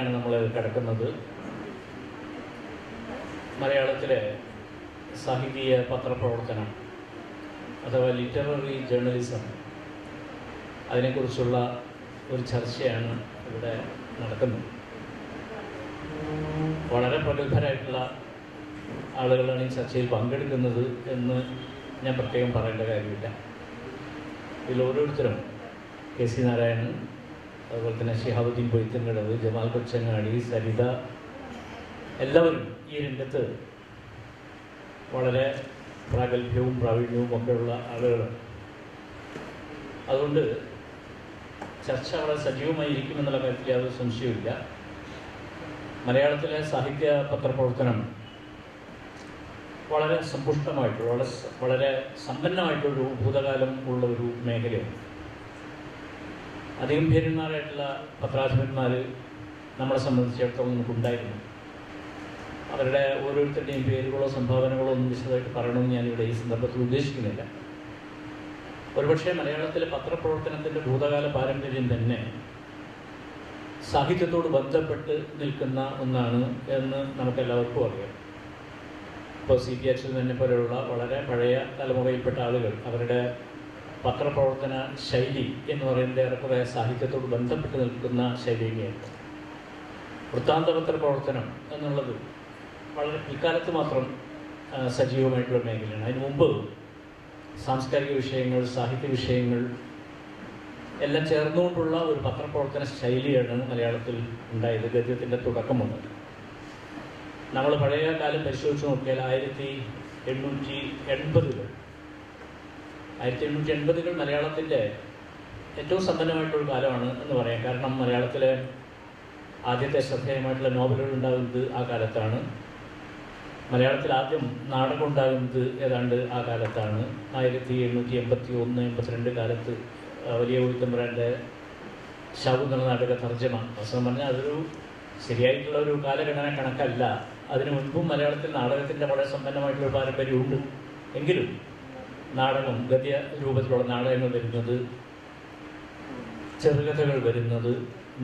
ഭാഗത്തേക്കാണ് നമ്മൾ കിടക്കുന്നത്. മലയാളത്തിലെ സാഹിത്യ പത്രപ്രവർത്തനം അഥവാ ലിറ്റററി ജേർണലിസം, അതിനെക്കുറിച്ചുള്ള ഒരു ചർച്ചയാണ് ഇവിടെ നടക്കുന്നത്. വളരെ പ്രഗത്ഭരായിട്ടുള്ള ആളുകളാണ് ഈ ചർച്ചയിൽ പങ്കെടുക്കുന്നത് എന്ന് ഞാൻ പ്രത്യേകം പറയേണ്ട കാര്യമില്ല. ഇതിൽ ഓരോരുത്തരും KC നാരായണൻ, അതുപോലെ തന്നെ ഷിഹാബുദ്ദീൻ പൊയ്ത്തൻകടവ്, ജമാൽ കൊച്ചങ്ങാടി, സരിത, എല്ലാവരും ഈ രംഗത്ത് വളരെ പ്രാഗൽഭ്യവും പ്രാവീണ്യവും ഒക്കെയുള്ള ആളുകളാണ്. അതുകൊണ്ട് ചർച്ച വളരെ സജീവമായിരിക്കുമെന്നുള്ള കാര്യത്തിൽ യാതൊരു സംശയവുമില്ല. മലയാളത്തിലെ സാഹിത്യ പത്രപ്രവർത്തനം വളരെ സമ്പുഷ്ടമായിട്ടുള്ള വളരെ സമ്പന്നമായിട്ടൊരു ഭൂതകാലം ഉള്ള ഒരു മേഖലയാണ്. അതിഗംഭീരന്മാരായിട്ടുള്ള പത്രാധിപന്മാർ നമ്മളെ സംബന്ധിച്ചിടത്തോളം നമുക്കുണ്ടായിരുന്നു. അവരുടെ ഓരോരുത്തരുടെയും പേരുകളോ സംഭാവനകളോ ഒന്നും വിശദമായിട്ട് പറയണമെന്ന് ഞാനിവിടെ ഈ സന്ദർഭത്തിൽ ഉദ്ദേശിക്കുന്നില്ല. ഒരുപക്ഷെ മലയാളത്തിലെ പത്രപ്രവർത്തനത്തിൻ്റെ ഭൂതകാല പാരമ്പര്യം തന്നെ സാഹിത്യത്തോട് ബന്ധപ്പെട്ട് നിൽക്കുന്ന ഒന്നാണ് എന്ന് നമുക്കെല്ലാവർക്കും അറിയാം. ഇപ്പോൾ CP അച്യുതനെ പോലെയുള്ള വളരെ പഴയ തലമുറയിൽപ്പെട്ട ആളുകൾ അവരുടെ പത്രപ്രവർത്തന ശൈലി എന്ന് പറയുന്നത് ഏറെക്കുറെ സാഹിത്യത്തോട് ബന്ധപ്പെട്ട് നിൽക്കുന്ന ശൈലിയാണ്. വൃത്താന്തപത്ര പ്രവർത്തനം എന്നുള്ളത് വളരെ പിൽക്കാലത്ത് മാത്രം സജീവമായിട്ടുള്ള മേഖലയാണ്. അതിനു മുമ്പ് സാംസ്കാരിക വിഷയങ്ങൾ, സാഹിത്യ വിഷയങ്ങൾ എല്ലാം ചേർന്നുകൊണ്ടുള്ള ഒരു പത്രപ്രവർത്തന ശൈലിയാണ് മലയാളത്തിൽ ഉണ്ടായത്. ഗദ്യത്തിൻ്റെ തുടക്കം മുതൽ നമ്മൾ പഴയ കാലം പരിശോധിച്ച് നോക്കിയാൽ 1880 മലയാളത്തിൻ്റെ ഏറ്റവും സമ്പന്നമായിട്ടുള്ള കാലമാണ് എന്ന് പറയാം. കാരണം മലയാളത്തിലെ ആദ്യത്തെ ശ്രദ്ധേയമായിട്ടുള്ള നോവലുകൾ ഉണ്ടാകുന്നത് ആ കാലത്താണ്. മലയാളത്തിൽ ആദ്യം നാടകം ഉണ്ടാകുന്നത് ഏതാണ്ട് ആ കാലത്താണ്. 1881-82 കാലത്ത് വലിയ കോയിത്തമ്പുരാൻ്റെ ശകുന്തള നാടക തർജ്ജമ. അവസാനം പറഞ്ഞാൽ അതൊരു ശരിയായിട്ടുള്ള ഒരു കാലഘടന കണക്കല്ല. അതിനു മുൻപും മലയാളത്തിൽ നാടകത്തിൻ്റെ വളരെ സമ്പന്നമായിട്ടുള്ള പാരമ്പര്യമുണ്ട്. എങ്കിലും നാടകം, ഗദ്യ രൂപത്തിലുള്ള നാടകങ്ങൾ വരുന്നത്, ചെറുകഥകൾ വരുന്നത്,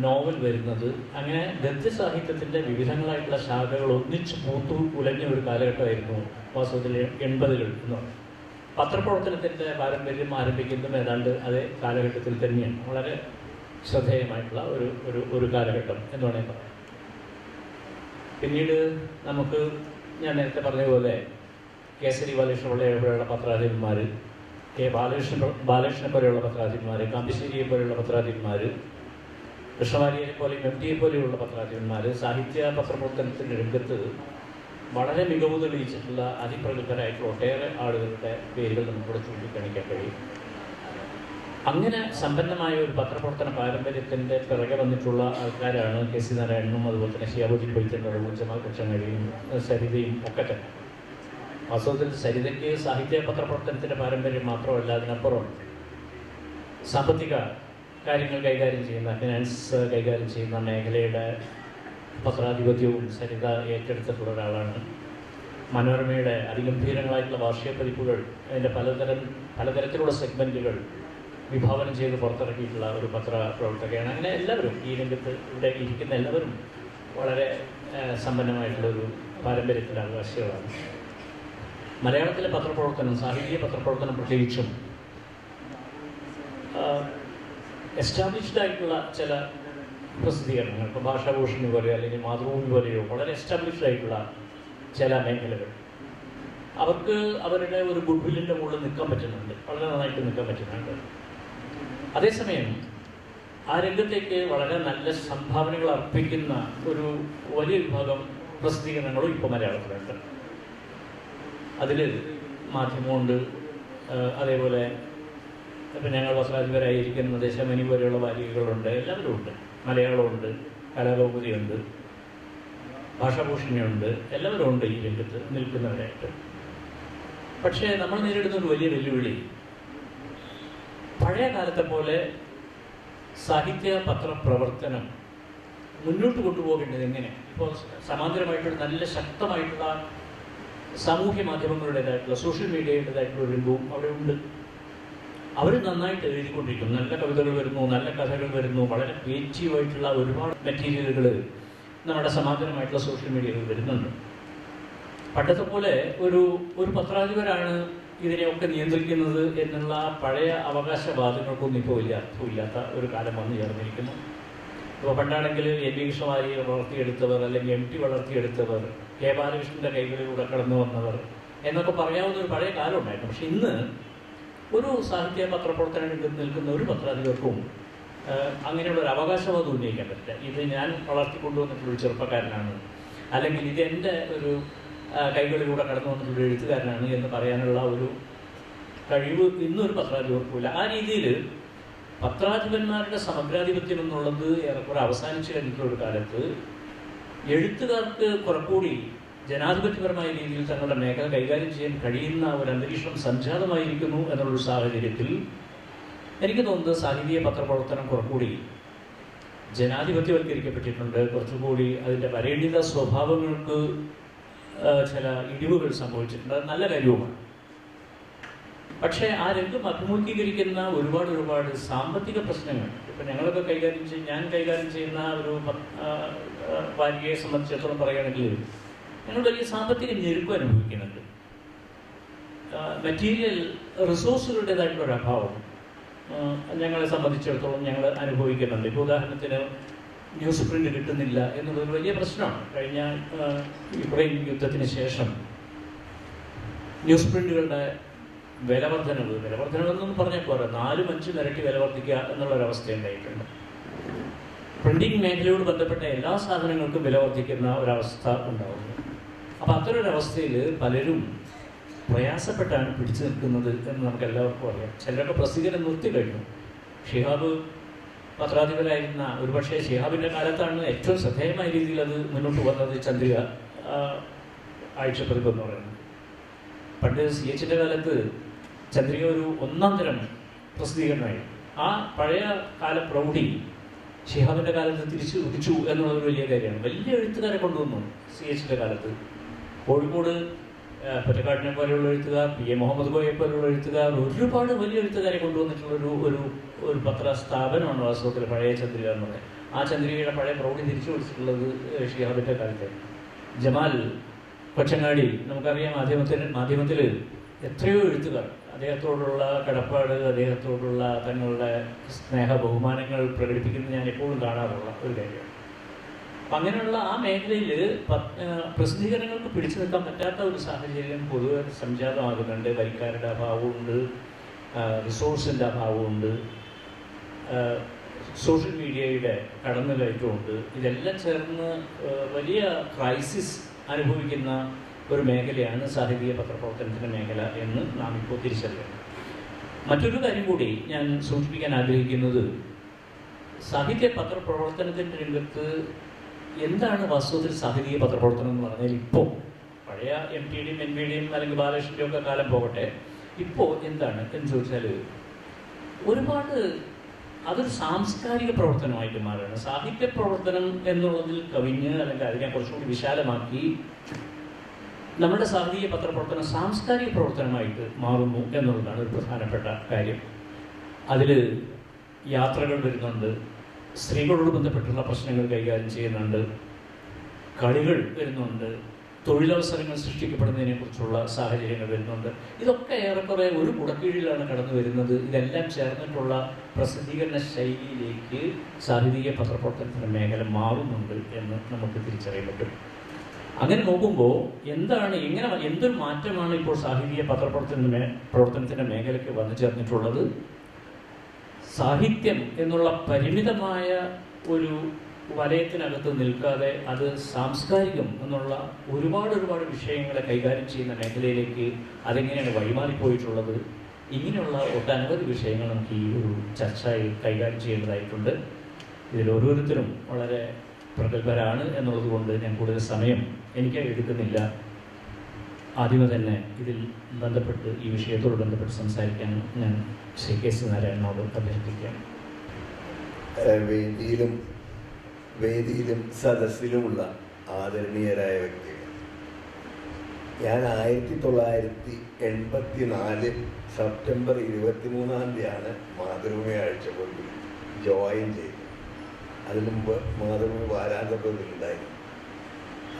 നോവൽ വരുന്നത്, അങ്ങനെ ഗദ്യസാഹിത്യത്തിൻ്റെ വിവിധങ്ങളായിട്ടുള്ള ശാഖകൾ ഒന്നിച്ച് പൂത്തു ഉലഞ്ഞ ഒരു കാലഘട്ടമായിരുന്നു വാസ്തവത്തിൽ 80കൾ എന്ന് പറയും. പത്രപ്രവർത്തനത്തിൻ്റെ പാരമ്പര്യം ആരംഭിക്കുന്നതും ഏതാണ്ട് അതേ കാലഘട്ടത്തിൽ തന്നെയാണ്. വളരെ ശ്രദ്ധേയമായിട്ടുള്ള ഒരു കാലഘട്ടം എന്ന് വേണമെങ്കിൽ പറയാം. പിന്നീട് നമുക്ക് ഞാൻ നേരത്തെ പറഞ്ഞതുപോലെ കേസരി ബാലകൃഷ്ണപിള്ളയെപ്പോലെയുള്ള പത്രാധിപന്മാർ, ബാലകൃഷ്ണനെ പോലെയുള്ള പത്രാധിപന്മാർ, കാമ്പിശ്ശേരിയെ പോലെയുള്ള പത്രാധിപന്മാർ, കൃഷ്ണവാര്യരെ പോലെയും MT പോലെയുള്ള പത്രാധിപന്മാർ സാഹിത്യ പത്രപ്രവർത്തനത്തിൻ്റെ രംഗത്ത് വളരെ മികവ് തെളിയിച്ചിട്ടുള്ള അതിപ്രഗത്ഭരായിട്ടുള്ള ഒട്ടേറെ ആളുകളുടെ പേരുകൾ നമുക്കിവിടെ ചൂണ്ടിക്കാണിക്കാൻ കഴിയും. അങ്ങനെ സമ്പന്നമായ ഒരു പത്രപ്രവർത്തന പാരമ്പര്യത്തിൻ്റെ പിറകെ വന്നിട്ടുള്ള ആൾക്കാരാണ് KC നാരായണനും അതുപോലെ തന്നെ ഷിഹാബുദ്ദീൻ പൊയ്ത്തൻകടവും ജമാൽ കൊച്ചങ്ങാടിയും സരിതയും ഒക്കെ തന്നെ. വാസ്തവത്തിൽ സരിതയ്ക്ക് സാഹിത്യ പത്രപ്രവർത്തനത്തിൻ്റെ പാരമ്പര്യം മാത്രമല്ല, അതിനപ്പുറം സാമ്പത്തിക കാര്യങ്ങൾ കൈകാര്യം ചെയ്യുന്ന, ഫിനാൻസ് കൈകാര്യം ചെയ്യുന്ന മേഖലയുടെ പത്രാധിപത്യവും സരിത ഏറ്റെടുത്തിട്ടുള്ള ഒരാളാണ്. മനോരമയുടെ അതിഗംഭീരങ്ങളായിട്ടുള്ള വാർഷിക പതിപ്പുകൾ, അതിൻ്റെ പലതരത്തിലുള്ള സെഗ്മെൻറ്റുകൾ വിഭാവനം ചെയ്ത് പുറത്തിറക്കിയിട്ടുള്ള ഒരു പത്രപ്രവർത്തകയാണ്. അങ്ങനെ എല്ലാവരും ഈ രംഗത്ത് ഇവിടെ ഇരിക്കുന്ന എല്ലാവരും വളരെ സമ്പന്നമായിട്ടുള്ളൊരു പാരമ്പര്യത്തിൻ്റെ അവകാശികളാണ്. മലയാളത്തിലെ പത്രപ്രവർത്തനം, സാഹിത്യ പത്രപ്രവർത്തനം പ്രത്യേകിച്ചും എസ്റ്റാബ്ലിഷ്ഡ് ആയിട്ടുള്ള ചില പ്രസിദ്ധീകരണങ്ങൾ, ഇപ്പോൾ ഭാഷാഭൂഷണി പോലെയോ അല്ലെങ്കിൽ മാതൃഭൂമി പോലെയോ വളരെ എസ്റ്റാബ്ലിഷ്ഡ് ആയിട്ടുള്ള ചില മേഖലകൾ, അവർക്ക് അവരുടെ ഒരു ഗുഡ്വില്ലിൻ്റെ മുകളിൽ നിൽക്കാൻ പറ്റുന്നുണ്ട്, വളരെ നന്നായിട്ട് നിൽക്കാൻ പറ്റുന്നുണ്ട്. അതേസമയം ആ രംഗത്തേക്ക് വളരെ നല്ല സംഭാവനകൾ അർപ്പിക്കുന്ന ഒരു വലിയ വിഭാഗം പ്രസിദ്ധീകരണങ്ങളും ഇപ്പോൾ മലയാളത്തിലുണ്ട്. അതിൽ മാധ്യമമുണ്ട്, അതേപോലെ ഇപ്പം ഞങ്ങൾ പത്രാധിപരായിരിക്കുന്ന ദേശമനി പോലെയുള്ള വാരികകളുണ്ട്, എല്ലാവരും ഉണ്ട്. മലയാളമുണ്ട്, കലാകൗമുദിയുണ്ട്, ഭാഷാഭൂഷണിയുണ്ട്, എല്ലാവരും ഉണ്ട് ഈ രംഗത്ത് നിൽക്കുന്നവരായിട്ട്. പക്ഷേ നമ്മൾ നേരിടുന്ന ഒരു വലിയ വെല്ലുവിളി പഴയ കാലത്തെ പോലെ സാഹിത്യ പത്രപ്രവർത്തനം മുന്നോട്ട് കൊണ്ടുപോകേണ്ടത് എങ്ങനെ. ഇപ്പോൾ സമാന്തരമായിട്ടുള്ള നല്ല ശക്തമായിട്ടുള്ള സാമൂഹ്യ മാധ്യമങ്ങളുടേതായിട്ടുള്ള സോഷ്യൽ മീഡിയയുടേതായിട്ടുള്ള രംഗവും അവിടെ ഉണ്ട്. അവർ നന്നായിട്ട് എഴുതിക്കൊണ്ടിരിക്കുന്നു, നല്ല കവിതകൾ വരുന്നു, നല്ല കഥകൾ വരുന്നു, വളരെ ക്രിയേറ്റീവായിട്ടുള്ള ഒരുപാട് മെറ്റീരിയലുകൾ നമ്മുടെ സമാന്തരമായിട്ടുള്ള സോഷ്യൽ മീഡിയകൾ വരുന്നുണ്ട്. പണ്ടത്തെ പോലെ ഒരു പത്രാധിപരാണ് ഇതിനെയൊക്കെ നിയന്ത്രിക്കുന്നത് എന്നുള്ള പഴയ അവകാശവാദങ്ങൾക്കൊന്നും ഇപ്പോൾ വലിയ അർത്ഥമില്ലാത്ത ഒരു കാലം വന്നു ചേർന്നിരിക്കുന്നു. ഇപ്പോൾ പണ്ടാണെങ്കിൽ എൻ വി കൃഷ്ണവാര്യരെ വളർത്തിയെടുത്തവർ, അല്ലെങ്കിൽ എം ടി വളർത്തിയെടുത്തവർ, കെ ബാലകൃഷ്ണൻ്റെ കൈകളിലൂടെ കടന്നു വന്നവർ എന്നൊക്കെ പറയാവുന്ന ഒരു പഴയ കാലം ഉണ്ടായിരുന്നു. പക്ഷെ ഇന്ന് ഒരു സാഹിത്യ പത്രപ്രവർത്തനം നിൽക്കുന്ന ഒരു പത്രാധിപർക്കും അങ്ങനെയുള്ള ഒരു അവകാശവാദം ഉന്നയിക്കാൻ പറ്റില്ല. ഇത് ഞാൻ വളർത്തിക്കൊണ്ടുവന്നിട്ടുള്ളൊരു ചെറുപ്പക്കാരനാണ്, അല്ലെങ്കിൽ ഇതെൻ്റെ ഒരു കൈകളിലൂടെ കടന്നു വന്നിട്ടുള്ള എഴുത്തുകാരനാണ് എന്ന് പറയാനുള്ള ഒരു കഴിവ് ഇന്നൊരു പത്രാധിപർക്കുമില്ല. ആ രീതിയിൽ പത്രാധിപന്മാരുടെ സമഗ്രാധിപത്യം എന്നുള്ളത് ഏറെക്കുറെ അവസാനിച്ചു കഴിഞ്ഞിട്ടുള്ള ഒരു കാലത്ത് എഴുത്തുകാർക്ക് കുറച്ചുകൂടി ജനാധിപത്യപരമായ രീതിയിൽ തങ്ങളുടെ മേഖല കൈകാര്യം ചെയ്യാൻ കഴിയുന്ന ഒരു അന്തരീക്ഷം സംജാതമായിരിക്കുന്നു എന്നുള്ളൊരു സാഹചര്യത്തിൽ എനിക്ക് തോന്നുന്നത് സാഹിത്യ പത്രപ്രവർത്തനം കുറച്ചുകൂടി ജനാധിപത്യവൽക്കരിക്കപ്പെട്ടിട്ടുണ്ട്. കുറച്ചുകൂടി അതിൻ്റെ വരേണ്യത സ്വഭാവങ്ങൾക്ക് ചില ഇടിവുകൾ സംഭവിച്ചിട്ടുണ്ട്. അത് നല്ല കാര്യവുമാണ്. പക്ഷേ ആ രംഗം അഭിമുഖീകരിക്കുന്ന ഒരുപാട് സാമ്പത്തിക പ്രശ്നങ്ങൾ ഇപ്പം ഞാൻ കൈകാര്യം ചെയ്യുന്ന ഒരു വാരികയെ സംബന്ധിച്ചിടത്തോളം പറയുകയാണെങ്കിൽ ഞങ്ങൾ വലിയ സാമ്പത്തിക ഞെരുക്കം അനുഭവിക്കുന്നുണ്ട്. മെറ്റീരിയൽ റിസോഴ്സുകളുടേതായിട്ടുള്ളൊരു അഭാവം ഞങ്ങളെ സംബന്ധിച്ചിടത്തോളം ഞങ്ങൾ അനുഭവിക്കുന്നുണ്ട്. ഇപ്പോൾ ഉദാഹരണത്തിന് ന്യൂസ് പ്രിൻ്റ് കിട്ടുന്നില്ല എന്നുള്ളൊരു വലിയ പ്രശ്നമാണ്. കഴിഞ്ഞ യുക്രൈൻ യുദ്ധത്തിന് ശേഷം ന്യൂസ് പ്രിൻ്റുകളുടെ വിലവർദ്ധനവെന്നൊന്നും പറഞ്ഞാൽ പോരാ, 4-5 ഇരട്ടി വില വർദ്ധിക്കുക എന്നുള്ളൊരവസ്ഥ ഉണ്ടായിട്ടുണ്ട്. പ്രിന്റിംഗ് മേഖലയോട് ബന്ധപ്പെട്ട എല്ലാ സാധനങ്ങൾക്കും വില വർദ്ധിക്കുന്ന ഒരവസ്ഥ ഉണ്ടാകുന്നു. അപ്പം അത്തരൊരവസ്ഥയിൽ പലരും പ്രയാസപ്പെട്ടാണ് പിടിച്ചു നിൽക്കുന്നത് എന്ന് നമുക്ക് എല്ലാവർക്കും അറിയാം. ചിലരൊക്കെ പ്രസിദ്ധീകരണം നിർത്തി കഴിഞ്ഞു. ഷിഹാബ് പത്രാധിപരായിരുന്ന ഒരുപക്ഷെ ഷിഹാബിൻ്റെ കാലത്താണ് ഏറ്റവും ശ്രദ്ധേയമായ രീതിയിൽ അത് മുന്നോട്ട് വന്നത് ചന്ദ്രിക ആഴ്ചപ്പതിപ്പ് എന്ന് പറയുന്നത്. പണ്ട് CH കാലത്ത് ചന്ദ്രിക ഒരു ഒന്നാം തരം പ്രസിദ്ധീകരണമായി. ആ പഴയ കാല പ്രൗഢി ഷിഹാബിൻ്റെ കാലത്ത് തിരിച്ചു ഉദിച്ചു എന്നുള്ളൊരു വലിയ കാര്യമാണ്. വലിയ എഴുത്തുകാരെ കൊണ്ടുവന്നു CH കാലത്ത്. കോഴിക്കോട് പൊറ്റക്കാട്ടിനെ പോലെയുള്ള എഴുത്തുകാർ, PA മുഹമ്മദ് കോയെ പോലെയുള്ള എഴുത്തുകാർ, ഒരുപാട് വലിയ എഴുത്തുകാരെ കൊണ്ടുവന്നിട്ടുള്ളൊരു ഒരു പത്ര സ്ഥാപനമാണ് വാസ്തവത്തിൽ പഴയ ചന്ദ്രിക എന്ന് പറയുന്നത്. ആ ചന്ദ്രികയുടെ പഴയ പ്രൗഢി തിരിച്ചു പിടിച്ചിട്ടുള്ളത് ഷിഹാബിൻ്റെ കാലത്ത്. ജമാൽ കൊച്ചങ്ങാടി നമുക്കറിയാം, മാധ്യമത്തിൽ എത്രയോ എഴുത്തുകാർ അദ്ദേഹത്തോടുള്ള കടപ്പാട്, അദ്ദേഹത്തോടുള്ള തങ്ങളുടെ സ്നേഹ ബഹുമാനങ്ങൾ പ്രകടിപ്പിക്കുന്നത് ഞാൻ എപ്പോഴും കാണാറുള്ള ഒരു കാര്യമാണ്. അപ്പം അങ്ങനെയുള്ള ആ മേഖലയിൽ പ്രസിദ്ധീകരണങ്ങൾക്ക് പിടിച്ചു നിൽക്കാൻ പറ്റാത്ത ഒരു സാഹചര്യം പൊതുവെ സംജാതമാകുന്നുണ്ട്. വരിക്കാരുടെ അഭാവമുണ്ട്, റിസോഴ്സിൻ്റെ അഭാവമുണ്ട്, സോഷ്യൽ മീഡിയയുടെ കടന്നുകയറ്റമുണ്ട്. ഇതെല്ലാം ചേർന്ന് വലിയ ക്രൈസിസ് അനുഭവിക്കുന്ന ഒരു മേഖലയാണ് സാഹിത്യ പത്രപ്രവർത്തനത്തിൻ്റെ മേഖല എന്ന് നാം ഇപ്പോൾ തിരിച്ചറിയണം. മറ്റൊരു കാര്യം കൂടി ഞാൻ സൂചിപ്പിക്കാൻ ആഗ്രഹിക്കുന്നത്, സാഹിത്യ പത്രപ്രവർത്തനത്തിൻ്റെ രംഗത്ത് എന്താണ് വാസ്തവത്തിൽ സാഹിത്യ പത്രപ്രവർത്തനം എന്ന് പറഞ്ഞാൽ ഇപ്പോൾ പഴയ MTയുടെയും NPയുടെയും അല്ലെങ്കിൽ ബാലകൃഷ്ണൻ്റെയും ഒക്കെ കാലം പോകട്ടെ, ഇപ്പോൾ എന്താണ് എന്ന് ചോദിച്ചാൽ അതൊരു സാംസ്കാരിക പ്രവർത്തനമായിട്ട് മാറുകയാണ്. സാഹിത്യ പ്രവർത്തനം എന്നുള്ളതിൽ കവിഞ്ഞ് അല്ലെങ്കിൽ അതിനെ കുറച്ചുകൂടി വിശാലമാക്കി നമ്മുടെ സാഹിത്യ പത്രപ്രവർത്തനം സാംസ്കാരിക പ്രവർത്തനമായിട്ട് മാറുന്നു എന്നുള്ളതാണ് ഒരു പ്രധാനപ്പെട്ട കാര്യം. അതിൽ യാത്രകൾ വരുന്നുണ്ട്, സ്ത്രീകളോട് ബന്ധപ്പെട്ടുള്ള പ്രശ്നങ്ങൾ കൈകാര്യം ചെയ്യുന്നുണ്ട്, കളികൾ വരുന്നുണ്ട്, തൊഴിലവസരങ്ങൾ സൃഷ്ടിക്കപ്പെടുന്നതിനെക്കുറിച്ചുള്ള സാഹചര്യങ്ങൾ വരുന്നുണ്ട്. ഇതൊക്കെ ഏറെക്കുറെ ഒരു കുടക്കീഴിലാണ് കടന്നു വരുന്നത്. ഇതെല്ലാം ചേർന്നിട്ടുള്ള പ്രസിദ്ധീകരണ ശൈലിയിലേക്ക് സാഹിത്യ പത്രപ്രവർത്തനത്തിൻ്റെ മേഖല മാറുന്നുണ്ട് എന്ന് നമുക്ക് തിരിച്ചറിയാൻ പറ്റും. അങ്ങനെ നോക്കുമ്പോൾ എന്തൊരു മാറ്റമാണ് ഇപ്പോൾ സാഹിത്യ പത്രപ്രവർത്തനത്തിൻ്റെ മേഖലയ്ക്ക് വന്നു ചേർന്നിട്ടുള്ളത്? സാഹിത്യം എന്നുള്ള പരിമിതമായ ഒരു വലയത്തിനകത്ത് നിൽക്കാതെ അത് സാംസ്കാരികം എന്നുള്ള ഒരുപാട് വിഷയങ്ങളെ കൈകാര്യം ചെയ്യുന്ന മേഖലയിലേക്ക് അതെങ്ങനെയാണ് വഴിമാറിപ്പോയിട്ടുള്ളത്? ഇങ്ങനെയുള്ള ഒട്ടനവധി വിഷയങ്ങൾ നമുക്ക് ഈ ഒരു ചർച്ചയിൽ കൈകാര്യം ചെയ്യേണ്ടതായിട്ടുണ്ട്. ഇതിൽ ഓരോരുത്തരും വളരെ പ്രഗത്ഭരാണ് എന്നുള്ളത് കൊണ്ട് ഞാൻ കൂടുതൽ സമയം എനിക്ക് എടുക്കുന്നില്ല. ആദ്യമേ തന്നെ ഇതിൽ ഈ വിഷയത്തോട് ബന്ധപ്പെട്ട് സംസാരിക്കാൻ ഞാൻ ശ്രീ KC നാരായണനോട് അഭ്യർത്ഥിക്കുകയാണ്. വേദിയിലും സദസ്സിലുമുള്ള ആദരണീയരായ വ്യക്തികൾ, ഞാൻ 1984 സെപ്റ്റംബർ 23 മാതൃഭൂമി ആഴ്ചപ്പതിപ്പിൽ ജോയിൻ ചെയ്തു. അതിനു മുമ്പ് മാതൃഭൂമി വാരാന്തപ്പതിലുണ്ടായിരുന്നു.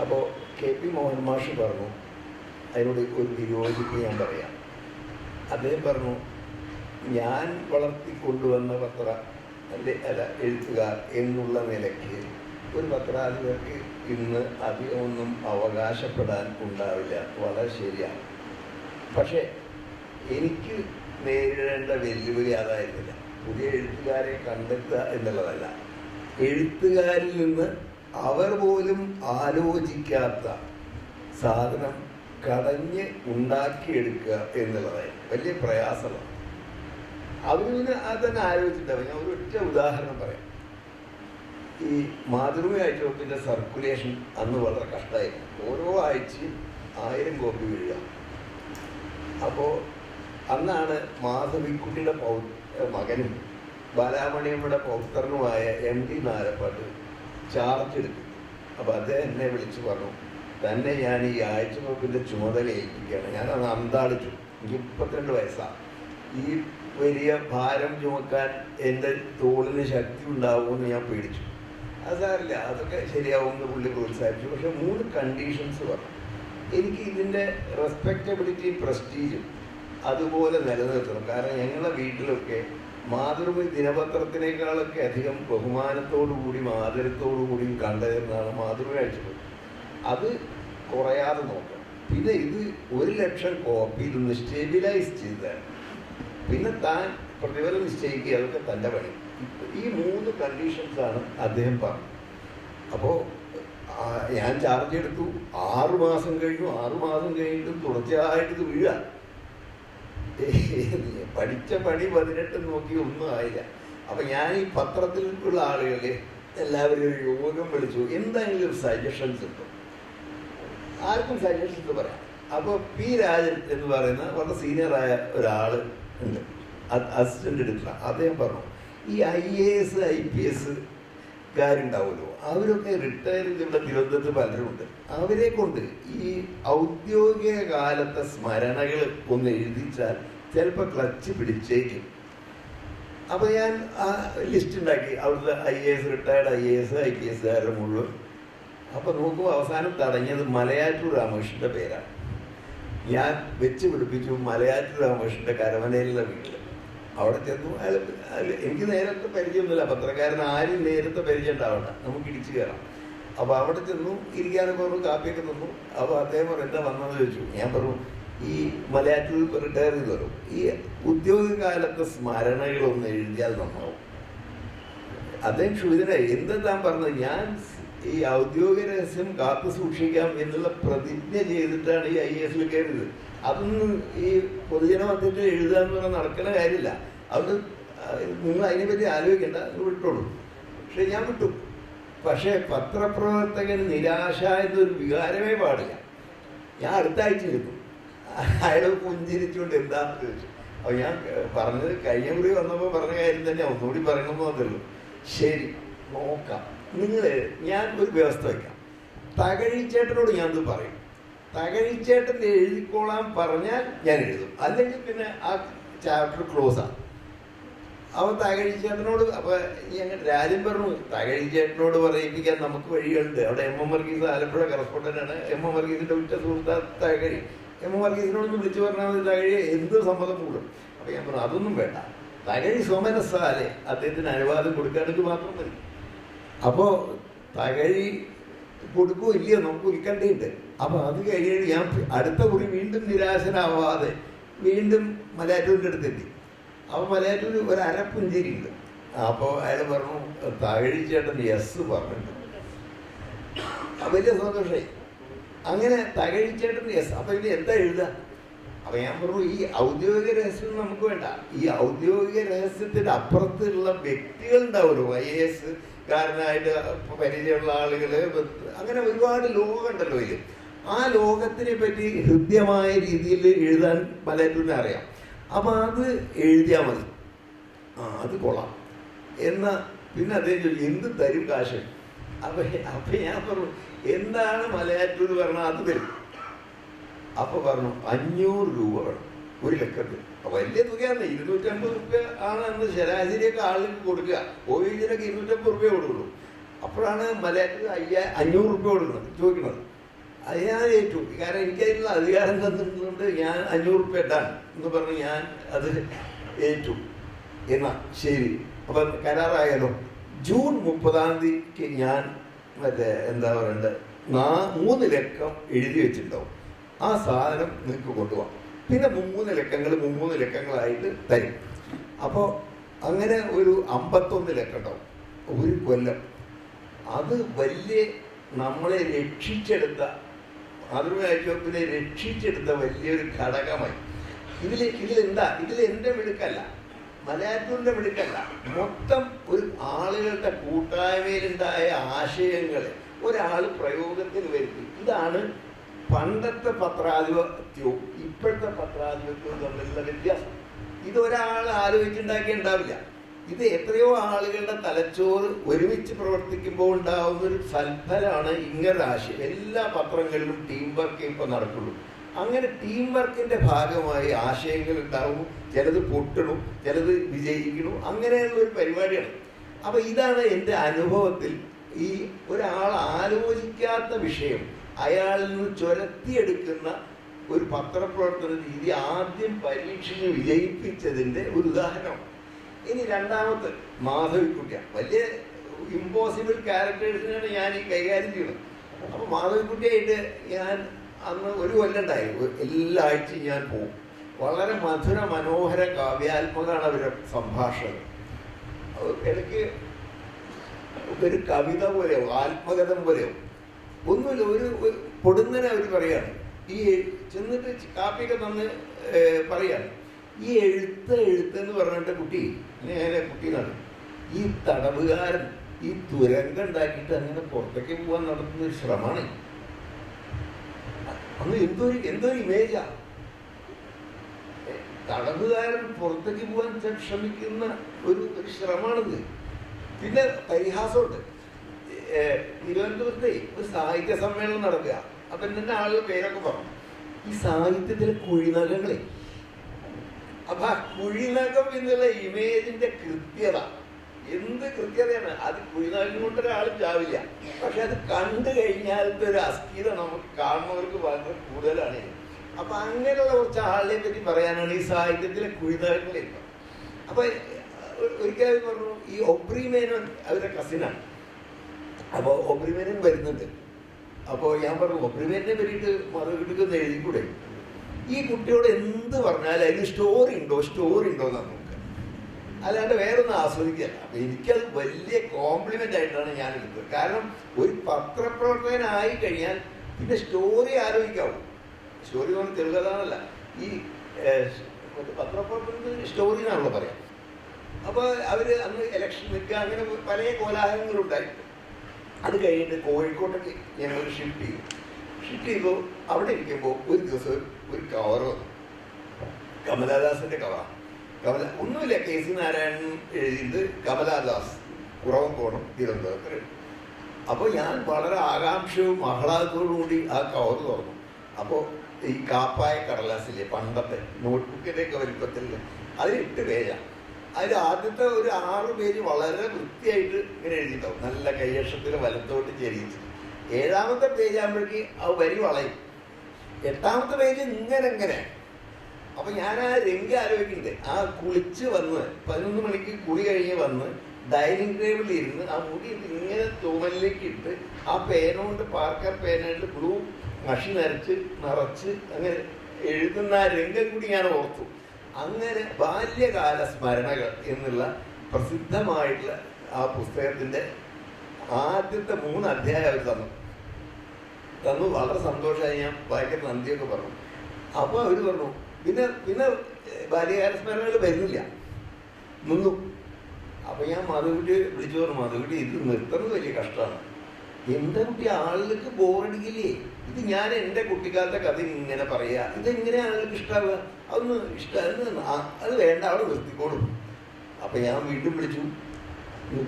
അപ്പോൾ KP മോഹൻ മാഷ് പറഞ്ഞു, അതിനോട് ഒരു വിയോജിപ്പ് ഞാൻ പറയാം. അദ്ദേഹം പറഞ്ഞു, ഞാൻ വളർത്തിക്കൊണ്ടുവന്ന എഴുത്തുകാർ എന്നുള്ള നിലയ്ക്ക് ഒരു പത്രാധിപർക്ക് ഇന്ന് അധികമൊന്നും അവകാശപ്പെടാൻ ഉണ്ടാവില്ല. വളരെ ശരിയാണ്. പക്ഷേ എനിക്ക് നേരിടേണ്ട വെല്ലുവിളി അതായിരുന്നില്ല. പുതിയ എഴുത്തുകാരെ കണ്ടെത്തുക എന്നുള്ളതല്ല, എഴുത്തുകാരിൽ നിന്ന് അവർ പോലും ആലോചിക്കാത്ത സാധനം കടഞ്ഞ് ഉണ്ടാക്കിയെടുക്കുക എന്നുള്ളതായിരുന്നു വലിയ പ്രയാസമാണ്. അവർ പിന്നെ അത് തന്നെ ആലോചിച്ചിട്ടുണ്ടാവും. ഞാൻ ഒരൊറ്റ ഉദാഹരണം പറയാം. ഈ മാതൃഭൂമി ആഴ്ചവെപ്പിൻ്റെ സർക്കുലേഷൻ അന്ന് വളരെ കഷ്ടമായിരുന്നു. ഓരോ ആഴ്ചയും 1000 കോപ്പി വീഴുക. അപ്പോൾ അന്നാണ് മാധവിക്കുട്ടിയുടെ മകനും ബാലാമണിയമ്മയുടെ പൗത്രനുമായ MD നാലപ്പാട്ട് ചാർജ് എടുക്കും. അപ്പോൾ അദ്ദേഹം എന്നെ വിളിച്ച് പറഞ്ഞു, തന്നെ ഞാൻ ഈ ആഴ്ചവെപ്പിൻ്റെ ചുമതല ഏൽപ്പിക്കുകയാണ്. ഞാനത് അന്താളിച്ചു. എനിക്ക് 32 വയസ്സാണ്. ഈ വലിയ ഭാരം ചുമക്കാൻ എൻ്റെ തോളിന് ശക്തി ഉണ്ടാവുമെന്ന് ഞാൻ പേടിച്ചു. അത് സാരില്ല, അതൊക്കെ ശരിയാവുമെന്ന് പുള്ളി പ്രോത്സാഹിപ്പിച്ചു. പക്ഷെ 3 കണ്ടീഷൻസ് പറഞ്ഞു. എനിക്ക് ഇതിൻ്റെ റെസ്പെക്റ്റബിലിറ്റിയും പ്രസ്റ്റീജും അതുപോലെ നിലനിർത്തണം. കാരണം ഞങ്ങളുടെ വീട്ടിലൊക്കെ മാതൃഭൂമി ദിനപത്രത്തിനേക്കാളൊക്കെ അധികം ബഹുമാനത്തോടുകൂടിയും ആദരത്തോടുകൂടിയും കണ്ടിരുന്നതാണ് മാതൃഭൂമി ആഴ്ചവെപ്പ്. അത് കുറയാതെ നോക്കണം. പിന്നെ ഇത് 1,00,000 കോപ്പി ഇതൊന്ന് സ്റ്റെബിലൈസ് ചെയ്തതാണ്. പിന്നെ താൻ പ്രതിഫലം നിശ്ചയിക്കുക, അതൊക്കെ തൻ്റെ പണി. ഈ 3 കണ്ടീഷൻസാണ് അദ്ദേഹം പറഞ്ഞത്. അപ്പോൾ ഞാൻ ചാർജ് എടുത്തു. 6 മാസം കഴിഞ്ഞു. 6 മാസം കഴിഞ്ഞിട്ടും തുടർച്ചയായിട്ട് ഇത് വീഴുക. പഠിച്ച പണി 18 നോക്കി ഒന്നും ആയില്ല. അപ്പം ഞാൻ ഈ പത്രത്തിലുള്ള ആളുകളെ എല്ലാവരും ഒരു യോഗം വിളിച്ചു, എന്തെങ്കിലും സജഷൻസ് ഉണ്ടോ? ആർക്കും സജഷൻസ് പറയാം. അപ്പോൾ P. രാജൻ എന്ന് പറയുന്ന വളരെ സീനിയറായ ഒരാൾ ഉണ്ട്, അസിസ്റ്റൻ്റ് എഡിറ്റർ. അദ്ദേഹം പറഞ്ഞു, ഈ IAS IPS കാരുണ്ടാവുമല്ലോ, അവരൊക്കെ റിട്ടയർ ചെയ്തിവിടെ തിരുവനന്തപുരത്ത് പലരുമുണ്ട്. അവരെ കൊണ്ട് ഈ ഔദ്യോഗിക കാലത്തെ സ്മരണകൾ ഒന്ന് എഴുതിച്ചാൽ ചിലപ്പോൾ ക്ലച്ച് പിടിച്ചേക്കും. അപ്പോൾ ഞാൻ ആ ലിസ്റ്റ് ഉണ്ടാക്കി, അവിടുത്തെ റിട്ടയർഡ് IAS IPS മുഴുവൻ. അപ്പോൾ നോക്കുമ്പോൾ അവസാനം തടഞ്ഞത് മലയാറ്റൂർ രാമകൃഷ്ണൻ്റെ പേരാണ്. ഞാൻ വെച്ച് പിടിപ്പിച്ചു മലയാറ്റൂർ രാമകൃഷ്ണൻ്റെ കരമനയിലുള്ള വീട്ടിൽ. അവിടെ ചെന്നു. എനിക്ക് നേരത്തെ പരിചയമൊന്നുമില്ല, പത്രക്കാരൻ ആരും നേരത്തെ പരിചയം ഉണ്ടാവണ്ട, നമുക്ക് ഇടിച്ചു കയറാം. അപ്പോൾ അവിടെ ചെന്നു ഇരിക്കാനൊക്കെ പറഞ്ഞു, കാപ്പിയൊക്കെ തന്നു. അപ്പോൾ അദ്ദേഹം പറഞ്ഞു, എന്താ വന്നതെന്ന് ചോദിച്ചു. ഞാൻ പറഞ്ഞു, ഈ മലയാറ്റൂർ റിട്ടയർ ചെയ്ത് വരും, ഈ ഉദ്യോഗകാലത്തെ സ്മരണകളൊന്ന് എഴുതിയാൽ നന്നാവും. അദ്ദേഹം ക്ഷുഭിതനായി. എന്താ താൻ പറഞ്ഞത്? ഞാൻ ഈ ഔദ്യോഗിക രഹസ്യം കാത്തു സൂക്ഷിക്കാം എന്നുള്ള പ്രതിജ്ഞ ചെയ്തിട്ടാണ് ഈ IAS കയറിയത്. അതൊന്നും ഈ പൊതുജന മധ്യത്തിൽ എഴുതുക എന്ന് പറഞ്ഞാൽ നടക്കുന്ന കാര്യമില്ല. അതുകൊണ്ട് നിങ്ങൾ അതിനെപ്പറ്റി ആലോചിക്കേണ്ട, വിട്ടോളൂ. പക്ഷെ ഞാൻ വിട്ടു. പക്ഷേ പത്രപ്രവർത്തകന് നിരാശ എന്നൊരു വികാരമേ പാടില്ല. ഞാൻ അടുത്ത ആഴ്ച ഇരുന്നു. അയാൾ പുഞ്ചിരിച്ചുകൊണ്ട് എന്താണെന്ന് ചോദിച്ചു. അപ്പോൾ ഞാൻ പറഞ്ഞത് കഴിഞ്ഞ കുറി വന്നപ്പോൾ പറഞ്ഞ കാര്യം തന്നെ ഒന്നുകൂടി പറയണമെന്ന് വന്നുള്ളൂ. ശരി, നോക്കാം. ഞാൻ ഒരു വ്യവസ്ഥ വയ്ക്കാം. തകഴിച്ചേട്ടനോട് ഞാനത് പറയും. തകഴിച്ചേട്ടൻ എഴുതിക്കോളാൻ പറഞ്ഞാൽ ഞാൻ എഴുതും, അല്ലെങ്കിൽ പിന്നെ ആ ചാപ്റ്റർ ക്ലോസാണ്. അവൻ തകഴിച്ചേട്ടനോട്, അപ്പോൾ ഞങ്ങൾ രാജൻ പറഞ്ഞു, തകഴിച്ചേട്ടനോട് പറയിപ്പിക്കാൻ നമുക്ക് വഴികളുണ്ട്. അവിടെ MM വർഗീസ് ആലപ്പുഴ കറസ്പോണ്ടൻ്റാണ്. MM വർഗീസിൻ്റെ ഉറ്റ സുഹൃത്താ തകഴി. MM വർഗീസിനോടൊന്ന് വിളിച്ചു പറഞ്ഞാൽ മതി, തകഴി എന്ത് സമ്മതം കൂടും. അപ്പോൾ ഞാൻ പറഞ്ഞു, അതൊന്നും വേണ്ട, തകഴി സ്വമനസ്സാലെ അദ്ദേഹത്തിന് അനുവാദം കൊടുക്കുകയാണെങ്കിൽ മാത്രം മതി. അപ്പോൾ തകഴി കൊടുക്കുകയോ ഇല്ലയോ നമുക്ക് ഉൽക്കണ്ഠയുണ്ട്. അപ്പോൾ അത് കഴിഞ്ഞ് ഞാൻ അടുത്ത കുറി വീണ്ടും നിരാശനാവാതെ വീണ്ടും മലയാറ്റൂരിൻ്റെ അടുത്തെത്തി. അപ്പോൾ മലയാറ്റൂർ ഒരു അരപ്പുഞ്ചേരി ഉണ്ട്. അപ്പോൾ അയാൾ പറഞ്ഞു, തകഴിച്ചേട്ടൻ യെസ് പറഞ്ഞിട്ടുണ്ട്. വലിയ സന്തോഷമായി. അങ്ങനെ തകഴിച്ചേട്ടൻ യെസ്. അപ്പോൾ ഇത് എന്താ എഴുതുക? അപ്പം ഞാൻ പറഞ്ഞു, ഈ ഔദ്യോഗിക രഹസ്യം നമുക്ക് വേണ്ട. ഈ ഔദ്യോഗിക രഹസ്യത്തിൻ്റെ അപ്പുറത്തുള്ള വ്യക്തികളുണ്ടാവുമല്ലോ, IAS കാരനായിട്ട് പരിചയമുള്ള ആളുകൾ, അങ്ങനെ ഒരുപാട് ലോകമുണ്ടല്ലോ ഇതിൽ. ആ ലോകത്തിനെ പറ്റി ഹൃദ്യമായ രീതിയിൽ എഴുതാൻ മലയാറ്റൂരിനെ അറിയാം. അപ്പം അത് എഴുതിയാൽ മതി. അത് കൊള്ളാം എന്നാൽ പിന്നെ അദ്ദേഹം ചോദിച്ചു, എന്ത് തരും കാശ്? അപ്പം ഞാൻ പറഞ്ഞു, എന്താണ് മലയാറ്റൂർ പറഞ്ഞാൽ അത് തരും. അപ്പോൾ പറഞ്ഞു, 500 രൂപ വേണം, 1 ലക്കത്തിൽ. വലിയ തുകയാണ്. 250 രൂപ ആണ് അന്ന് ശരാശരിയൊക്കെ ആളുകൾക്ക് കൊടുക്കുക. OVG-നൊക്കെ 250 രൂപയെ കൊടുക്കുള്ളൂ. അപ്പോഴാണ് മലയാറ്റൂർ 500 രൂപ കൊടുക്കുന്നത് ചോദിക്കുന്നത്. അത് ഞാൻ ഏറ്റു. കാരണം എനിക്കതിനുള്ള അധികാരം തന്നിട്ടുണ്ട്. ഞാൻ 500 രൂപ ഇടാൻ എന്ന് പറഞ്ഞ് ഞാൻ അത് ഏറ്റു. എന്നാ ശരി, അപ്പം കരാറായാലോ. ജൂൺ 30 ഞാൻ മറ്റേ എന്താ പറയണ്ടത് 3 ലക്കം എഴുതി വെച്ചിട്ടുണ്ടാവും. ആ സാധനം നിങ്ങൾക്ക് കൊണ്ടുപോകാം. പിന്നെ 3 ലക്കങ്ങൾ 3 ലക്കങ്ങളായിട്ട് തരും. അപ്പോൾ അങ്ങനെ ഒരു 51 ലക്കം ഉണ്ടാവും ഒരു കൊല്ലം. അത് വലിയ നമ്മളെ രക്ഷിച്ചെടുത്ത, മാതൃകാഴ്ചവെപ്പിനെ രക്ഷിച്ചെടുത്ത വലിയൊരു ഘടകമായി. ഇതിലെന്താ, എൻ്റെ മിടുക്കല്ല, മലയാറ്റൂരിൻ്റെ മിടുക്കല്ല, മൊത്തം ഒരു ആളുകളുടെ കൂട്ടായ്മയിലുണ്ടായ ആശയങ്ങളെ ഒരാൾ പ്രയോഗത്തിൽ വരുത്തി. ഇതാണ് പണ്ടത്തെ പത്രാധിപത്യവും ഇപ്പോഴത്തെ പത്രാധിപത്യവും തമ്മിലുള്ള വ്യത്യാസം. ഇതൊരാൾ ആലോചിച്ചുണ്ടാക്കിയ ഉണ്ടാവില്ല. ഇത് എത്രയോ ആളുകളുടെ തലച്ചോറ് ഒരുമിച്ച് പ്രവർത്തിക്കുമ്പോൾ ഉണ്ടാകുന്ന ഒരു ഫലമാണ് ഇങ്ങനൊരു ആശയം. എല്ലാ പത്രങ്ങളിലും ടീം വർക്ക് ഇപ്പോൾ നടക്കുള്ളൂ. അങ്ങനെ ടീം വർക്കിൻ്റെ ഭാഗമായി ആശയങ്ങൾ ഉണ്ടാവും. ചിലത് പൊട്ടണു, ചിലത് വിജയിക്കണു, അങ്ങനെയുള്ളൊരു പരിപാടിയാണ്. അപ്പം ഇതാണ് എൻ്റെ അനുഭവത്തിൽ ഈ ഒരാൾ ആലോചിക്കാത്ത വിഷയം അയാളിൽ നിന്ന് ചുരത്തിയെടുക്കുന്ന ഒരു പത്രപ്രവർത്തന രീതി ആദ്യം പരീക്ഷിച്ച് വിജയിപ്പിച്ചതിൻ്റെ ഒരു ഉദാഹരണം. ഇനി രണ്ടാമത്തെ മാധവിക്കുട്ടിയ. വലിയ ഇമ്പോസിബിൾ ക്യാരക്ടേഴ്സിനാണ് ഞാൻ ഈ കൈകാര്യം ചെയ്യുന്നത്. അപ്പോൾ മാധവിക്കുട്ടിയായിട്ട് ഞാൻ അന്ന് ഒരു കൊല്ലം ഉണ്ടായി. എല്ലാ ആഴ്ചയും ഞാൻ പോകും. വളരെ മധുര മനോഹര കാവ്യാത്മകമാണ് അവരുടെ സംഭാഷണം. ഇടയ്ക്ക് ഒരു കവിത പോലെയോ ആത്മകഥം പോലെയോ ഒന്നുമില്ല. ഒരു പൊടുന്നനെ അവർ പറയാണ്, ഈ ചെന്നിട്ട് കാപ്പിയൊക്കെ തന്ന് പറയാണ്, ഈ എഴുത്തെന്ന് പറഞ്ഞിട്ട് കുട്ടി നേരെ കുട്ടീനാണ് ഈ തടവുകാരൻ ഈ തുരങ്കം ഉണ്ടാക്കിയിട്ട് അങ്ങനെ പുറത്തേക്ക് പോകാൻ നടത്തുന്ന ഒരു ശ്രമമാണ്. അന്ന് എന്തൊരു ഇമേജാ. തടവുകാരൻ പുറത്തേക്ക് പോകാൻ ശ്രമിക്കുന്ന ഒരു ശ്രമമാണിത്. പിന്നെ പരിഹാസമുണ്ട്. തിരുവനന്തപുരത്തെ ഒരു സാഹിത്യ സമ്മേളനം നടക്കുക. അപ്പം തന്നെ ആളുകൾ പേരൊക്കെ പറഞ്ഞു, ഈ സാഹിത്യത്തിലെ കുഴിനകങ്ങളെ. അപ്പൊ ആ കുഴിനകം എന്നുള്ള ഇമേജിന്റെ കൃത്യത എന്ത് കൃത്യതയാണ്. അത് കുഴിനകം കൊണ്ട് ഒരാളും ചാവില്ല. പക്ഷെ അത് കണ്ടു കഴിഞ്ഞാലത്തെ ഒരു അസ്ഥിത നമുക്ക് കാണുന്നവർക്ക് വളരെ കൂടുതലാണ്. അപ്പൊ അങ്ങനെയുള്ള കുറച്ച് ആളിനെ പറ്റി പറയാനാണ് ഈ സാഹിത്യത്തിലെ കുഴിനകങ്ങളെ. അപ്പൊ ഒരിക്കലും പറഞ്ഞു, ഈ ഒബ്രി മേനോൻ അവരുടെ കസിനാണ്. അപ്പോൾ ഒബ്രി മേനോൻ വരുന്നുണ്ട്. അപ്പോൾ ഞാൻ പറഞ്ഞു, ഒബ്രി മേനെ പറ്റിയിട്ട് മറുകിടക്കുന്ന എഴുതിക്കൂടെ? ഈ കുട്ടിയോട് എന്ത് പറഞ്ഞാലും അതിന് സ്റ്റോറി ഉണ്ടോ എന്നാണ് നോക്കുക, അല്ലാണ്ട് വേറൊന്നും ആസ്വദിക്കുകയല്ല. അപ്പം എനിക്കത് വലിയ കോംപ്ലിമെൻ്റ് ആയിട്ടാണ് ഞാൻ എടുത്തത്. കാരണം ഒരു പത്രപ്രവർത്തകനായി കഴിഞ്ഞാൽ പിന്നെ സ്റ്റോറി ആലോചിക്കാവും. സ്റ്റോറി എന്ന് പറഞ്ഞാൽ ചെറുകഥാന്നല്ല, ഈ പത്രപ്രവർത്തനത്തിന് സ്റ്റോറി എന്നാണല്ലോ പറയാം. അപ്പോൾ അവർ അന്ന് ഇലക്ഷൻ നിൽക്കുക, അങ്ങനെ പല കോലാഹലങ്ങളുണ്ടായിട്ട് അത് കഴിഞ്ഞിട്ട് കോഴിക്കോട്ടേക്ക് ഞങ്ങൾ ഷിഫ്റ്റ് ചെയ്തു. അവിടെ ഇരിക്കുമ്പോൾ ഒരു ദിവസം ഒരു കവർ വന്നു. കമലാദാസിൻ്റെ കവറാണ്. ഒന്നുമില്ല, KC നാരായണൻ എഴുതിയത് കമലാദാസ്, കുറവം പോകണം തിരുവനന്തപുരത്ത്. അപ്പോൾ ഞാൻ വളരെ ആകാംക്ഷയും ആഹ്ലാദത്തോടും കൂടി ആ കവർ തുറന്നു. അപ്പോൾ ഈ കാപ്പായ കടലാസില്ലേ, പണ്ടത്തെ നോട്ട്ബുക്കിൻ്റെയൊക്കെ വലിപ്പത്തിൽ, അതിൽ 8 പേജാണ്. അതിൽ ആദ്യത്തെ ഒരു 6 പേജ് വളരെ വൃത്തിയായിട്ട് ഇങ്ങനെ എഴുതിയിട്ടുണ്ടാവും, നല്ല കൈയക്ഷത്തിൽ വലത്തോട്ട് ചെരിയിച്ച്. 7ാമത്തെ പേജ് ആകുമ്പോഴേക്ക് അത് വരി വളയും. 8ാമത്തെ പേജ് ഇങ്ങനെ. അപ്പം ഞാൻ ആ രംഗ ആലോചിക്കുന്നുണ്ട്. ആ കുളിച്ച് വന്ന് 11 മണിക്ക് കുളി കഴിഞ്ഞ് വന്ന് ഡൈനിങ് ടേബിളിൽ ഇരുന്ന് ആ മുടി ഇങ്ങനെ തൂമലിലേക്ക് ഇട്ട് ആ പേന കൊണ്ട് പാർക്കർ പേനയിട്ട് ബ്ലൂ മഷി നിറച്ച് അങ്ങനെ എഴുതുന്ന ആ രംഗം കൂടി ഞാൻ ഓർത്തു. അങ്ങനെ ബാല്യകാല സ്മരണകൾ എന്നുള്ള പ്രസിദ്ധമായിട്ടുള്ള ആ പുസ്തകത്തിൻ്റെ ആദ്യത്തെ 3 അധ്യായം അവർ തന്നു. വളരെ സന്തോഷമായി. ഞാൻ ഭയങ്കര നന്ദിയൊക്കെ പറഞ്ഞു. അപ്പോൾ അവർ പറഞ്ഞു, പിന്നെ ബാല്യകാല സ്മരണകൾ വരുന്നില്ല, നിന്നു. അപ്പോൾ ഞാൻ മാധവിക്കുട്ടിയെ വിളിച്ചു പറഞ്ഞു, മാധവിക്കുട്ടി ഇത് നിർത്തുന്നത് വലിയ കഷ്ടമാണ്. എന്താ കുട്ടി, ആളുകൾക്ക് ബോറടിക്കില്ലേ? ഇത് ഞാൻ എൻ്റെ കുട്ടിക്കാലത്തെ കഥ ഇങ്ങനെ പറയുക, ഇതെങ്ങനെ ആളുകൾക്ക് ഇഷ്ടമാവുക? അതൊന്ന് ഇഷ്ടം, അത് വേണ്ട, അവിടെ നിർത്തിക്കോളും. അപ്പം ഞാൻ വീണ്ടും വിളിച്ചു,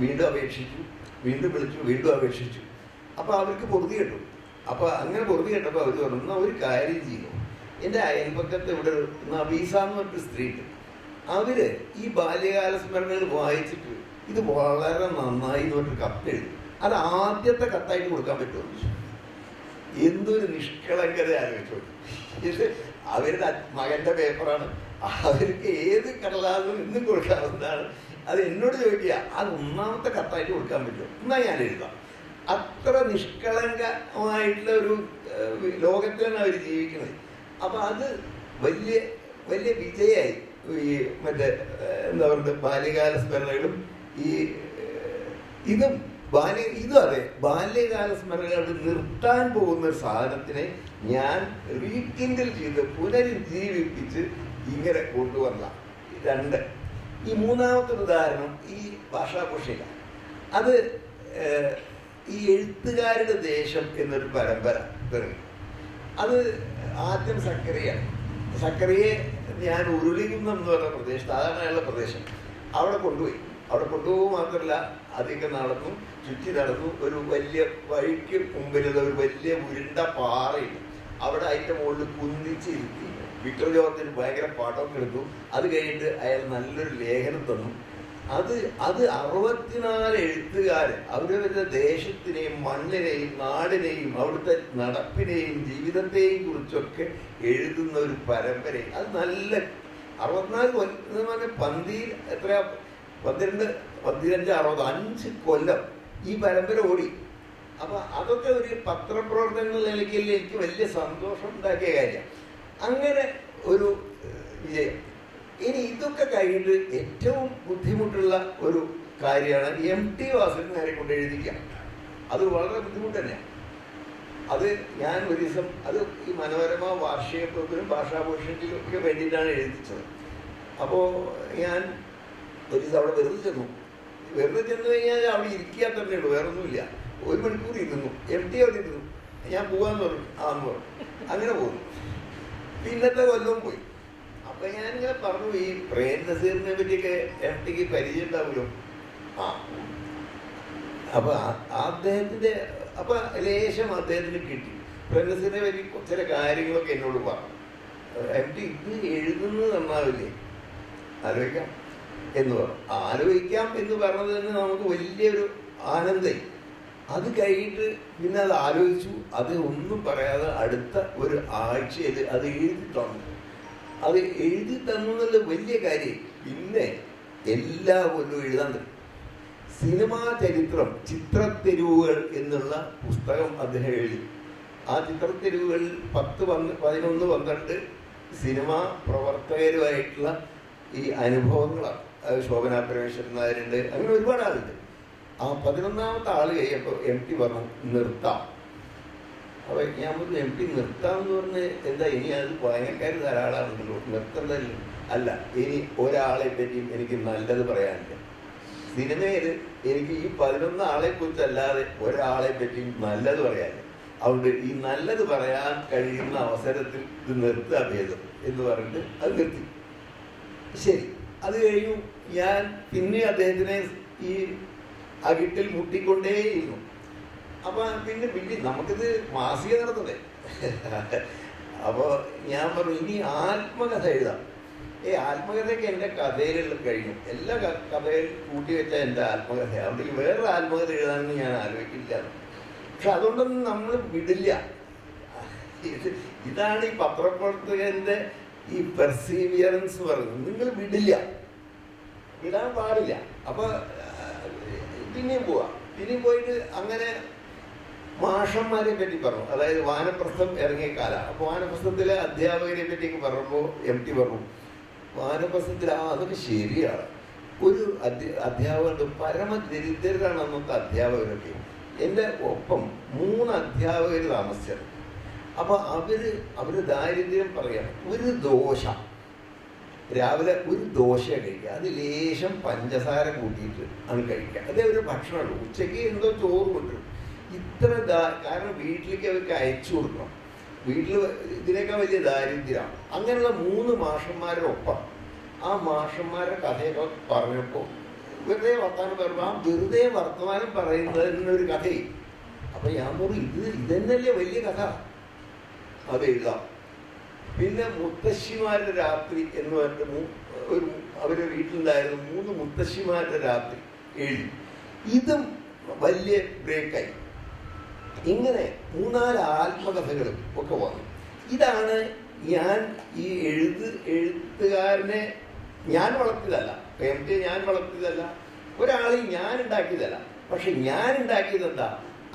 വീണ്ടും അപേക്ഷിച്ചു, വീണ്ടും വിളിച്ചു, വീണ്ടും അപേക്ഷിച്ചു. അപ്പോൾ അവർക്ക് പൊറുതി കേട്ടു. അപ്പോൾ അങ്ങനെ പൊറുതി കേട്ടപ്പോൾ അവർ പറഞ്ഞു, എന്നാൽ ഒരു കാര്യം ചെയ്യും, എൻ്റെ അയൽപക്കത്ത് ഇവിടെ നബീസ എന്ന് പറഞ്ഞൊരു സ്ത്രീ ഉണ്ട്, അവർ ഈ ബാല്യകാല സ്മരണകൾ വായിച്ചിട്ട് ഇത് വളരെ നന്നായി എന്ന് പറഞ്ഞൊരു കത്തെഴുതി. അത് ആദ്യത്തെ കത്തായിട്ട് കൊടുക്കാൻ പറ്റുമോ? എന്തൊരു നിഷ്കളങ്കത ആലോചിച്ചു. ഇത് അവരുടെ മകന്റെ പേപ്പറാണ്, അവർക്ക് ഏത് കടലാസും ഇന്നും കൊടുക്കാവുന്നതാണ്. അത് എന്നോട് ചോദിക്കുക, അത് ഒന്നാമത്തെ കത്തായിട്ട് കൊടുക്കാൻ പറ്റുമോ? എന്നാൽ ഞാൻ എഴുതാം. അത്ര നിഷ്കളങ്കമായിട്ടുള്ള ഒരു ലോകത്തിലാണ് അവർ ജീവിക്കുന്നത്. അപ്പം അത് വലിയ വലിയ വിജയമായി. ഈ മറ്റേ എന്താ പറയുക, ബാല്യകാല സ്മരണകളും ഇതും അതെ, ബാല്യകാല സ്മരണകൾ നിർത്താൻ പോകുന്ന ഒരു സാധനത്തിനെ ഞാൻ റീകിൻഡിൽ ചെയ്ത് പുനരുജ്ജീവിപ്പിച്ച് ഇങ്ങനെ കൊണ്ടുവന്ന രണ്ട്. ഈ മൂന്നാമത്തെ ഉദാഹരണം ഈ ഭാഷാഭൂഷയില. അത് ഈ എഴുത്തുകാരുടെ ദേശം എന്നൊരു പരമ്പര തുടങ്ങി. അത് ആദ്യം സക്കറിയാണ്. സക്കറിയെ ഞാൻ ഉരുളികുന്നം എന്ന് പറഞ്ഞ പ്രദേശത്ത്, അതാണ് അയാളുടെ പ്രദേശം, അവിടെ കൊണ്ടുപോകുക മാത്രമല്ല, അധികം നടന്നു, ചുറ്റി നടന്നു. ഒരു വലിയ വഴിക്ക് മുമ്പിലുള്ള ഒരു വലിയ ഉരുണ്ട പാറയുണ്ട്. അവിടെ അതിൻ്റെ മുകളിൽ കുന്നിച്ചിരുത്തി വിക്ടർ ജോർജിന് ഭയങ്കര പാട്ടമൊക്കെ എടുത്തു. അത് കഴിഞ്ഞിട്ട് അയാൾ നല്ലൊരു ലേഖനം തന്നു. അത് 64 എഴുത്തുകാർ അവരവരുടെ ദേശത്തിനെയും മണ്ണിനെയും നാടിനെയും അവിടുത്തെ നടപ്പിനെയും ജീവിതത്തെയും കുറിച്ചൊക്കെ എഴുതുന്ന ഒരു പരമ്പരയും. അത് നല്ല 64 എത്രയാ, 12, 15, 65 കൊല്ലം ഈ പരമ്പര ഓടി. അപ്പം അതൊക്കെ ഒരു പത്രപ്രവർത്തന നിലയ്ക്ക് എനിക്ക് വലിയ സന്തോഷം ഉണ്ടാക്കിയ കാര്യം. അങ്ങനെ ഒരു വിജയം. ഇനി ഇതൊക്കെ കഴിഞ്ഞിട്ട് ഏറ്റവും ബുദ്ധിമുട്ടുള്ള ഒരു കാര്യമാണ് MT വാസുദേവനെ കൊണ്ട് എഴുതിക്കാം. അത് വളരെ ബുദ്ധിമുട്ട് തന്നെയാണ്. അത് ഞാൻ ഒരു ദിവസം, അത് ഈ മനോരമ വാർഷികത്തിനും ഭാഷാഭൂഷണത്തിലും ഒക്കെ വേണ്ടിയിട്ടാണ് എഴുതിച്ചത്. അപ്പോൾ ഞാൻ ഒരു ദിവസം അവിടെ വെറുതെ ചെന്നു കഴിഞ്ഞാൽ അവിടെ ഇരിക്കാൻ തന്നെ ഉള്ളൂ, വേറെ ഒന്നുമില്ല. 1 മണിക്കൂർ ഇരുന്നു. MT അവിടെ ഇരുന്നു. ഞാൻ പോകാമെന്ന് പറഞ്ഞു. ആന്ന് പറഞ്ഞു. അങ്ങനെ പോകുന്നു. പിന്നത്തെ കൊല്ലവും പോയി. അപ്പൊ ഞാനിങ്ങനെ പറഞ്ഞു, ഈ പ്രേം നസീറിനെ പറ്റിയൊക്കെ MTക്ക് പരിചയം ഉണ്ടാവുമല്ലോ. അപ്പൊ അദ്ദേഹത്തിന്റെ ലേശം അദ്ദേഹത്തിന് കിട്ടി. പ്രേം നസീറിനെ പറ്റി ചില കാര്യങ്ങളൊക്കെ എന്നോട് പറഞ്ഞു. MT ഇത് എഴുതുന്നത് നന്നാവില്ലേ, ആലോചിക്കാം എന്ന് പറഞ്ഞു. ആലോചിക്കാം എന്ന് പറഞ്ഞത് തന്നെ നമുക്ക് വലിയൊരു ആനന്ദം. അത് കഴിഞ്ഞിട്ട് പിന്നെ അത് ആലോചിച്ചു. അത് ഒന്നും പറയാതെ അടുത്ത ഒരു ആഴ്ചയിൽ അത് എഴുതി തന്നു. അത് എഴുതി തന്നത് വലിയ കാര്യം. പിന്നെ എല്ലാ കൊല്ലവും എഴുതാൻ തരും. സിനിമാ ചരിത്രം, ചിത്രത്തെരുവുകൾ എന്നുള്ള പുസ്തകം അദ്ദേഹം എഴുതി. ആ ചിത്രത്തെരുവുകളിൽ 10, 11, 12 സിനിമാ പ്രവർത്തകരുമായിട്ടുള്ള ഈ അനുഭവങ്ങളാണ്. അത് ശോഭന പരമേശ്വരൻ നായരുണ്ട്, അങ്ങനെ ഒരുപാട് ആളുണ്ട്. ആ 11ാമത്തെ ആൾ കഴിയപ്പോൾ MT പറഞ്ഞു നിർത്താം. അപ്പോൾ ഞാൻ പറഞ്ഞു, MT നിർത്താമെന്ന് പറഞ്ഞ് എന്താ, ഇനി അത് വായനക്കാർ ധാരാളമാണല്ലോ, നിർത്തണ്ടല്ലോ. അല്ല, ഇനി ഒരാളെ പറ്റിയും എനിക്ക് നല്ലത് പറയാനില്ല. സിനിമയിൽ എനിക്ക് ഈ 11 ആളെ കുറിച്ചല്ലാതെ ഒരാളെ പറ്റിയും നല്ലത് പറയാനില്ല. അതുകൊണ്ട് ഈ നല്ലത് പറയാൻ കഴിയുന്ന അവസരത്തിൽ ഇത് നിർത്തുക ഭേദം എന്ന് പറഞ്ഞിട്ട് അത് നിർത്തി. ശരി, അത് കഴിഞ്ഞു. ഞാൻ പിന്നെ അദ്ദേഹത്തിനെ ഈ അകിട്ടിൽ മുട്ടിക്കൊണ്ടേയിരുന്നു. അപ്പൊ പിന്നെ നമുക്കിത് മാസിക നടത്തണ്ടേ. അപ്പോൾ ഞാൻ പറഞ്ഞു, ഇനി ആത്മകഥ എഴുതാം. ആത്മകഥയൊക്കെ എൻ്റെ കഥയിലുള്ള കഴിഞ്ഞു. എല്ലാ കഥയിൽ കൂട്ടി വെച്ചാൽ എൻ്റെ ആത്മകഥയാണ്. അവിടെ വേറൊരു ആത്മകഥ എഴുതാനൊന്നും ഞാൻ ആലോചിക്കില്ല. പക്ഷെ അതുകൊണ്ടൊന്നും നമ്മൾ വിടില്ല. ഇതാണ് ഈ പത്രപ്രവർത്തകന്റെ ഈ പെർസീവിയറൻസ് പറയുന്നത്. നിങ്ങൾ വിടാൻ പാടില്ല. അപ്പൊ പിന്നെയും പോയിട്ട് അങ്ങനെ മാഷന്മാരെ പറ്റി പറഞ്ഞു. അതായത് വാനപ്രസ്ഥം ഇറങ്ങിയ കാലം. അപ്പോൾ വാനപ്രസ്ഥത്തിലെ അധ്യാപകരെ പറ്റിയൊക്കെ പറഞ്ഞപ്പോൾ MT പറഞ്ഞു, വാനപ്രസ്ഥത്തിൽ അതൊക്കെ ശരിയാണ്. ഒരു അധ്യാപകരുടെ പരമദരിദ്രരാണ് അന്നത്തെ അധ്യാപകരൊക്കെ. എൻ്റെ ഒപ്പം 3 അധ്യാപകർ താമസിച്ചത്. അപ്പോൾ അവര് ദാരിദ്ര്യം പറയണം. ഒരു ദോശ, രാവിലെ ഒരു ദോശ കഴിക്കുക, അത് ലേശം പഞ്ചസാര കൂട്ടിയിട്ട് ആണ് കഴിക്കുക. അതേ ഒരു ഭക്ഷണമുള്ളൂ. ഉച്ചയ്ക്ക് എന്തോ ചോറ് കൊണ്ടുവരും. കാരണം വീട്ടിലേക്ക് അവർക്ക് അയച്ചു കൊടുക്കണം. വീട്ടിൽ ഇതിനേക്കാൾ വലിയ ദാരിദ്ര്യമാണ്. അങ്ങനെയുള്ള 3 മാഷന്മാരുടെ ഒപ്പം ആ മാഷന്മാരുടെ കഥയൊക്കെ പറഞ്ഞപ്പോൾ വെറുതെ വർത്തമാനം പറയുമ്പോൾ ആ വെറുതെ വർത്തമാനം പറയുന്നതിനൊരു കഥയും. അപ്പം ഞാൻ പറഞ്ഞു, ഇതന്നല്ലേ വലിയ കഥ, അത് എഴുതാം. പിന്നെ മുത്തശ്ശിമാരുടെ രാത്രി എന്ന് പറഞ്ഞിട്ട് അവരുടെ വീട്ടിലുണ്ടായിരുന്നു 3 മുത്തശ്ശിമാരുടെ രാത്രി എഴുതി. ഇതും വലിയ ബ്രേക്കായി. ഇങ്ങനെ 3-4 ആത്മകഥകളും ഒക്കെ വന്നു. ഇതാണ് ഞാൻ ഈ എഴുത്തുകാരനെ ഞാൻ വളർത്തിയതല്ല, എം.ടി ഞാൻ വളർത്തിയതല്ല, ഒരാളെയും ഞാൻ ഉണ്ടാക്കിയതല്ല. പക്ഷെ ഞാൻ ഉണ്ടാക്കിയത് എന്താ,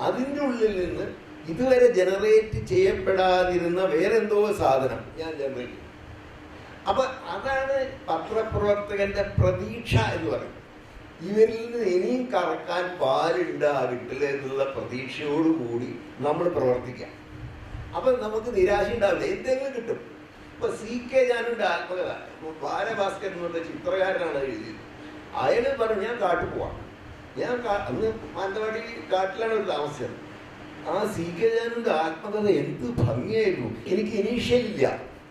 അതിൻ്റെ ഉള്ളിൽ നിന്ന് ഇതുവരെ ജനറേറ്റ് ചെയ്യപ്പെടാതിരുന്ന വേറെന്തോ സാധനം ഞാൻ ജനറേറ്റ് ചെയ്തു. അപ്പൊ അതാണ് പത്രപ്രവർത്തകന്റെ പ്രതീക്ഷ എന്ന് പറയുന്നത്. ഇവരിൽ നിന്ന് ഇനിയും കറക്കാൻ പാലുണ്ടാകിട്ടില്ല എന്നുള്ള പ്രതീക്ഷയോടുകൂടി നമ്മൾ പ്രവർത്തിക്കാം. അപ്പൊ നമുക്ക് നിരാശ ഉണ്ടാവില്ല, എന്തെങ്കിലും കിട്ടും. ഇപ്പൊ C.K. ജാനുവിന്റെ ആത്മകഥ ബാലഭാസ്കർ എന്നുള്ള ചിത്രകാരനാണ് എഴുതിയത്. അയാൾ പറഞ്ഞു, ഞാൻ കാട്ടു പോവാം. ഞാൻ അന്ന് മാനന്തവാടി കാട്ടിലാണ് ഒരു താമസിച്ചത്. ആ C.K. ജാനുവിന്റെ ആത്മകഥ എന്ത് ഭംഗിയായിരുന്നു. എനിക്ക് ഇനീഷ്യൽ ഇല്ല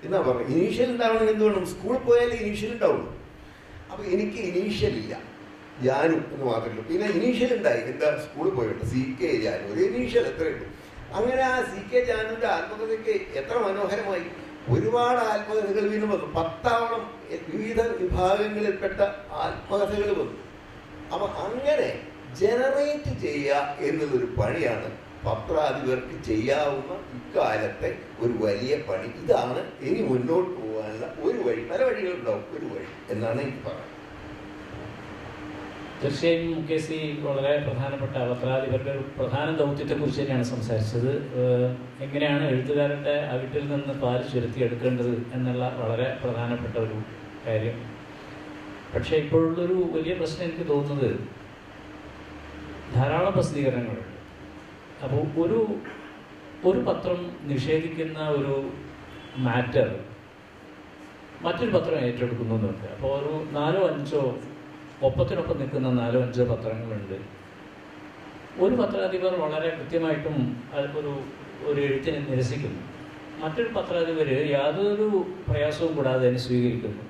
എന്നാ പറഞ്ഞു. ഇനീഷ്യൽ ഉണ്ടാവണമെങ്കിൽ എന്ത് വേണം, സ്കൂളിൽ പോയാലേ ഇനീഷ്യൽ ഉണ്ടാവുള്ളൂ. അപ്പൊ എനിക്ക് ഇനീഷ്യൽ ഇല്ല, ജാനു എന്ന് മാത്രമേ. പിന്നെ ഇനീഷ്യൽ ഉണ്ടായി, എന്താ, സ്കൂളിൽ പോയിട്ട് C.K. ജാനു, ഒരു ഇനീഷ്യൽ എത്രയുണ്ട്. അങ്ങനെ ആ C.K. ജാനുവിന്റെ ആത്മകഥയ്ക്ക് എത്ര മനോഹരമായി. ഒരുപാട് ആത്മകഥകൾ വീണ്ടും വന്നു, 10ഓളം വിവിധ വിഭാഗങ്ങളിൽപ്പെട്ട ആത്മകഥകൾ വന്നു. അപ്പൊ അങ്ങനെ ജനറേറ്റ് ചെയ്യുക എന്നുള്ളൊരു പണിയാണ് പത്രാധിപർക്ക് ചെയ്യാവുന്ന ഇക്കാലത്തെ ഒരു വലിയ പണി. ഇതാണ് ഇനി മുന്നോട്ട് പോകാനുള്ള ഒരു വഴി. പല വഴികളുണ്ടാവും, ഒരു വഴി എന്നാണ് എനിക്ക് പറയുന്നത്. തീർച്ചയായും മുകേഷ് വളരെ പ്രധാനപ്പെട്ട പത്രാധിപരുടെ ഒരു പ്രധാന ദൗത്യത്തെക്കുറിച്ച് തന്നെയാണ് സംസാരിച്ചത്. എങ്ങനെയാണ് എഴുത്തുകാരൻ്റെ അവിട്ടിൽ നിന്ന് പാല് ചുരുത്തിയെടുക്കേണ്ടത് എന്നുള്ള വളരെ പ്രധാനപ്പെട്ട ഒരു കാര്യം. പക്ഷേ ഇപ്പോഴുള്ളൊരു വലിയ പ്രശ്നം എനിക്ക് തോന്നുന്നത്, ധാരാളം പ്രസിദ്ധീകരണങ്ങളുണ്ട്. അപ്പോൾ ഒരു പത്രം നിഷേധിക്കുന്ന ഒരു മാറ്റർ മറ്റൊരു പത്രം ഏറ്റെടുക്കുന്നു എന്ന് വെക്കുക. അപ്പോൾ ഒരു 4-5 ഒപ്പത്തിനൊപ്പം നിൽക്കുന്ന 4-5 പത്രങ്ങളുണ്ട്. ഒരു പത്രാധിപർ വളരെ കൃത്യമായിട്ടും ഒരു എഴുത്തിനെ നിരസിക്കുന്നു, മറ്റൊരു പത്രാധിപർ യാതൊരു പ്രയാസവും കൂടാതെ അതിനെ സ്വീകരിക്കുന്നു.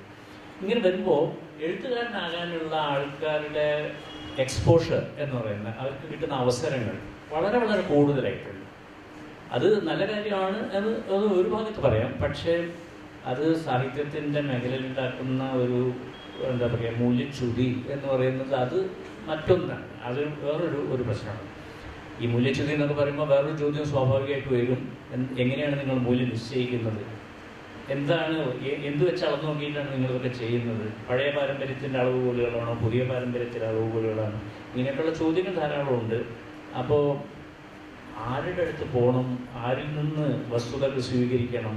ഇങ്ങനെ വരുമ്പോൾ എഴുത്തുകാരനാകാനുള്ള ആൾക്കാരുടെ എക്സ്പോഷർ എന്ന് പറയുന്ന, അവർക്ക് കിട്ടുന്ന അവസരങ്ങൾ വളരെ വളരെ കൂടുതലായിട്ടുണ്ട്. അത് നല്ല കാര്യമാണ് എന്ന് ഒരു ഭാഗത്ത് പറയാം. പക്ഷേ അത് സാഹിത്യത്തിൻ്റെ മേഖലയിൽ ഉണ്ടാക്കുന്ന ഒരു എന്താ പറയുക, മൂല്യച്യുതി എന്ന് പറയുന്നത് അത് മറ്റൊന്നാണ്. അത് വേറൊരു പ്രശ്നമാണ്. ഈ മൂല്യച്യുതി എന്നൊക്കെ പറയുമ്പോൾ വേറൊരു ചോദ്യം സ്വാഭാവികമായിട്ട് വരും. എങ്ങനെയാണ് നിങ്ങൾ മൂല്യം നിശ്ചയിക്കുന്നത്? എന്താണ്, എന്ത് വെച്ച് അളന്നു നോക്കിയിട്ടാണ് നിങ്ങളിതൊക്കെ ചെയ്യുന്നത്? പഴയ പാരമ്പര്യത്തിൻ്റെ അളവുകോലുകളാണോ, പുതിയ പാരമ്പര്യത്തിൻ്റെ അളവുകോലുകളാണോ? ഇങ്ങനെയൊക്കെയുള്ള ചോദ്യങ്ങൾ ധാരാളമുണ്ട്. അപ്പോൾ ആരുടെ അടുത്ത് പോകണം, ആരിൽ നിന്ന് വസ്തുതകൾ സ്വീകരിക്കണം,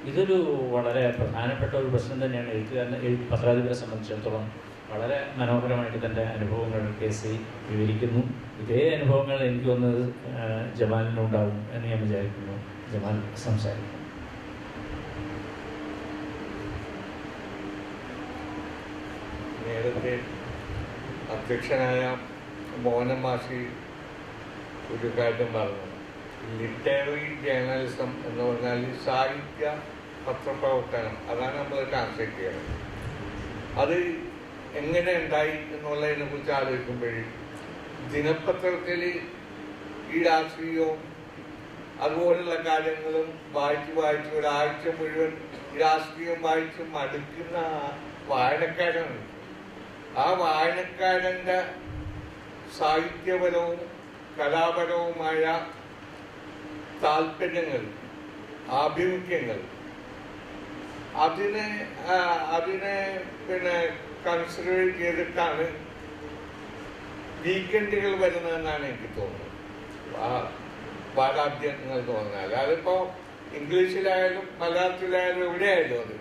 ഇതൊരു വളരെ പ്രധാനപ്പെട്ട ഒരു പ്രശ്നം തന്നെയാണ്. പത്രാധിപരെ സംബന്ധിച്ചിടത്തോളം വളരെ മനോഹരമായിട്ട് തൻ്റെ അനുഭവങ്ങൾ കേസ് വിവരിക്കുന്നു. ഇതേ അനുഭവങ്ങൾ എനിക്ക് തോന്നുന്നത് ജമാലിനുണ്ടാവും എന്ന് ഞാൻ വിചാരിക്കുന്നു. ജമാൽ സംസാരിക്കുന്നു. നേരത്തെ അധ്യക്ഷനായ മോഹനൻ മാഷി ഒരു കാര്യം പറഞ്ഞു, ലിറ്റററി ജേർണലിസം എന്ന് പറഞ്ഞാൽ സാഹിത്യ പത്രപ്രവർത്തനം, അതാണ് നമ്മൾ ട്രാൻസ്ലേറ്റ് ചെയ്യുന്നത്. അത് എങ്ങനെ ഉണ്ടായി എന്നുള്ളതിനെ കുറിച്ച് ആലോചിക്കുമ്പോഴേ ദിനപത്രത്തിൽ ഈ രാഷ്ട്രീയവും അതുപോലുള്ള കാര്യങ്ങളും വായിച്ച് ഒരാഴ്ച മുഴുവൻ രാഷ്ട്രീയം വായിച്ച് മടുക്കുന്ന വായനക്കാരാണ്. ആ വായനക്കാരൻ്റെ സാഹിത്യപരവും കലാപരവുമായ താല്പര്യങ്ങൾ, ആഭിമുഖ്യങ്ങൾ, അതിനെ കൺസിഡർ ചെയ്തിട്ടാണ് വീക്കെൻഡുകൾ വരുന്നതെന്നാണ് എനിക്ക് തോന്നുന്നത്. വാരാദ്യങ്ങൾ എന്ന് പറഞ്ഞാൽ അതിപ്പോൾ ഇംഗ്ലീഷിലായാലും മലയാളത്തിലായാലും എവിടെയായാലും അത്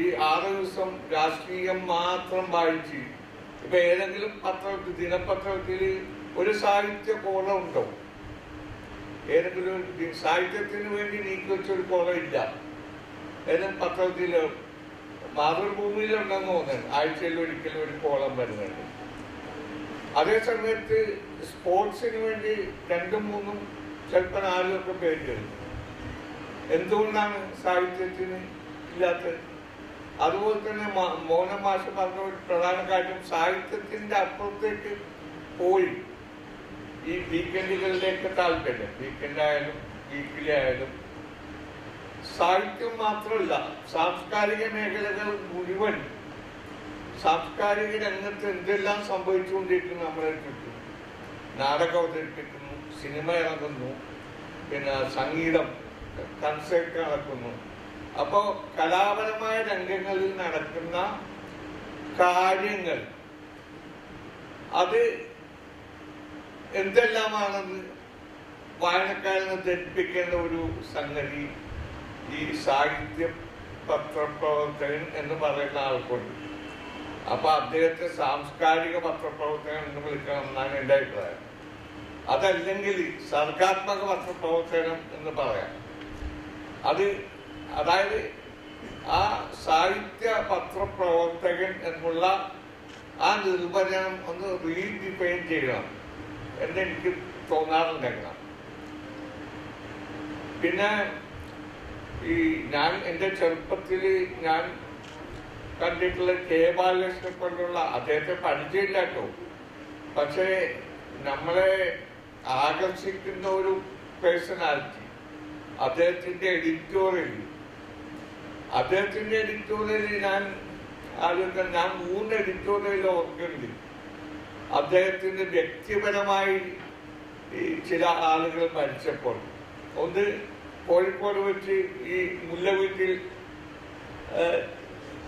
ഈ 6 ദിവസം രാഷ്ട്രീയം മാത്രം വായിച്ച്, ഇപ്പൊ ഏതെങ്കിലും ദിനപത്രത്തിൽ ഒരു സാഹിത്യ കോളം ഉണ്ടോ? ഏതെങ്കിലും സാഹിത്യത്തിന് വേണ്ടി നീക്കി വെച്ചൊരു കോളം ഇല്ല. ഏതെങ്കിലും പത്രത്തിൽ മാതൃഭൂമിയിലുണ്ടെന്ന് തോന്നുന്നു, ആഴ്ചയിൽ ഒരിക്കലും ഒരു കോളം വരുന്നുണ്ട്. അതേസമയത്ത് സ്പോർട്സിന് വേണ്ടി 2-3 ചിലപ്പോൾ 4 പേജ് എഴുതും. എന്തുകൊണ്ടാണ് സാഹിത്യത്തിന് ഇല്ലാത്തത്? അതുപോലെ തന്നെ മോഹനൻ മാഷ് പറഞ്ഞ ഒരു പ്രധാന കാര്യം, സാഹിത്യത്തിന്റെ അപ്പുറത്തേക്ക് പോയി ഈ വീക്കെൻഡുകളിലേക്ക് താല്പര്യം, വീക്കെൻഡായാലും വീക്കിലി ആയാലും. സാഹിത്യം മാത്രമല്ല, സാംസ്കാരിക മേഖലകൾ മുഴുവൻ, സാംസ്കാരിക രംഗത്ത് എന്തെല്ലാം സംഭവിച്ചുകൊണ്ടിരിക്കുന്നു നമ്മളെ ചുറ്റും. നാടകം അവതരിപ്പിക്കുന്നു, സിനിമ ഇറങ്ങുന്നു, പിന്നെ സംഗീതം കൺസേർട്ട് നടക്കുന്നു. അപ്പോൾ കലാപരമായ രംഗങ്ങളിൽ നടക്കുന്ന കാര്യങ്ങൾ അത് എന്തെല്ലാമാണെന്ന് വായനക്കാരനെ ധരിപ്പിക്കേണ്ട ഒരു സംഗതി ഈ സാഹിത്യ പത്രപ്രവർത്തകൻ എന്ന് പറയുന്ന ആൾക്കുണ്ട്. അപ്പൊ അദ്ദേഹത്തെ സാംസ്കാരിക പത്രപ്രവർത്തകൻ എന്ന് വിളിക്കണം എന്നാണ് എൻ്റെ അഭിപ്രായം. അതല്ലെങ്കിൽ സർഗാത്മക പത്രപ്രവർത്തനം എന്ന് പറയാം. അതായത് ആ സാഹിത്യ പത്രപ്രവർത്തകൻ എന്നുള്ള ആ നിർവചനം ഒന്ന് റീഡിഫൈൻ ചെയ്യണം എന്നെനിക്ക് തോന്നാറുണ്ടെങ്കിൽ. പിന്നെ ഞാൻ എൻ്റെ ചെറുപ്പത്തിൽ ഞാൻ കണ്ടിട്ടുള്ള കെ ബാലകൃഷ്ണനെ പോലുള്ള, അദ്ദേഹത്തെ പരിചയമില്ല കേട്ടോ, പക്ഷേ നമ്മളെ ആകർഷിക്കുന്ന ഒരു പേഴ്സണാലിറ്റി. അദ്ദേഹത്തിന്റെ എഡിറ്റോറിയൽ ഞാൻ 3 എഡിറ്റോറിയൽ ഓർക്കുന്നുണ്ട്. അദ്ദേഹത്തിന്റെ വ്യക്തിപരമായി ചില ആളുകൾ മരിച്ചപ്പോൾ, ഒന്ന് കോഴിക്കോട് വെച്ച് ഈ മുല്ലവീട്ടിൽ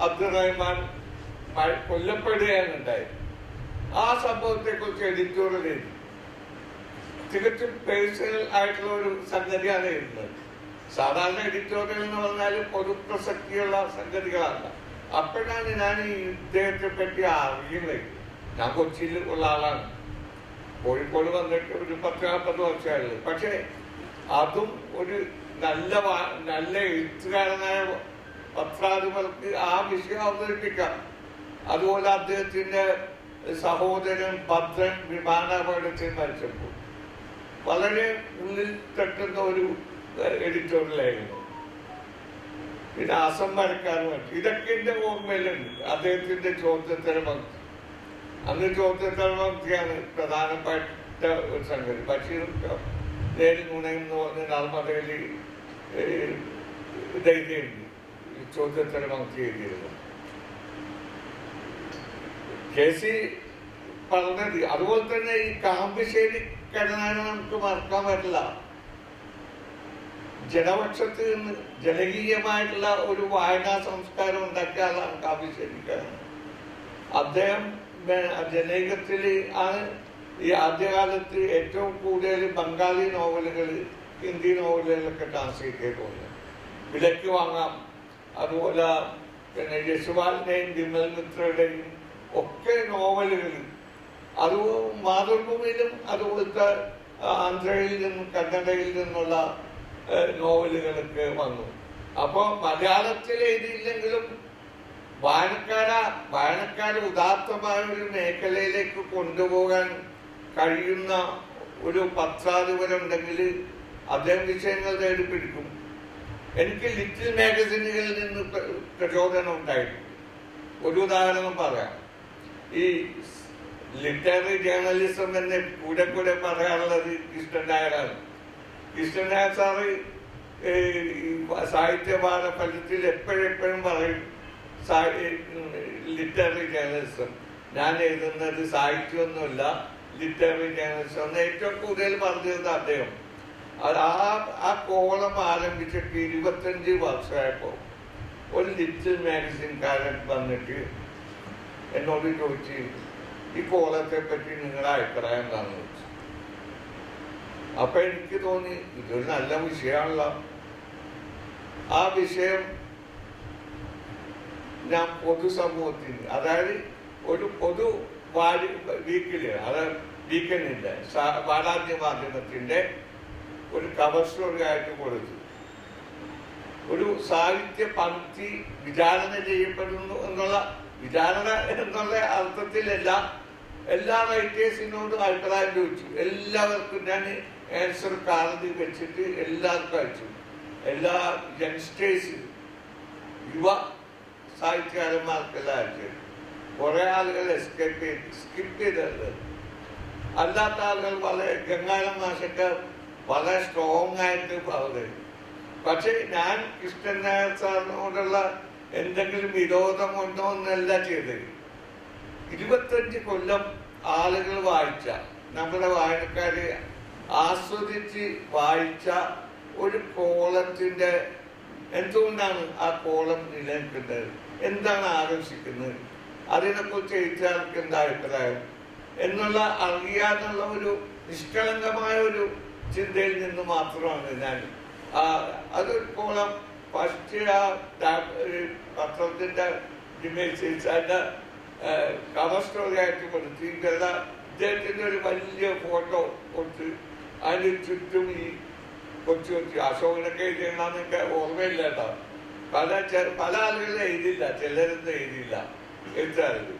അബ്ദുറഹ്മാൻ കൊല്ലപ്പെടുകയാണ് ഉണ്ടായത്. ആ സംഭവത്തെ കുറിച്ച് എഡിറ്റോറിയൽ എഴുതി. തികച്ചും പേഴ്സണൽ ആയിട്ടുള്ള ഒരു സംഗതിയാണ് എഴുതുന്നത്. സാധാരണ എഡിറ്റോറിയൽ എന്ന് പറഞ്ഞാൽ പൊതുപ്രസക്തിയുള്ള സംഗതികളല്ല. അപ്പോഴാണ് ഞാൻ ഈ ഇദ്ദേഹത്തെ പറ്റി അറിയുന്നത്. ഞാൻ കൊച്ചിയിൽ ഉള്ള ആളാണ്, കോഴിക്കോട് വന്നിട്ട് ഒരു 10-40 വർഷമായുള്ളൂ. പക്ഷെ അതും ഒരു നല്ല എഴുത്തുകാരനായ പത്രാധിപർക്ക് ആ വിഷയം അവതരിപ്പിക്കാം. അതുപോലെ അദ്ദേഹത്തിന്റെ സഹോദരൻ ഭദ്രൻ വിമാനാപകടത്തിൽ മരിച്ചപ്പോൾ വളരെ ഉള്ളിൽ തട്ടുന്ന ഒരു എഡിറ്റോറിയലായിരുന്നു. പിന്നെ അസംബരക്കാരുമായിട്ട് ഇതൊക്കെ എന്റെ ഓർമ്മയിലുണ്ട്. അദ്ദേഹത്തിന്റെ ചോദ്യോത്തരപംക്തി, അന്ന് ചോദ്യോത്തരപംക്തിയാണ് പ്രധാനപ്പെട്ട ഒരു സംഗതി. ബഷീറും നുണയും എന്ന് പറഞ്ഞ നർമ്മദയിൽ ഇതെഴുതിയുണ്ട്, ചോദ്യോത്തരപംക്തി എഴുതിയിരുന്നു. KC പറഞ്ഞത്. അതുപോലെ തന്നെ ഈ കാമ്പശ്ശേരി കടനാനെ നമുക്ക് മറക്കാൻ പറ്റില്ല. ജനപക്ഷത്ത് നിന്ന് ജനകീയമായിട്ടുള്ള ഒരു വായനാ സംസ്കാരം ഉണ്ടാക്കിയ ആളാണ് കാമ്പശ്ശേരിക്കാരൻ. അദ്ദേഹം ജനകീയത്തിൽ ആണ് ഈ ആദ്യകാലത്ത് ഏറ്റവും കൂടുതൽ ബംഗാളി നോവലുകൾ ഹിന്ദി നോവലുകളൊക്കെ ട്രാൻസ്ലേറ്റ് ചെയ്തുകൊണ്ട് വിലയ്ക്ക് വാങ്ങാം. അതുപോലെ പിന്നെ യശുപാലിന്റെയും വിമൽ മിത്രയുടെയും ഒക്കെ നോവലുകൾ, അത് മാതൃഭൂമിയിലും അതുപോലത്തെ ആന്ധ്രയിൽ നിന്നും കന്നഡയിൽ നിന്നുള്ള നോവലുകളൊക്കെ വന്നു. അപ്പൊ മലയാളത്തിൽ എഴുതിയില്ലെങ്കിലും വായനക്കാരെ ഉദാത്തമായ ഒരു മേഖലയിലേക്ക് കൊണ്ടുപോകാൻ കഴിയുന്ന ഒരു പത്രാധിപരുണ്ടെങ്കിൽ അദ്ദേഹം വിഷയങ്ങൾ തേടിപ്പിടിക്കും. എനിക്ക് ലിറ്റിൽ മാഗസിനുകളിൽ നിന്ന് പ്രചോദനം ഉണ്ടായിട്ടുണ്ട്. ഒരു ഉദാഹരണം പറയാം. ഈ ലിറ്റററി ജേർണലിസം എന്ന് കൂടെ പറയാനുള്ളത് കൃഷ്ണൻ നായരാണ്. കൃഷ്ണൻ നായർ സാറ് സാഹിത്യപാഠ ഫലത്തിൽ എപ്പോഴെപ്പോഴും പറയും ലിറ്റററി ജേർണലിസം, ഞാൻ എഴുതുന്നത് സാഹിത്യമൊന്നുമില്ല, ലിറ്റററി ജേർണലിസം എന്ന് ഏറ്റവും കൂടുതൽ പറഞ്ഞിരുന്നത് അദ്ദേഹം. ആ കോളം ആരംഭിച്ചിട്ട് 25 വർഷമായപ്പോ ഒരു ലിറ്റിൽ മാഗസിൻകാരൻ വന്നിട്ട് എന്നോട് ചോദിച്ചു, ഈ കോളത്തെ പറ്റി നിങ്ങളുടെ അഭിപ്രായം എന്താണെന്ന് ചോദിച്ചു. അപ്പൊ എനിക്ക് തോന്നി ഇതൊരു നല്ല വിഷയമാണല്ലോ. ആ വിഷയം ഞാൻ പൊതുസമൂഹത്തിന്, അതായത് ഒരു പൊതു വീക്കില്, അതായത് വീക്കെൻഡിന്റെ വാരാന്ത്യ മാധ്യമത്തിന്റെ ഒരു കവർ സ്റ്റോറി ആയിട്ട് കൊടുത്തു. ഒരു സാഹിത്യ പംക്തി വിചാരണ ചെയ്യപ്പെടുന്നു വിചാരണ എന്നുള്ള അർത്ഥത്തിലല്ല, എല്ലാ റൈറ്റേഴ്സിനോടും അഭിപ്രായം ചോദിച്ചു. എല്ലാവർക്കും ഞാൻ ആൻസർ കാർഡ് വെച്ചിട്ട് എല്ലാവർക്കും അയച്ചു. എല്ലാ യങ്സ്റ്റേഴ്സ്, യുവ സാഹിത്യകാരന്മാർക്കെല്ലാം അയച്ചു. കുറെ ആളുകൾ സ്കിപ്പ് ചെയ്തത്, അല്ലാത്ത ആളുകൾ വളരെ ഗംഗാരം മാഷൊക്കെ വളരെ സ്ട്രോങ് ആയിട്ട് പറഞ്ഞു. പക്ഷെ ഞാൻ കൃഷ്ണൻ നായർ സാറിനോടുള്ള എന്തെങ്കിലും വിരോധം കൊണ്ടോ എന്നല്ല ചെയ്തത്. 25 കൊല്ലം ആളുകൾ വായിച്ച, നമ്മുടെ വായനക്കാര് ആസ്വദിച്ച് വായിച്ച ഒരു കോളത്തിന്റെ എന്തുകൊണ്ടാണ് ആ കോളം നിലനിൽക്കുന്നത്, എന്താണ് ആകർഷിക്കുന്നത്, അതിനെക്കുറിച്ച് എഴുത്തുകാർക്ക് എന്താ അഭിപ്രായം എന്നുള്ള അറിയാനുള്ള ഒരു നിഷ്കളങ്കമായ ഒരു ചിന്തയിൽ നിന്ന് മാത്രമാണ് ഞാൻ അതൊരു കോളം ഫസ്റ്റ് ആ പത്രത്തിന്റെ അതിന്റെ കവർ സ്റ്റോറി ആയിട്ട് കൊടുത്ത് ഇദ്ദേഹത്തിന്റെ ഒരു വലിയ ഫോട്ടോ കൊടുത്ത് അതിന് ചുറ്റും ഈ കൊച്ചു കൊച്ചു അശോകനൊക്കെ എഴുതിയെന്നാന്ന് എനിക്ക് ഓർമ്മയില്ല കേട്ടോ. പല ആളുകളും എഴുതിയില്ല, ചിലരൊന്നും എഴുതിയില്ല എഴുത്താറുണ്ട്.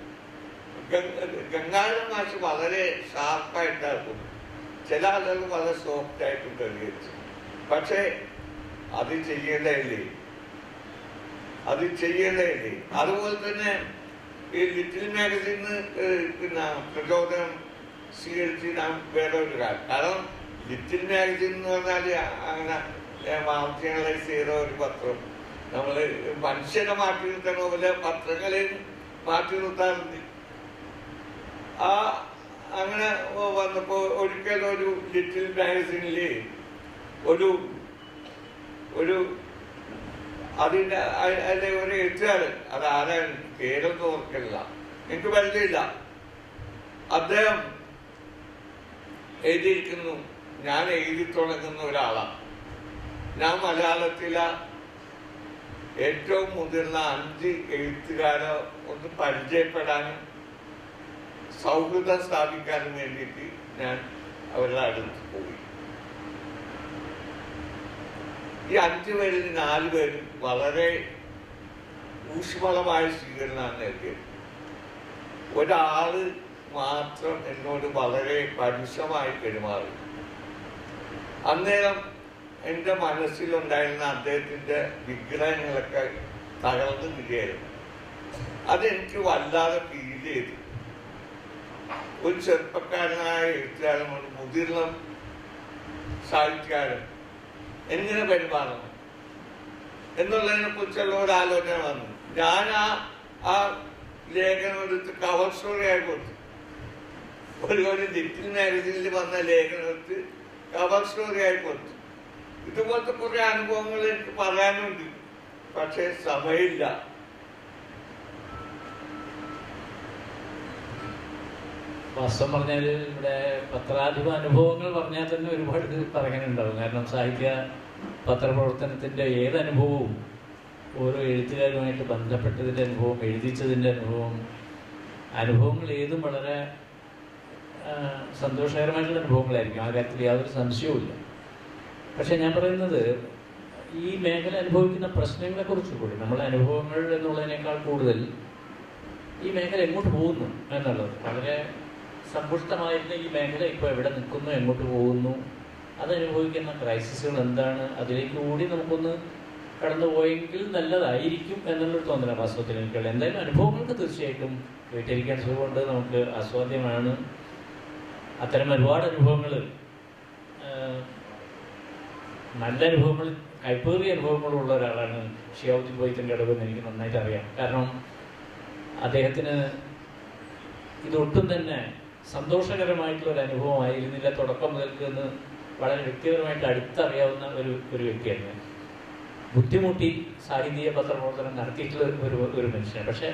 ഗംഗാധരൻ മാഷ് വളരെ ഷാർപ്പായിട്ടാക്കും, ചില ആളുകൾ വളരെ സോഫ്റ്റ് ആയിട്ടും പ്രതികരിച്ചു. പക്ഷേ അത് ചെയ്യേണ്ടതല്ലേ. അതുപോലെ തന്നെ ഈ ലിറ്റിൽ മാഗസിന് പിന്നെ പ്രചോദനം സ്വീകരിച്ച് ഞാൻ വേറെ ഒരു കാര്യം. കാരണം ലിറ്റിൽ മാഗസിൻ എന്ന് പറഞ്ഞാൽ അങ്ങനെ മാർജിനലൈസ് ചെയ്ത ഒരു പത്രം, നമ്മള് മനുഷ്യരെ മാറ്റി നിർത്തണ പോലെ പത്രങ്ങളെയും മാറ്റി നിർത്താറുണ്ട്. അങ്ങനെ വന്നപ്പോ ഒരിക്കലും ലിറ്റിൽ മാഗസിനില് അതിന്റെ ഒരു എഴുത്തുകാരൻ, അത് ആരാണ് പേരൊന്നും ഓർക്കില്ല, എനിക്ക് പരിചയമില്ല, അദ്ദേഹം എഴുതിയിരിക്കുന്നു, ഞാൻ എഴുതി തുടങ്ങുന്ന ഒരാളാണ്, ഞാൻ മലയാളത്തിലെ ഏറ്റവും മുതിർന്ന 5 എഴുത്തുകാരെ ഒന്ന് പരിചയപ്പെടാനും സൗഹൃദം സ്ഥാപിക്കാനും വേണ്ടിയിട്ട് ഞാൻ അവരുടെ അടുത്ത് പോയി. ഈ 5 പേരിൽ 4 പേരും വളരെ ഊഷ്മളമായ സ്വീകരണമാണ് നൽകിയത്. ഒരാള് മാത്രം എന്നോട് വളരെ പരുഷമായി പെരുമാറി. അന്നേരം എൻ്റെ മനസ്സിലുണ്ടായിരുന്ന അദ്ദേഹത്തിൻ്റെ വിഗ്രഹങ്ങളൊക്കെ തകർന്നു വീഴുകയായിരുന്നു. അതെനിക്ക് വല്ലാതെ ഫീൽ ചെയ്തു. ഒരു ചെറുപ്പക്കാരനായ എഴുത്തുകാരൻ, ഒരു മുതിർന്ന സാഹിത്യകാരൻ എങ്ങനെ പെരുമാറണം എന്നുള്ളതിനെ കുറിച്ചുള്ള ഒരു ആലോചന വന്നു. ഞാൻ ആ ലേഖനം എടുത്ത് കവർ സ്റ്റോറിയായി കൊടുത്തു. ഒരു ലിറ്റിൽ മാഗസിനിൽ വന്ന ലേഖനം എടുത്ത് കവർ സ്റ്റോറിയായി കൊടുത്തു. ഇതുപോലത്തെ കുറെ അനുഭവങ്ങൾ എനിക്ക് പറയാനുണ്ട്, പക്ഷെ സമയമില്ല. വാസ്തവം പറഞ്ഞാൽ ഇവിടെ പത്രാധിപ അനുഭവങ്ങൾ പറഞ്ഞാൽ തന്നെ ഒരുപാട് പറയാനുണ്ടാവും. കാരണം സാഹിത്യ പത്രപ്രവർത്തനത്തിൻ്റെ ഏതനുഭവവും ഓരോ എഴുത്തുകാരുമായിട്ട് ബന്ധപ്പെട്ടതിൻ്റെ അനുഭവം, എഴുതിച്ചതിൻ്റെ അനുഭവങ്ങൾ ഏതും വളരെ സന്തോഷകരമായിട്ടുള്ള അനുഭവങ്ങളായിരിക്കും. ആ കാര്യത്തിൽ യാതൊരു സംശയവുമില്ല. പക്ഷെ ഞാൻ പറയുന്നത് ഈ മേഖല അനുഭവിക്കുന്ന പ്രശ്നങ്ങളെക്കുറിച്ച് കൂടി, നമ്മളെ അനുഭവങ്ങൾ എന്നുള്ളതിനേക്കാൾ കൂടുതൽ ഈ മേഖല എങ്ങോട്ട് പോകുന്നു എന്നുള്ളത്, വളരെ സമ്പുഷ്ടമായിരുന്ന ഈ മേഖല ഇപ്പോൾ എവിടെ നിൽക്കുന്നു, എങ്ങോട്ട് പോകുന്നു, അതനുഭവിക്കുന്ന ക്രൈസിസുകൾ എന്താണ്, അതിലേക്ക് കൂടി നമുക്കൊന്ന് കടന്നു പോയെങ്കിൽ നല്ലതായിരിക്കും എന്നുള്ളൊരു തോന്നലാണ് വാസ്തവത്തിൽ എനിക്കുള്ളത്. എന്തായാലും അനുഭവങ്ങൾക്ക് തീർച്ചയായിട്ടും കേട്ടിരിക്കാൻ സുഖമുണ്ട്, നമുക്ക് ആസ്വാദ്യമാണ്. അത്തരം ഒരുപാട് അനുഭവങ്ങൾ, നല്ല അനുഭവങ്ങൾ, കൈപ്പേറിയ അനുഭവങ്ങളുള്ള ഒരാളാണ് ഷിഹാബുദ്ദീൻ വൈദ്യൻ്റെ ഇടവെന്ന് എനിക്ക് നന്നായിട്ട് അറിയാം. കാരണം അദ്ദേഹത്തിന് ഇതൊട്ടും തന്നെ സന്തോഷകരമായിട്ടുള്ള ഒരു അനുഭവമായിരുന്നില്ല തുടക്കം മുതൽക്ക് എന്ന് വളരെ വ്യക്തിപരമായിട്ട് അടുത്തറിയാവുന്ന ഒരു വ്യക്തിയാണ്. ബുദ്ധിമുട്ടി സാഹിത്യ പത്രപ്രവർത്തനം നടത്തിയിട്ടുള്ള ഒരു മനുഷ്യനാണ്. പക്ഷെ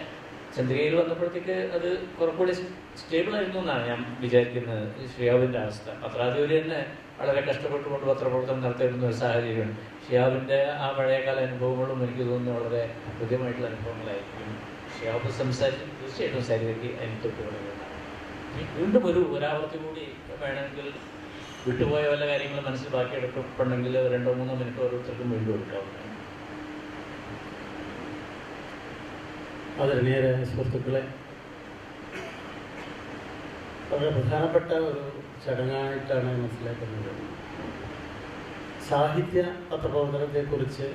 ചന്ദ്രികയിൽ വന്നപ്പോഴത്തേക്ക് അത് കുറച്ചുകൂടി സ്റ്റേബിളായിരുന്നു എന്നാണ് ഞാൻ വിചാരിക്കുന്നത്. ഷിഹാബിൻ്റെ അവസ്ഥ, പത്രാധിപര് തന്നെ വളരെ കഷ്ടപ്പെട്ടുകൊണ്ട് പത്രപ്രവർത്തനം നടത്തിയിരുന്ന ഒരു സാഹചര്യമാണ്. ഷിഹാബിൻ്റെ ആ പഴയകാല അനുഭവങ്ങളും എനിക്ക് തോന്നുന്നു വളരെ ഹൃദ്യമായിട്ടുള്ള അനുഭവങ്ങളായിരിക്കും. ഷിഹാബ് തീർച്ചയായിട്ടും ശരീരയ്ക്ക് അനുഭവത്ത് പറയുന്നതാണ്. വീണ്ടും ഒരാവർത്തി കൂടി വേണമെങ്കിൽ വിട്ടുപോയ വല്ല കാര്യങ്ങളും മനസ്സിൽ ബാക്കിയെടുക്കണമെങ്കിൽ 2-3 മിനിറ്റ് ഓരോരുത്തർക്കും വീണ്ടും എടുക്കാവുന്നതാണ്. ആദരണീയരായ സുഹൃത്തുക്കളെ, വളരെ പ്രധാനപ്പെട്ട ഒരു ചടങ്ങായിട്ടാണ് മനസ്സിലാക്കുന്നത്. സാഹിത്യ പത്രപ്രവർത്തനത്തെക്കുറിച്ച്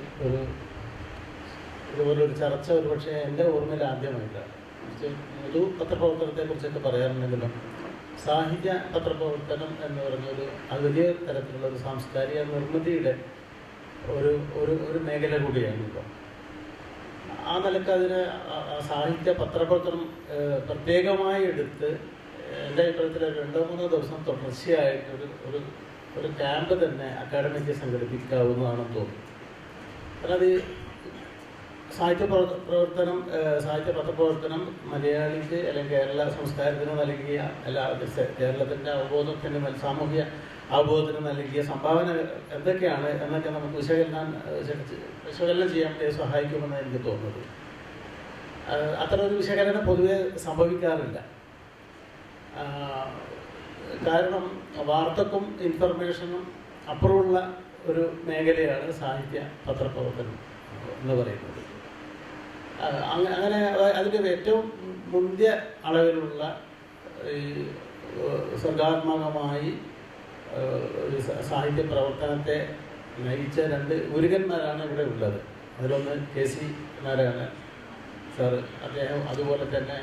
ഇതുപോലൊരു ചർച്ച ഒരുപക്ഷെ എൻ്റെ ഓർമ്മയിൽ ആദ്യമായിട്ടാണ്. ഒരു പത്രപ്രവർത്തനത്തെക്കുറിച്ചൊക്കെ പറയാറുണ്ടെങ്കിലും സാഹിത്യ പത്രപ്രവർത്തനം എന്ന് പറഞ്ഞൊരു വലിയ തരത്തിലുള്ള ഒരു സാംസ്കാരിക നിർമ്മിതിയുടെ ഒരു മേഖല കൂടിയാണ് ഇപ്പോൾ. ആ നിലക്ക് അതിന് സാഹിത്യ പത്രപ്രവർത്തനം പ്രത്യേകമായി എടുത്ത് എൻ്റെ അഭിപ്രായത്തിൽ 2-3 ദിവസം തുടർച്ചയായിട്ട് ഒരു ഒരു ക്യാമ്പ് തന്നെ അക്കാഡമിക്ക് സംഘടിപ്പിക്കാവുന്നതാണെന്ന് തോന്നുന്നു. കാരണം അത് സാഹിത്യ പത്രപ്രവർത്തനം മലയാളിക്ക് അല്ലെങ്കിൽ കേരള സംസ്കാരത്തിന് നൽകിയ കേരളത്തിൻ്റെ അവബോധത്തിന് സാമൂഹ്യ അവബോധത്തിന് നൽകിയ സംഭാവന എന്തൊക്കെയാണ് എന്നൊക്കെ നമുക്ക് വിശകലനം ചെയ്യാൻ വേണ്ടി സഹായിക്കുമെന്ന് എനിക്ക് തോന്നുന്നത്. അത്ര ഒരു വിശകലനം പൊതുവെ സംഭവിക്കാറില്ല. കാരണം വാർത്തക്കും ഇൻഫർമേഷനും അപ്പുറമുള്ള ഒരു മേഖലയാണ് സാഹിത്യ പത്രപ്രവർത്തനം എന്ന് പറയുന്നത്. അങ്ങനെ അതിൻ്റെ ഏറ്റവും മുന്തിയ അളവിലുള്ള ഈ സർഗാത്മകമായി സാഹിത്യ പ്രവർത്തനത്തെ നയിച്ച 2 ഗുരുക്കന്മാരാണ് ഇവിടെ ഉള്ളത്. അതിലൊന്ന് KC നാരായണൻ സാറ്, അദ്ദേഹം അതുപോലെ തന്നെ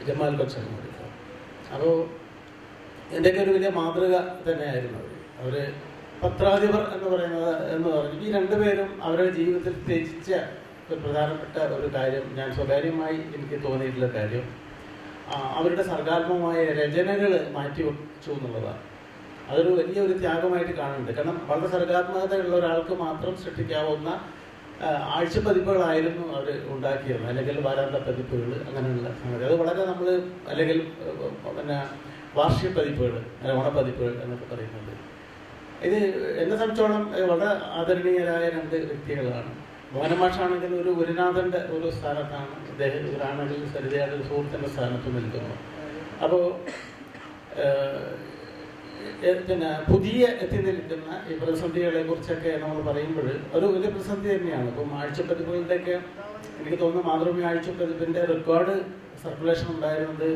ജമാൽ കൊച്ചമ്മൂടി സാർ. അപ്പോൾ എൻ്റെയൊക്കെ ഒരു വലിയ മാതൃക തന്നെയായിരുന്നു അവർ. പത്രാധിപർ എന്ന് പറഞ്ഞു ഈ 2 പേരും അവരുടെ ജീവിതത്തിൽ ത്യജിച്ച ഒരു പ്രധാനപ്പെട്ട ഒരു കാര്യം, ഞാൻ സ്വകാര്യമായി എനിക്ക് തോന്നിയിട്ടുള്ള കാര്യം, അവരുടെ സർഗാത്മകമായ രചനകൾ മാറ്റി വെച്ചു എന്നുള്ളതാണ്. അതൊരു വലിയൊരു ത്യാഗമായിട്ട് കാണുന്നുണ്ട്. കാരണം വളരെ സർഗാത്മകതയുള്ള ഒരാൾക്ക് മാത്രം സൃഷ്ടിക്കാവുന്ന ആഴ്ചപ്പതിപ്പുകളായിരുന്നു അവർ ഉണ്ടാക്കിയിരുന്നത്, അല്ലെങ്കിൽ വാരാന്ത പതിപ്പുകൾ, അങ്ങനെയുള്ള സംഗതി. അത് വളരെ നമ്മൾ അല്ലെങ്കിൽ പിന്നെ വാർഷിക പതിപ്പുകൾ, ഓണപ്പതിപ്പുകൾ എന്നൊക്കെ പറയുന്നത്. ഇത് എന്നെ സംബന്ധിച്ചോളം വളരെ ആദരണീയരായ 2 വ്യക്തികളാണ്. മോഹനമാഷാണെങ്കിൽ ഒരു ഗുരുനാഥൻ്റെ ഒരു സ്ഥാനത്താണ്, അദ്ദേഹം ഇവരാണെങ്കിൽ സരിതയുടെ ഒരു സുഹൃത്തിൻ്റെ സ്ഥാനത്ത് നിൽക്കുന്നു. അപ്പോൾ പിന്നെ പുതിയ എത്തി നിൽക്കുന്ന ഈ പ്രതിസന്ധികളെ കുറിച്ചൊക്കെ നമ്മൾ പറയുമ്പോൾ ഒരു വലിയ പ്രതിസന്ധി തന്നെയാണ്. ഇപ്പം ആഴ്ചപ്പതിപ്പുകളുടെയൊക്കെ എനിക്ക് തോന്നുന്നു മാതൃഭൂമി ആഴ്ചപ്പതിപ്പിൻ്റെ റെക്കോർഡ് സർക്കുലേഷൻ ഉണ്ടായിരുന്നത്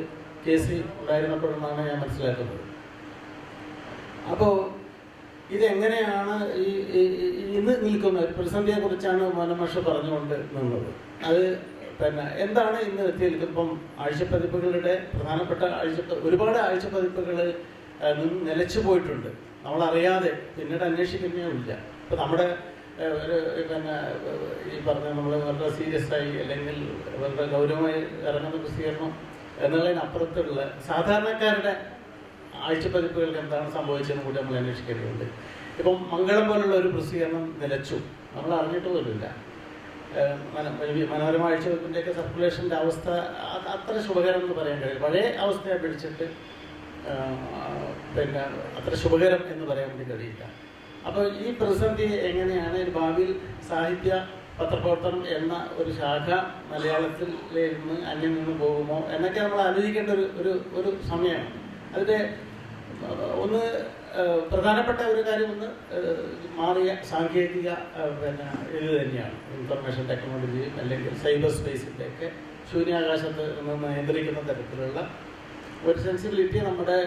KC ഉണ്ടായിരുന്നപ്പോഴെന്നാണ് ഞാൻ മനസ്സിലാക്കുന്നത്. അപ്പോൾ ഇതെങ്ങനെയാണ് ഇന്ന് നിൽക്കുന്ന ഒരു പ്രതിസന്ധിയെക്കുറിച്ചാണ് മോഹനമാഷ് പറഞ്ഞുകൊണ്ട് നിന്നത്. അത് പിന്നെ എന്താണ് ഇന്ന് എത്തിയത്? ഇപ്പം ആഴ്ചപ്പതിപ്പുകളുടെ പ്രധാനപ്പെട്ട ഒരുപാട് ആഴ്ചപ്പതിപ്പുകൾ നിലച്ചു പോയിട്ടുണ്ട്, നമ്മളറിയാതെ, പിന്നീട് അന്വേഷിക്കുന്നേ ഇല്ല. ഇപ്പം നമ്മുടെ ഒരു പിന്നെ ഈ പറഞ്ഞ നമ്മൾ വളരെ സീരിയസ് ആയി അല്ലെങ്കിൽ വളരെ ഗൗരവമായി ഇറങ്ങുന്ന പ്രസിദ്ധീകരണം എന്നുള്ളതിനപ്പുറത്തുള്ള സാധാരണക്കാരുടെ ആഴ്ചപ്പതിപ്പുകൾക്ക് എന്താണ് സംഭവിച്ചതെന്ന് കൂടി നമ്മൾ അന്വേഷിക്കേണ്ടതുണ്ട്. ഇപ്പം മംഗളം പോലുള്ള ഒരു പ്രസിദ്ധീകരണം നിലച്ചു, നമ്മൾ അറിഞ്ഞിട്ട് പോലുമില്ല. മനോരമ ആഴ്ചപ്പതിപ്പിൻ്റെയൊക്കെ സർക്കുലേഷൻ്റെ അവസ്ഥ അത്ര ശുഭകരം എന്ന് പറയാൻ കഴിയും. പഴയ അവസ്ഥയെ പിടിച്ചിട്ട് പിന്നെ അത്ര ശുഭകരം എന്ന് പറയാൻ വേണ്ടി കഴിയില്ല. അപ്പോൾ ഈ പ്രതിസന്ധി എങ്ങനെയാണ് ഭാവിയിൽ സാഹിത്യ പത്രപ്രവർത്തനം എന്ന ഒരു ശാഖ മലയാളത്തിലിരുന്ന് അന്യം നിന്ന് പോകുമോ എന്നൊക്കെ നമ്മൾ ആലോചിക്കേണ്ട ഒരു സമയമാണ്. അതിൻ്റെ ഒന്ന് പ്രധാനപ്പെട്ട ഒരു കാര്യം മാറിയ സാങ്കേതിക പിന്നെ ഇത് തന്നെയാണ്. ഇൻഫർമേഷൻ ടെക്നോളജിയും അല്ലെങ്കിൽ സൈബർ സ്പേസിൻ്റെയൊക്കെ ശൂന്യാകാശത്ത് നിന്ന് നിയന്ത്രിക്കുന്ന തരത്തിലുള്ള ഒരു സെൻസിബിലിറ്റി നമ്മുടെ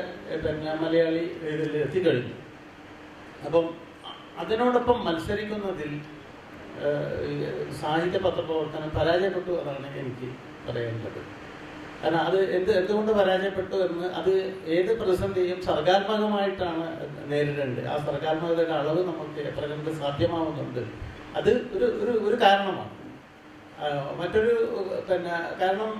പിന്നെ മലയാളി ഇതിൽ എത്തിക്കഴിഞ്ഞു. അപ്പം അതിനോടൊപ്പം മത്സരിക്കുന്നതിൽ സാഹിത്യ പത്രപ്രവർത്തനം പരാജയപ്പെട്ടു എന്നാണ് എനിക്ക് പറയാനുള്ളത്. കാരണം അത് എന്തുകൊണ്ട് പരാജയപ്പെട്ടു എന്ന്, അത് ഏത് പ്രതിസന്ധിയും സർഗാത്മകമായിട്ടാണ് നേരിടേണ്ടത്. ആ സർഗാത്മകതയുടെ അളവ് നമുക്ക് എത്ര കണ്ട് സാധ്യമാവുന്നുണ്ട്, അത് ഒരു കാരണമാണ്. മറ്റൊരു പിന്നെ കാരണം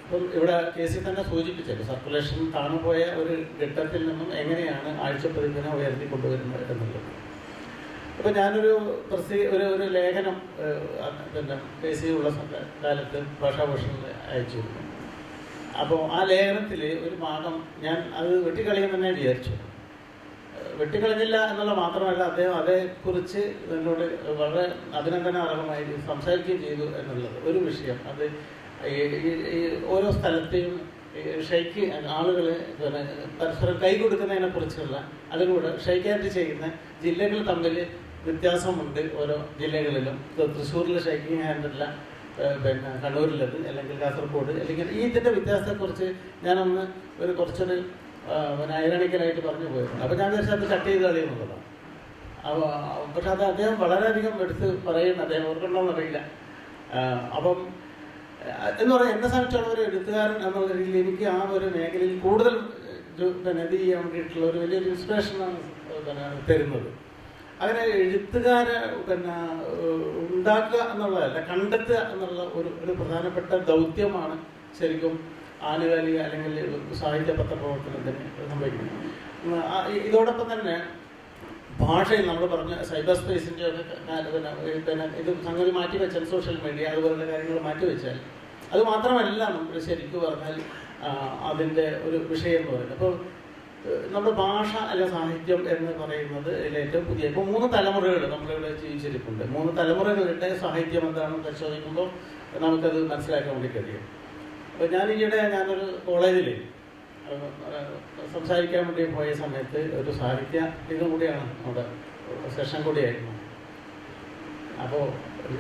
ഇപ്പം ഇവിടെ കേസിൽ തന്നെ സൂചിപ്പിച്ചത് സർക്കുലേഷൻ താണുപോയ ഒരു ഘട്ടത്തിൽ നിന്നും എങ്ങനെയാണ് ആഴ്ചപ്പതിപ്പിനെ ഉയർത്തിക്കൊണ്ടുവരുന്നത് എന്നുള്ളത്. അപ്പോൾ ഞാനൊരു ഒരു ലേഖനം പിന്നെ കേസി ഉള്ള കാലത്ത് ഭാഷാഭൂഷണിൽ അയച്ചിരുന്നു. അപ്പോൾ ആ ലേഖനത്തിൽ ഒരു ഭാഗം ഞാൻ അത് വെട്ടിക്കളയുമെന്നെ വിചാരിച്ചു. വെട്ടിക്കളഞ്ഞില്ല എന്നുള്ള മാത്രമല്ല, അദ്ദേഹം അതേക്കുറിച്ച് എന്നോട് വളരെ അഭിനന്ദനാർഹമായി സംസാരിക്കുകയും ചെയ്തു എന്നുള്ളത് ഒരു വിഷയം. അത് ഈ ഓരോ സ്ഥലത്തെയും ഷെയ്ക്ക് ആളുകൾ പിന്നെ പരസ്പരം കൈ കൊടുക്കുന്നതിനെ കുറിച്ചുള്ള അതിലൂടെ ഷെയ്ക്കായിട്ട് ചെയ്യുന്ന ജില്ലകൾ തമ്മിൽ വ്യത്യാസമുണ്ട് ഓരോ ജില്ലകളിലും. തൃശ്ശൂരിൽ ഷെയ്ക്കിങ് ഹാൻഡല്ല, പിന്നെ കണ്ണൂരിലത്, അല്ലെങ്കിൽ കാസർഗോഡ്, അല്ലെങ്കിൽ ഇതിൻ്റെ വ്യത്യാസത്തെക്കുറിച്ച് ഞാനൊന്ന് കുറച്ചൊരു പിന്നെ ഐറണിക്കലായിട്ട് പറഞ്ഞു പോയിരുന്നു. അപ്പോൾ ഞാൻ വിചാരിച്ചാൽ അത് കട്ട് ചെയ്ത് കളയുന്നുള്ളതാണ്. പക്ഷെ അത് അദ്ദേഹം വളരെയധികം എടുത്ത് പറയുന്നു, അദ്ദേഹം ഓർക്കണമെന്നറിയില്ല. അപ്പം എന്ന് പറഞ്ഞാൽ എന്നെ സംബന്ധിച്ചുള്ള ഒരു എഴുത്തുകാരൻ എന്നുള്ള രീതിയിൽ എനിക്ക് ആ ഒരു മേഖലയിൽ കൂടുതൽ പിന്നെ ഇത് ചെയ്യാൻ വേണ്ടിയിട്ടുള്ള ഒരു വലിയൊരു ഇൻസ്പിറേഷനാണ് പിന്നെ തരുന്നത്. അങ്ങനെ എഴുത്തുകാരെ പിന്നെ ഉണ്ടാക്കുക എന്നുള്ളതല്ല, കണ്ടെത്തുക എന്നുള്ള ഒരു പ്രധാനപ്പെട്ട ദൗത്യമാണ് ശരിക്കും ആനുകാലിക അല്ലെങ്കിൽ സാഹിത്യ പത്രപ്രവർത്തനത്തിന് സംഭവിക്കുന്നത്. ഇതോടൊപ്പം തന്നെ ഭാഷയിൽ നമ്മൾ പറഞ്ഞ സൈബർ സ്പേസിൻ്റെ ഒക്കെ പിന്നെ ഇത് സംഗതി മാറ്റിവെച്ചാൽ, സോഷ്യൽ മീഡിയ അതുപോലുള്ള കാര്യങ്ങൾ മാറ്റിവെച്ചാൽ, അത് മാത്രമല്ല നമ്മൾ ശരിക്കും പറഞ്ഞാൽ അതിൻ്റെ ഒരു വിഷയം എന്ന് പറയുന്നത്. അപ്പോൾ നമ്മുടെ ഭാഷ അല്ല സാഹിത്യം എന്ന് പറയുന്നത് ഇതിലേറ്റവും പുതിയ ഇപ്പോൾ 3 തലമുറകൾ നമ്മളിവിടെ ജീവിച്ചിരിപ്പുണ്ട്. 3 തലമുറകളുടെ സാഹിത്യം എന്താണെന്ന് പരിശോധിക്കുമ്പോൾ നമുക്കത് മനസ്സിലാക്കാൻ വേണ്ടി കഴിയും. അപ്പോൾ ഞാനൊരു കോളേജിൽ സംസാരിക്കാൻ വേണ്ടി പോയ സമയത്ത് ഒരു സാഹിത്യ ഇതും കൂടിയാണ് നമ്മുടെ സെഷൻ കൂടിയായിരുന്നു. അപ്പോൾ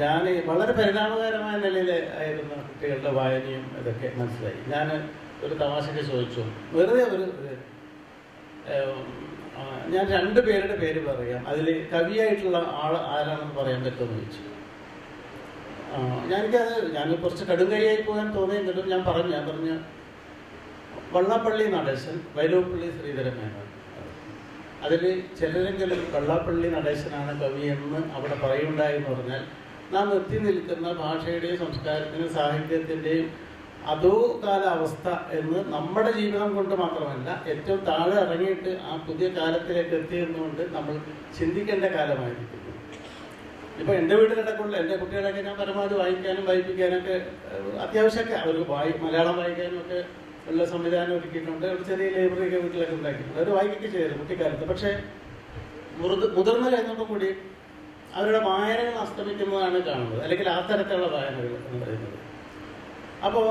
ഞാൻ വളരെ പരിണാമകരമായ നിലയിൽ ആയിരുന്ന കുട്ടികളുടെ വായനയും ഇതൊക്കെ മനസ്സിലായി. ഞാൻ ഒരു തമാശയ്ക്ക് ചോദിച്ചു, വെറുതെ ഞാൻ 2 പേരുടെ പേര് പറയാം, അതിൽ കവിയായിട്ടുള്ള ആൾ ആരാണെന്ന് പറയാൻ പറ്റുമെന്ന് ചോദിച്ചു. ഞാൻ കുറച്ച് കടുങ്കൈയായി പോകാൻ തോന്നിയെങ്കിലും ഞാൻ പറഞ്ഞ വള്ളപ്പള്ളി നടേശൻ, വൈലോപ്പള്ളി ശ്രീധരൻ മേനോൻ. അതിൽ ചിലരെങ്കിലും വള്ളപ്പള്ളി നടേശനാണ് കവിയെന്ന് അവിടെ പറയുണ്ടായെന്ന് പറഞ്ഞാൽ നാം എത്തി നിൽക്കുന്ന ഭാഷയുടെയും സംസ്കാരത്തിൻ്റെയും സാഹിത്യത്തിൻ്റെയും അതോ കാലാവസ്ഥ എന്ന് നമ്മുടെ ജീവിതം കൊണ്ട് മാത്രമല്ല, ഏറ്റവും താഴെ ഇറങ്ങിയിട്ട് ആ പുതിയ കാലത്തിലേക്ക് എത്തിയെന്നുകൊണ്ട് നമ്മൾ ചിന്തിക്കേണ്ട കാലമായിരിക്കുന്നു. ഇപ്പോൾ എൻ്റെ വീട്ടിലടക്കമുള്ള എൻ്റെ കുട്ടികളൊക്കെ ഞാൻ പരമാവധി വായിക്കാനും വായിപ്പിക്കാനൊക്കെ അത്യാവശ്യമൊക്കെ അവർക്ക് മലയാളം വായിക്കാനും ഒക്കെ ഉള്ള സംവിധാനം ഒരുക്കിയിട്ടുണ്ട്. ഒരു ചെറിയ ലൈബ്രറിയൊക്കെ വീട്ടിലൊക്കെ ഉണ്ടാക്കിയിട്ടുണ്ട്. അവർ വായിക്കൊക്കെ ചെയ്തു കുട്ടിക്കാലത്ത്. പക്ഷേ മുതിർന്നു കഴിഞ്ഞപ്പോൾ കൂടി അവരുടെ വായനകൾ അസ്തമിക്കുന്നതാണ് കാണുന്നത്, അല്ലെങ്കിൽ ആ തരത്തിലുള്ള വായനകൾ എന്ന് പറയുന്നത്. അപ്പോൾ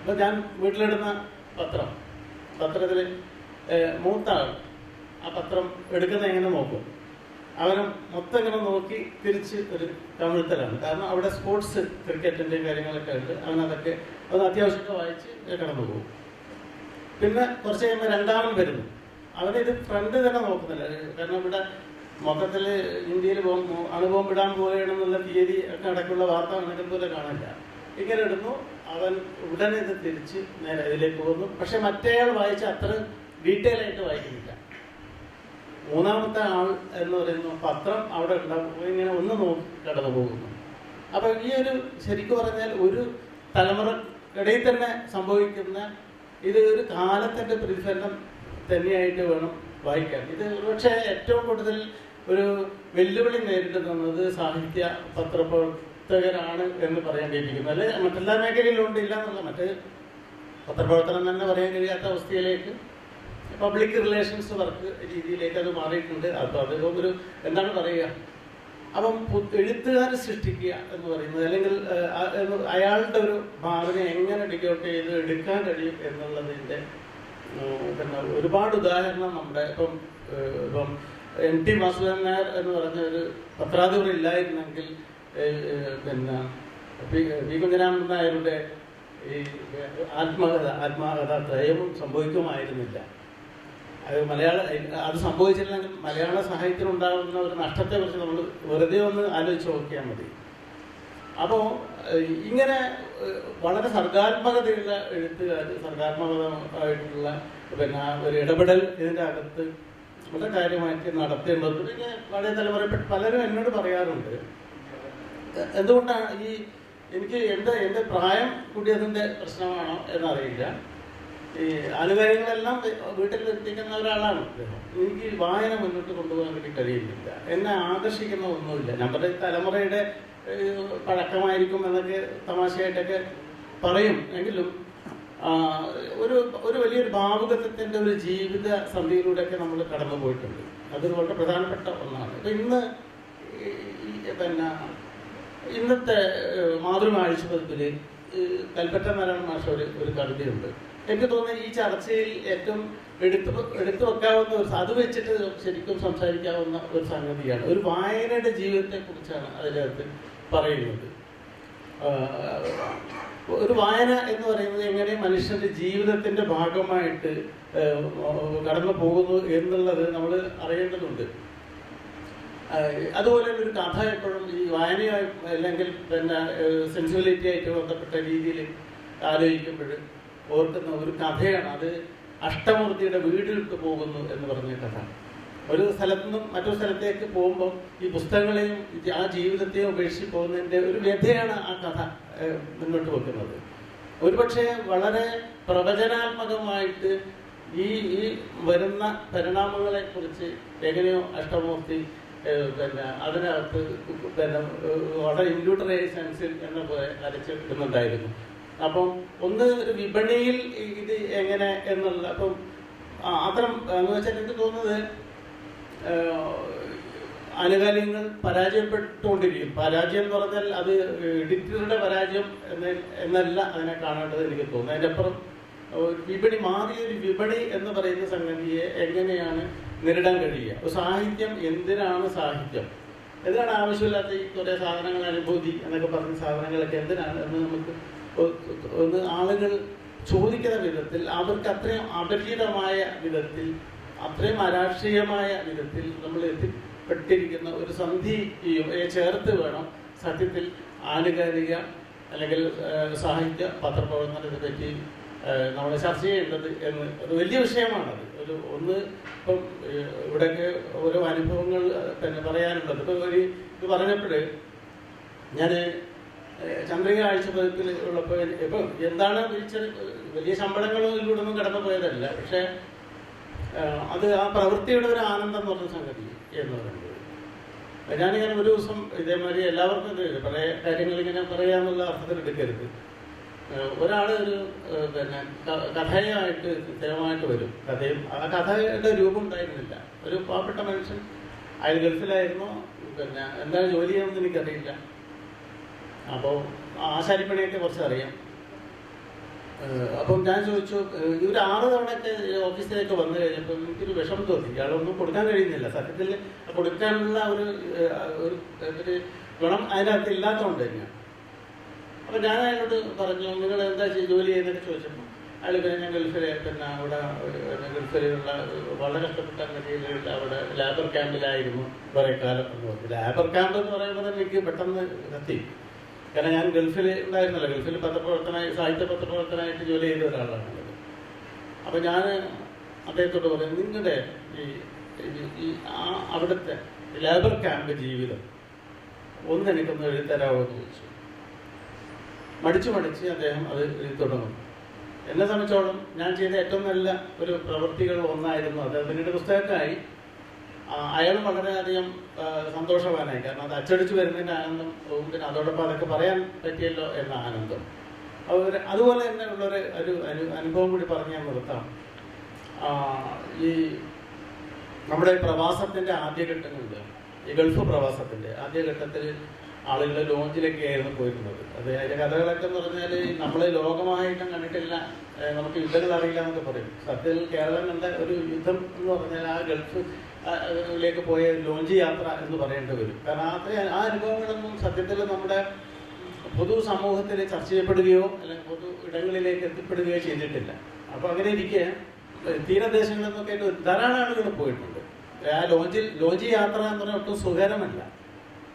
ഇപ്പം ഞാൻ വീട്ടിലിടുന്ന പത്രത്തിൽ മൂത്ത ആൾ ആ പത്രം എടുക്കുന്ന എങ്ങനെ നോക്കും, അവനും മൊത്തം ഇങ്ങനെ നോക്കി തിരിച്ച് ഒരു കമിഴ്ത്തലാണ്. കാരണം അവിടെ സ്പോർട്സ് ക്രിക്കറ്റിൻ്റെയും കാര്യങ്ങളൊക്കെ ഉണ്ട്. അവനതൊക്കെ അത് അത്യാവശ്യമൊക്കെ വായിച്ച് കടന്നു പോകും. പിന്നെ കുറച്ച് കഴിയുമ്പോൾ രണ്ടാമൻ വരുന്നു, അവനിത് ഫ്രണ്ട് തന്നെ നോക്കുന്നില്ല. കാരണം ഇവിടെ മൊത്തത്തിൽ ഇന്ത്യയിൽ അണുബോംബ് ഇടാൻ പോവുകയാണെന്നുള്ള തീയതി ഒക്കെ അടക്കമുള്ള വാർത്ത അങ്ങനെ പോലെ കാണില്ല. ഇങ്ങനെ ഇടുന്നു, അവൻ ഉടനെ ഇത് തിരിച്ച് നേരെ ഇതിലേക്ക് പോകുന്നു. പക്ഷെ മറ്റേയാൾ വായിച്ച അത്ര ഡീറ്റെയിൽ ആയിട്ട് വായിക്കുന്നില്ല. മൂന്നാമത്തെ ആൾ എന്ന് പറയുന്ന പത്രം അവിടെ ഉണ്ടാകും, ഇങ്ങനെ ഒന്ന് നോക്കി കടന്നു പോകുന്നു. അപ്പം ഈ ഒരു ശരിക്കും പറഞ്ഞാൽ ഒരു തലമുറക്കിടയിൽ തന്നെ സംഭവിക്കുന്ന ഇത് ഒരു കാലത്തിൻ്റെ പ്രതിഫലനം തന്നെയായിട്ട് വേണം വായിക്കാൻ. ഇത് പക്ഷേ ഏറ്റവും കൂടുതൽ ഒരു വെല്ലുവിളി നേരിടുന്നത് സാഹിത്യ പത്രപ്രവർത്തകരാണ് എന്ന് പറയേണ്ടിയിരിക്കുന്നു. അല്ലെ മറ്റെല്ലാ മേഖലയിലും ഉണ്ട്, ഇല്ല എന്നുള്ള മറ്റ് പത്രപ്രവർത്തനം തന്നെ പറയാൻ കഴിയാത്ത അവസ്ഥയിലേക്ക് പബ്ലിക് റിലേഷൻസ് വർക്ക് രീതിയിലേക്ക് അത് മാറിയിട്ടുണ്ട്. അപ്പോൾ അത് ഒരു എന്താണ് പറയുക, അപ്പം എഴുത്തുകാർ സൃഷ്ടിക്കുക എന്ന് പറയുന്നത്, അല്ലെങ്കിൽ അയാളുടെ ഒരു ഭാവന എങ്ങനെ ഡിക്കോട്ട് ചെയ്ത് എടുക്കാൻ കഴിയും എന്നുള്ളതിൻ്റെ പിന്നെ ഒരുപാട് ഉദാഹരണം നമ്മുടെ ഇപ്പം NT വാസുദേവൻ നായർ എന്ന് പറഞ്ഞ ഒരു പത്രാധിപർ ഇല്ലായിരുന്നെങ്കിൽ പിന്നെ വി കുഞ്ഞിരാമൻ നായരുടെ ഈ ആത്മകഥ ത്രയവും സംഭവിക്കുമായിരുന്നില്ല. അത് സംഭവിച്ചില്ലെങ്കിൽ മലയാള സാഹിത്യത്തിലുണ്ടാകുന്ന ഒരു നഷ്ടത്തെക്കുറിച്ച് നമ്മൾ വെറുതെ ഒന്ന് ആലോചിച്ച് നോക്കിയാൽ മതി. അപ്പോൾ ഇങ്ങനെ വളരെ സർഗാത്മകതയുള്ള എഴുത്തുകാർ, സർഗാത്മകമായിട്ടുള്ള പിന്നെ ഒരു ഇടപെടൽ ഇതിൻ്റെ അകത്ത് വളരെ കാര്യമായിട്ട് നടത്തേണ്ടത്. പിന്നെ പഴയ തലമുറ പലരും എന്നോട് പറയാറുണ്ട്, എന്തുകൊണ്ടാണ് എനിക്ക് എൻ്റെ പ്രായം കൂടിയതിൻ്റെ പ്രശ്നമാണോ എന്നറിയില്ല, ഈ ആനുകാലികളെല്ലാം വീട്ടിൽ എത്തിക്കുന്ന ഒരാളാണ് എനിക്ക് വായന മുന്നോട്ട് കൊണ്ടുപോകാൻ വേണ്ടി കഴിയുന്നില്ല. എന്നെ ആകർഷിക്കുന്ന ഒന്നുമില്ല. നമ്മുടെ തലമുറയുടെ പഴക്കമായിരിക്കും എന്നൊക്കെ തമാശയായിട്ടൊക്കെ പറയും. എങ്കിലും ഒരു വലിയൊരു ഭാവുകത്വത്തിൻ്റെ ഒരു ജീവിത സന്ധിയിലൂടെയൊക്കെ നമ്മൾ കടന്നു പോയിട്ടുണ്ട്. അതൊരു വളരെ പ്രധാനപ്പെട്ട ഒന്നാണ്. അപ്പം പിന്നെ ഇന്നത്തെ മാതൃകാഴ്ച പതിപ്പിൽ കൽപ്പറ്റ നാരായണ മാഷ ഒരു കവിതയുണ്ട്. എനിക്ക് തോന്നുന്നത് ഈ ചർച്ചയിൽ ഏറ്റവും എടുത്തു വെക്കാവുന്ന അത് വെച്ചിട്ട് ശരിക്കും സംസാരിക്കാവുന്ന ഒരു സംഗതിയാണ്. ഒരു വായനയുടെ ജീവിതത്തെക്കുറിച്ചാണ് അതിനകത്ത് പറയുന്നത്. ഒരു വായന എന്ന് പറയുന്നത് എങ്ങനെ മനുഷ്യന്റെ ജീവിതത്തിന്റെ ഭാഗമായിട്ട് കടന്നു പോകുന്നു എന്നുള്ളത് നമ്മൾ അറിയേണ്ടതുണ്ട്. അതുപോലെ ഒരു കഥ എപ്പോഴും ഈ വായനയായി അല്ലെങ്കിൽ പിന്നെ സെൻസിബിലിറ്റി ആയിട്ട് ബന്ധപ്പെട്ട രീതിയിൽ ആലോചിക്കുമ്പോൾ ഓർക്കുന്ന ഒരു കഥയാണ്. അത് അഷ്ടമൂർത്തിയുടെ വീട്ടിലിട്ട് പോകുന്നു എന്ന് പറഞ്ഞ കഥ. ഒരു സ്ഥലത്തു നിന്നും മറ്റൊരു സ്ഥലത്തേക്ക് പോകുമ്പോൾ ഈ പുസ്തകങ്ങളെയും ആ ജീവിതത്തെയും ഉപേക്ഷിച്ച് പോകുന്നതിൻ്റെ ഒരു വ്യഥയാണ് ആ കഥ മുന്നോട്ട് വെക്കുന്നത്. ഒരുപക്ഷെ വളരെ പ്രവചനാത്മകമായിട്ട് ഈ വരുന്ന പരിണാമങ്ങളെ കുറിച്ച് എങ്ങനെയോ അഷ്ടമൂർത്തി പിന്നെ അതിനകത്ത് പിന്നെ വളരെ ഇൻഡ്യൂട്ടറൈസ് സെൻസിൽ എന്ന പോലെ വരച്ചിടുന്നുണ്ടായിരുന്നു. അപ്പം ഒന്ന് ഒരു വിപണിയിൽ ഇത് എങ്ങനെ എന്നുള്ള അപ്പം അത്തരം എന്ന് വെച്ചാൽ എനിക്ക് തോന്നുന്നത് ആനുകാലികങ്ങൾ പരാജയപ്പെട്ടുകൊണ്ടിരിക്കും. പരാജയം എന്ന് പറഞ്ഞാൽ അത് എഡിറ്ററുടെ പരാജയം എന്നല്ല അതിനെ കാണേണ്ടത് എനിക്ക് തോന്നുന്നു. അതിൻ്റെ അപ്പുറം വിപണി മാറിയൊരു വിപണി എന്ന് പറയുന്ന സംഗതിയെ എങ്ങനെയാണ് നേരിടാൻ കഴിയുക. ഒരു സാഹിത്യം എന്തിനാണ് സാഹിത്യം, എന്തിനാണ് ആവശ്യമില്ലാത്ത ഈ കുറേ സാധനങ്ങൾ അനുഭൂതി എന്നൊക്കെ പറഞ്ഞ സാധനങ്ങളൊക്കെ എന്തിനാണ് എന്ന് നമുക്ക് ഒന്ന് ആളുകൾ ചോദിക്കുന്ന വിധത്തിൽ, അവർക്ക് അത്രയും അപരിചിതമായ വിധത്തിൽ, അത്രയും അരാഷ്ട്രീയമായ വിധത്തിൽ നമ്മൾ എത്തിപ്പെട്ടിരിക്കുന്ന ഒരു സന്ധി ചേർത്ത് വേണം സത്യത്തിൽ ആനുകാലിക അല്ലെങ്കിൽ സാഹിത്യ പത്രപ്രവർത്തനത്തെ പറ്റി നമ്മൾ ചർച്ച ചെയ്യേണ്ടത് എന്ന് ഒരു വലിയ വിഷയമാണത്. ഒന്ന് ഇപ്പം ഇവിടെയൊക്കെ ഓരോ അനുഭവങ്ങൾ പിന്നെ പറയാനുള്ളത്. ഇപ്പം ഇത് പറഞ്ഞപ്പോൾ ഞാൻ ചന്ദ്രിക ആഴ്ചപ്പതിപ്പിൽ ഉള്ളപ്പോൾ ഇപ്പം എന്താണ് വലിയ ശമ്പളങ്ങളും ഇതിലൂടെ ഒന്നും കടന്നു പോയതല്ല, പക്ഷെ അത് ആ പ്രവൃത്തിയുടെ ഒരു ആനന്ദം എന്ന് പറഞ്ഞ സംഗതി എന്ന് പറയുന്നത്. ഞാനിങ്ങനെ ഒരു ദിവസം ഇതേമാതിരി എല്ലാവർക്കും പല കാര്യങ്ങൾ ഇങ്ങനെ പറയാന്നുള്ള അർത്ഥത്തിൽ എടുക്കരുത്. ഒരാൾ ഒരു പിന്നെ കഥയായിട്ട് സ്ഥിരമായിട്ട് വരും. കഥയും ആ കഥയുടെ രൂപം ഉണ്ടായിരുന്നില്ല. ഒരു പാവപ്പെട്ട മനുഷ്യൻ, അയാൾ ഗൾഫിലായിരുന്നു, പിന്നെ എന്താണ് ജോലി ചെയ്യുന്നതെന്ന് എനിക്കറിയില്ല. അപ്പോൾ ആശാരിപ്പണിയൊക്കെ കുറച്ച് അറിയാം. അപ്പം ഞാൻ ചോദിച്ചു, ഇവർ 6 തവണയൊക്കെ ഓഫീസിലേക്ക് വന്നു കഴിഞ്ഞപ്പോൾ എനിക്കൊരു വിഷമം തോന്നി. ഇയാളൊന്നും കൊടുക്കാൻ കഴിയുന്നില്ല. സത്യത്തിൽ കൊടുക്കാനുള്ള ഒരു ഗുണം അതിനകത്ത് ഇല്ലാത്തതുകൊണ്ട് തന്നെയാണ്. അപ്പം ഞാൻ അയാളോട് പറഞ്ഞു, നിങ്ങൾ എന്താ ജോലി ചെയ്യുന്നതൊക്കെ ചോദിച്ചപ്പോൾ അയാൾ പിന്നെ ഞാൻ ഗൾഫിലെ പിന്നെ അവിടെ ഗൾഫിലുള്ള വളരെ കഷ്ടപ്പെട്ട രീതിയിലുള്ള അവിടെ ലേബർ ക്യാമ്പിലായിരുന്നു കുറേ കാലം എന്ന് പറഞ്ഞു. ലേബർ ക്യാമ്പ് എന്ന് പറയുമ്പോൾ തന്നെ എനിക്ക് പെട്ടെന്ന് കത്തി. കാരണം ഞാൻ ഗൾഫിൽ ഉണ്ടായിരുന്നല്ലോ. ഗൾഫിൽ സാഹിത്യ പത്രപ്രവർത്തനമായിട്ട് ജോലി ചെയ്ത ഒരാളാണ്. അപ്പം ഞാൻ അദ്ദേഹത്തോട് പറയും, നിങ്ങളുടെ ഈ അവിടുത്തെ ലേബർ ക്യാമ്പ് ജീവിതം എനിക്കൊന്ന് എഴുതരാമോ എന്ന് ചോദിച്ചു. മടിച്ച് അദ്ദേഹം അത് തുടങ്ങും. എന്നെ സംബന്ധിച്ചോളം ഞാൻ ചെയ്ത ഏറ്റവും നല്ല ഒരു പ്രവൃത്തികൾ ഒന്നായിരുന്നു അത്. പിന്നീട് പുസ്തകത്തിനായി അയാളും വളരെയധികം സന്തോഷവാനായി. കാരണം അത് അച്ചടിച്ച് വരുന്നതിൻ്റെ ആനന്ദം, പിന്നെ അതോടൊപ്പം അതൊക്കെ പറയാൻ പറ്റിയല്ലോ എന്ന ആനന്ദം. അതുപോലെ തന്നെ ഉള്ളൊരു അനുഭവം കൂടി പറഞ്ഞ് ഞാൻ നിർത്താം. ഈ നമ്മുടെ പ്രവാസത്തിൻ്റെ ആദ്യഘട്ടങ്ങളുണ്ട്. ഈ ഗൾഫ് പ്രവാസത്തിൻ്റെ ആദ്യഘട്ടത്തിൽ ആളുകൾ ലോഞ്ചിലൊക്കെ ആയിരുന്നു പോയിരുന്നത്. അതിൻ്റെ കഥകളൊക്കെ എന്ന് പറഞ്ഞാൽ നമ്മൾ ലോകമായിട്ടും കണ്ടിട്ടില്ല, നമുക്ക് യുദ്ധങ്ങൾ അറിയില്ല എന്നൊക്കെ പറയും. സത്യത്തിൽ കേരളം കണ്ട ഒരു യുദ്ധം എന്ന് പറഞ്ഞാൽ ആ ഗൾഫിലേക്ക് പോയ ലോഞ്ച് യാത്ര എന്ന് പറയേണ്ടി വരും. കാരണം ആ അനുഭവങ്ങളൊന്നും സത്യത്തിൽ നമ്മുടെ പൊതു സമൂഹത്തിൽ ചർച്ച ചെയ്യപ്പെടുകയോ അല്ലെങ്കിൽ പൊതു ഇടങ്ങളിലേക്ക് എത്തിപ്പെടുകയോ ചെയ്തിട്ടില്ല. അപ്പോൾ അങ്ങനെ ഇരിക്കെ തീരദേശങ്ങളിൽ നിന്നൊക്കെ ആയിട്ട് ധാരാളം ആളുകൾ പോയിട്ടുണ്ട്. ആ ലോഞ്ച് യാത്ര എന്ന് പറഞ്ഞാൽ ഒട്ടും സുഖകരമല്ല.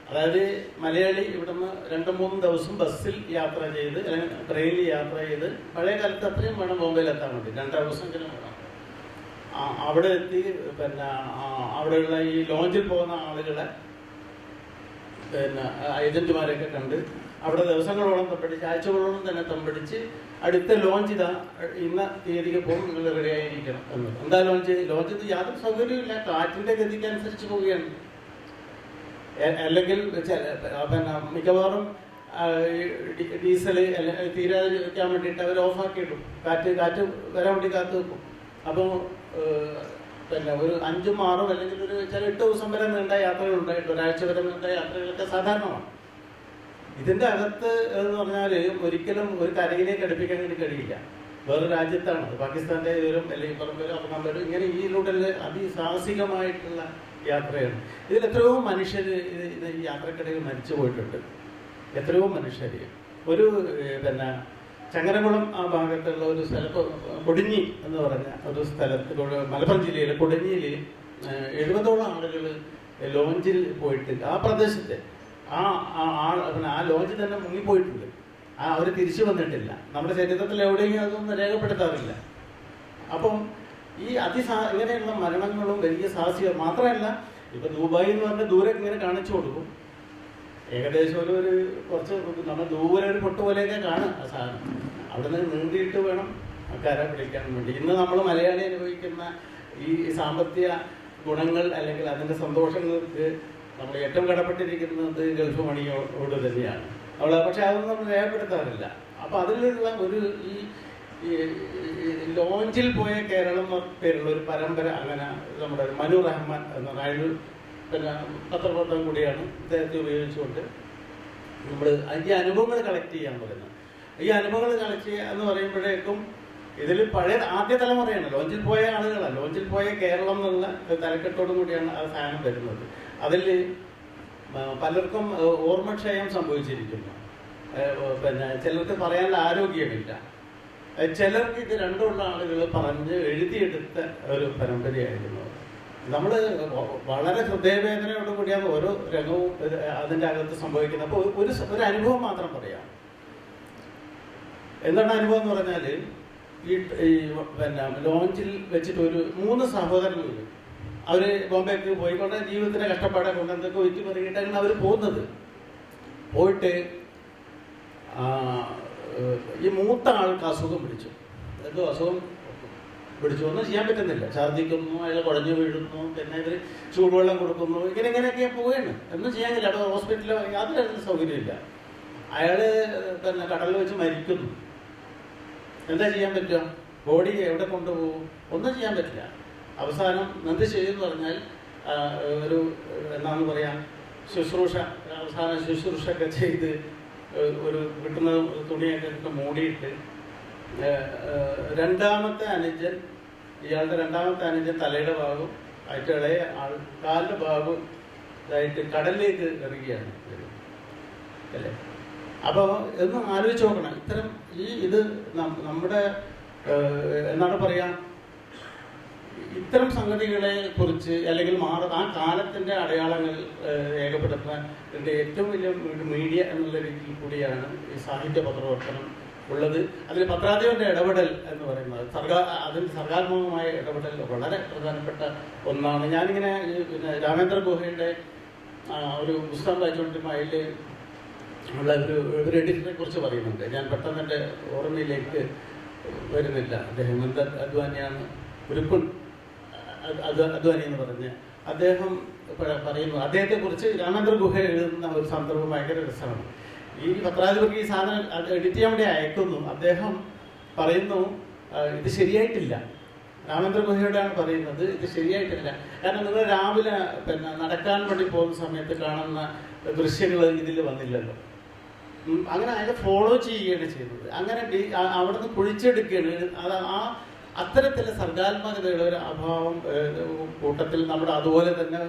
അതായത് മലയാളി ഇവിടുന്ന് 2-3 ദിവസം ബസ്സിൽ യാത്ര ചെയ്ത് അല്ലെങ്കിൽ ട്രെയിനിൽ യാത്ര ചെയ്ത്, പഴയ കാലത്ത് അത്രയും വേണം ബോംബെയിൽ എത്താൻ വേണ്ടി, 2 ദിവസമെങ്കിലും വേണം. അവിടെ എത്തി പിന്നെ അവിടെയുള്ള ഈ ലോഞ്ചിൽ പോകുന്ന ആളുകളെ പിന്നെ ഏജന്റുമാരെയൊക്കെ കണ്ട് അവിടെ ദിവസങ്ങളോളം തമ്പടിച്ച്, ആഴ്ചകളോളം തന്നെ തമ്പടിച്ച് അടുത്ത ലോഞ്ച് ഇന്ന തീയതിക്ക് പോകും, നിങ്ങൾ റെഡിയായിരിക്കണം എന്ന്. എന്താ ലോഞ്ച് യാതൊരു സൗകര്യമില്ല, കാറ്റിൻ്റെ ഗതിക്കനുസരിച്ച് പോവുകയാണ്. അല്ലെങ്കിൽ പിന്നെ മിക്കവാറും ഡീസൽ തീരാതിരിക്കാൻ വേണ്ടിയിട്ട് അവർ ഓഫാക്കി ഇടും. കാറ്റ് വരാൻ വേണ്ടി കാത്തു വെക്കും. അപ്പോൾ പിന്നെ ഒരു 5-6 അല്ലെങ്കിൽ ഒരു ചില 8 ദിവസം വരെ നീണ്ട യാത്രകൾ ഉണ്ടായിട്ട്, ഒരാഴ്ച വരെ നീണ്ട യാത്രകളൊക്കെ സാധാരണമാണ്. ഇതിൻ്റെ അകത്ത് എന്ന് പറഞ്ഞാൽ ഒരിക്കലും ഒരു കരയിലേക്ക് അടുപ്പിക്കാൻ വേണ്ടി കഴിയില്ല. വേറെ രാജ്യത്താണ്, പാകിസ്ഥാൻ്റെ വരും അല്ലെങ്കിൽ പറമ്പരും അപ്പം നമ്മൾ ഇങ്ങനെ ഈ റൂട്ടിൽ അതിസാഹസികമായിട്ടുള്ള യാത്രയാണ്. ഇതിൽ എത്രയോ മനുഷ്യർ ഈ യാത്രക്കിടയിൽ മരിച്ചു പോയിട്ടുണ്ട്. എത്രയോ മനുഷ്യർ. ഒരു പിന്നെ ചങ്ങരകുളം ആ ഭാഗത്തുള്ള ഒരു സ്ഥലത്ത്, കൊടിഞ്ഞി എന്ന് പറഞ്ഞ ഒരു സ്ഥലത്ത്, മലപ്പുറം ജില്ലയിലെ കൊടിഞ്ഞിയിൽ 70ഓളം ആളുകൾ ലോഞ്ചിൽ പോയിട്ട് ആ പ്രദേശത്ത് ആ ലോഞ്ച് തന്നെ മുങ്ങിപ്പോയിട്ടുണ്ട്. അവർ തിരിച്ചു വന്നിട്ടില്ല. നമ്മുടെ ചരിത്രത്തിൽ എവിടെയും അതൊന്നും രേഖപ്പെടുത്താറില്ല. അപ്പം ഈ ഇങ്ങനെയുള്ള മരണങ്ങളും വലിയ സാഹസികം മാത്രമല്ല, ഇപ്പം ദുബായ് എന്ന് പറഞ്ഞാൽ ദൂരെ ഇങ്ങനെ കാണിച്ചു കൊടുക്കും. ഏകദേശം ഒരു കുറച്ച് നമ്മൾ ദൂരെ ഒരു പൊട്ട് പോലെയൊക്കെ കാണും ആ സാധനം. അവിടെ നിന്ന് നീണ്ടിയിട്ട് വേണം കര പിടിക്കാൻ വേണ്ടി. ഇന്ന് നമ്മൾ മലയാളി അനുഭവിക്കുന്ന ഈ സാമ്പത്തിക ഗുണങ്ങൾ അല്ലെങ്കിൽ അതിൻ്റെ സന്തോഷങ്ങൾക്ക് നമ്മൾ ഏറ്റവും കടപ്പെട്ടിരിക്കുന്നത് ഗൾഫ് മണിയോട് തന്നെയാണ്. പക്ഷെ അതൊന്നും നമ്മൾ രേഖപ്പെടുത്താറില്ല. അപ്പോൾ അതിലുള്ള ഒരു ഈ ലോഞ്ചിൽ പോയ കേരളം എന്ന പേരുള്ള ഒരു പരമ്പര, അങ്ങനെ നമ്മുടെ മനു റഹ്മാൻ എന്ന് പറഞ്ഞ പിന്നെ പത്രപ്രവർത്തകൻ കൂടിയാണ്, ഇദ്ദേഹത്തെ ഉപയോഗിച്ചുകൊണ്ട് നമ്മൾ ഈ അനുഭവങ്ങൾ കളക്ട് ചെയ്യാൻ പറയുന്നത്. ഈ അനുഭവങ്ങൾ കളക്ട് ചെയ്യുക എന്ന് പറയുമ്പോഴേക്കും ഇതിൽ പഴയ ആദ്യ തലമുറയാണ്, ലോഞ്ചിൽ പോയ ആളുകളാണ്. ലോഞ്ചിൽ പോയ കേരളം എന്നുള്ള തലക്കെട്ടോടും കൂടിയാണ് ആ സാധനം വരുന്നത്. അതിൽ പലർക്കും ഓർമ്മക്ഷയം സംഭവിച്ചിരിക്കുന്നു. പിന്നെ ചിലർക്ക് പറയാനുള്ള ആരോഗ്യമില്ല. ചിലർക്ക് ഇത് രണ്ടുമുള്ള ആളുകൾ പറഞ്ഞ് എഴുതിയെടുത്ത ഒരു പരമ്പരയായിരുന്നു. നമ്മൾ വളരെ ഹൃദയവേദനയോട് കൂടിയാണ് ഓരോ രംഗവും അതിൻ്റെ അകത്ത് സംഭവിക്കുന്നത്. അപ്പോൾ ഒരു അനുഭവം മാത്രം പറയാം. എന്താണ് അനുഭവം എന്ന് പറഞ്ഞാൽ, ഈ പിന്നെ ലോഞ്ചിൽ വെച്ചിട്ട് ഒരു 3 സഹോദരങ്ങൾ അവർ ബോംബെക്ക് പോയിക്കൊണ്ട് ജീവിതത്തിൻ്റെ കഷ്ടപ്പാടെ കൊണ്ട് എന്തൊക്കെ വെച്ച് പറയുകയായിട്ടാണ് അവർ പോകുന്നത്. പോയിട്ട് ഈ മൂത്ത ആൾക്ക് അസുഖം പിടിച്ചു. എന്തോ അസുഖം പിടിച്ചു, ഒന്നും ചെയ്യാൻ പറ്റുന്നില്ല. ഛർദ്ദിക്കുന്നു, അയാൾ കുഴഞ്ഞു വീഴുന്നു, പിന്നെ ഇവർ ചൂടുവെള്ളം കൊടുക്കുന്നു, ഇങ്ങനെയൊക്കെ പോവുകയാണ്. ഒന്നും ചെയ്യാനില്ല. അവിടെ ഹോസ്പിറ്റലിലോ യാതൊരു തരത്തിലും സൗകര്യമില്ല. അയാൾ പിന്നെ കടലിൽ വെച്ച് മരിക്കുന്നു. എന്താ ചെയ്യാൻ പറ്റുക? ബോഡി എവിടെ കൊണ്ടുപോകും? ഒന്നും ചെയ്യാൻ പറ്റില്ല. അവസാനം എന്ത് ചെയ്യുമെന്ന് പറഞ്ഞാൽ ഒരു എന്താണെന്ന് പറയാം, ശുശ്രൂഷ, അവസാന ശുശ്രൂഷ ഒക്കെ ചെയ്ത് ഒരു കിട്ടുന്ന തുണിയൊക്കെ ഇട്ട് മൂടിയിട്ട് രണ്ടാമത്തെ അനുജൻ, ഇയാളുടെ രണ്ടാമത്തെ അനുജൻ തലയുടെ ഭാഗം, അതിൻ്റെ ഇളയ ആൾ കാലിൻ്റെ ഭാഗം ഇതായിട്ട് കടലിലേക്ക് എറിയുകയാണ് അല്ലേ. അപ്പോൾ ഒന്ന് ആലോചിച്ച് നോക്കണം. ഇത്തരം ഇത് നമ്മുടെ എന്താണ് പറയുക, ഇത്തരം സംഗതികളെ കുറിച്ച് അല്ലെങ്കിൽ ആ കാലത്തിൻ്റെ അടയാളങ്ങൾ രേഖപ്പെടുത്തുന്നതിൻ്റെ ഏറ്റവും വലിയ മീഡിയ എന്നുള്ള രീതിയിൽ കൂടിയാണ് ഈ സാഹിത്യ പത്രപ്രവർത്തനം ഉള്ളത്. അതിൽ പത്രാധിപന്റെ ഇടപെടൽ എന്ന് പറയുന്നത് അതിൽ സർഗാത്മകമായ ഇടപെടൽ വളരെ പ്രധാനപ്പെട്ട ഒന്നാണ്. ഞാനിങ്ങനെ പിന്നെ രാമേന്ദ്ര ഗുഹയുടെ ഒരു പുസ്തകം വായിച്ചുകൊണ്ടിരുമ്പോൾ അതിൽ ഉള്ള ഒരു എഡിറ്ററെ കുറിച്ച് പറയുന്നുണ്ട്. ഞാൻ പെട്ടെന്ന് എൻ്റെ ഓർമ്മയിലേക്ക് വരുന്നില്ല. ഹേമന്ത് അദ്വാനിയാണ്, ഉരുക്കുൺ അദ്വാനി എന്ന് പറഞ്ഞ് അദ്ദേഹം പറയുന്നു. അദ്ദേഹത്തെക്കുറിച്ച് രാമേന്ദ്ര ഗുഹ എഴുതുന്ന ഒരു സന്ദർഭം ഭയങ്കര രസമാണ്. ഈ പത്രാധിപർക്ക് ഈ സാധനം എഡിറ്റ് ചെയ്യാൻ വേണ്ടി അയക്കുന്നു. അദ്ദേഹം പറയുന്നു ഇത് ശരിയായിട്ടില്ല. രാമേന്ദ്ര ഗുഹയോടാണ് പറയുന്നത് ഇത് ശരിയായിട്ടില്ല. കാരണം നിങ്ങൾ രാവിലെ പിന്നെ നടക്കാൻ വേണ്ടി പോകുന്ന സമയത്ത് കാണുന്ന ദൃശ്യങ്ങൾ ഇതിൽ വന്നില്ലല്ലോ. അങ്ങനെ അതിനെ ഫോളോ ചെയ്യുകയാണ് ചെയ്യുന്നത്. അങ്ങനെ അവിടെ നിന്ന് കുഴിച്ചെടുക്കുകയാണ്. അത് അത്തരത്തിലെ സർഗാത്മകതയുടെ ഒരു അഭാവം കൂട്ടത്തിൽ നമ്മുടെ അതുപോലെ തന്നെ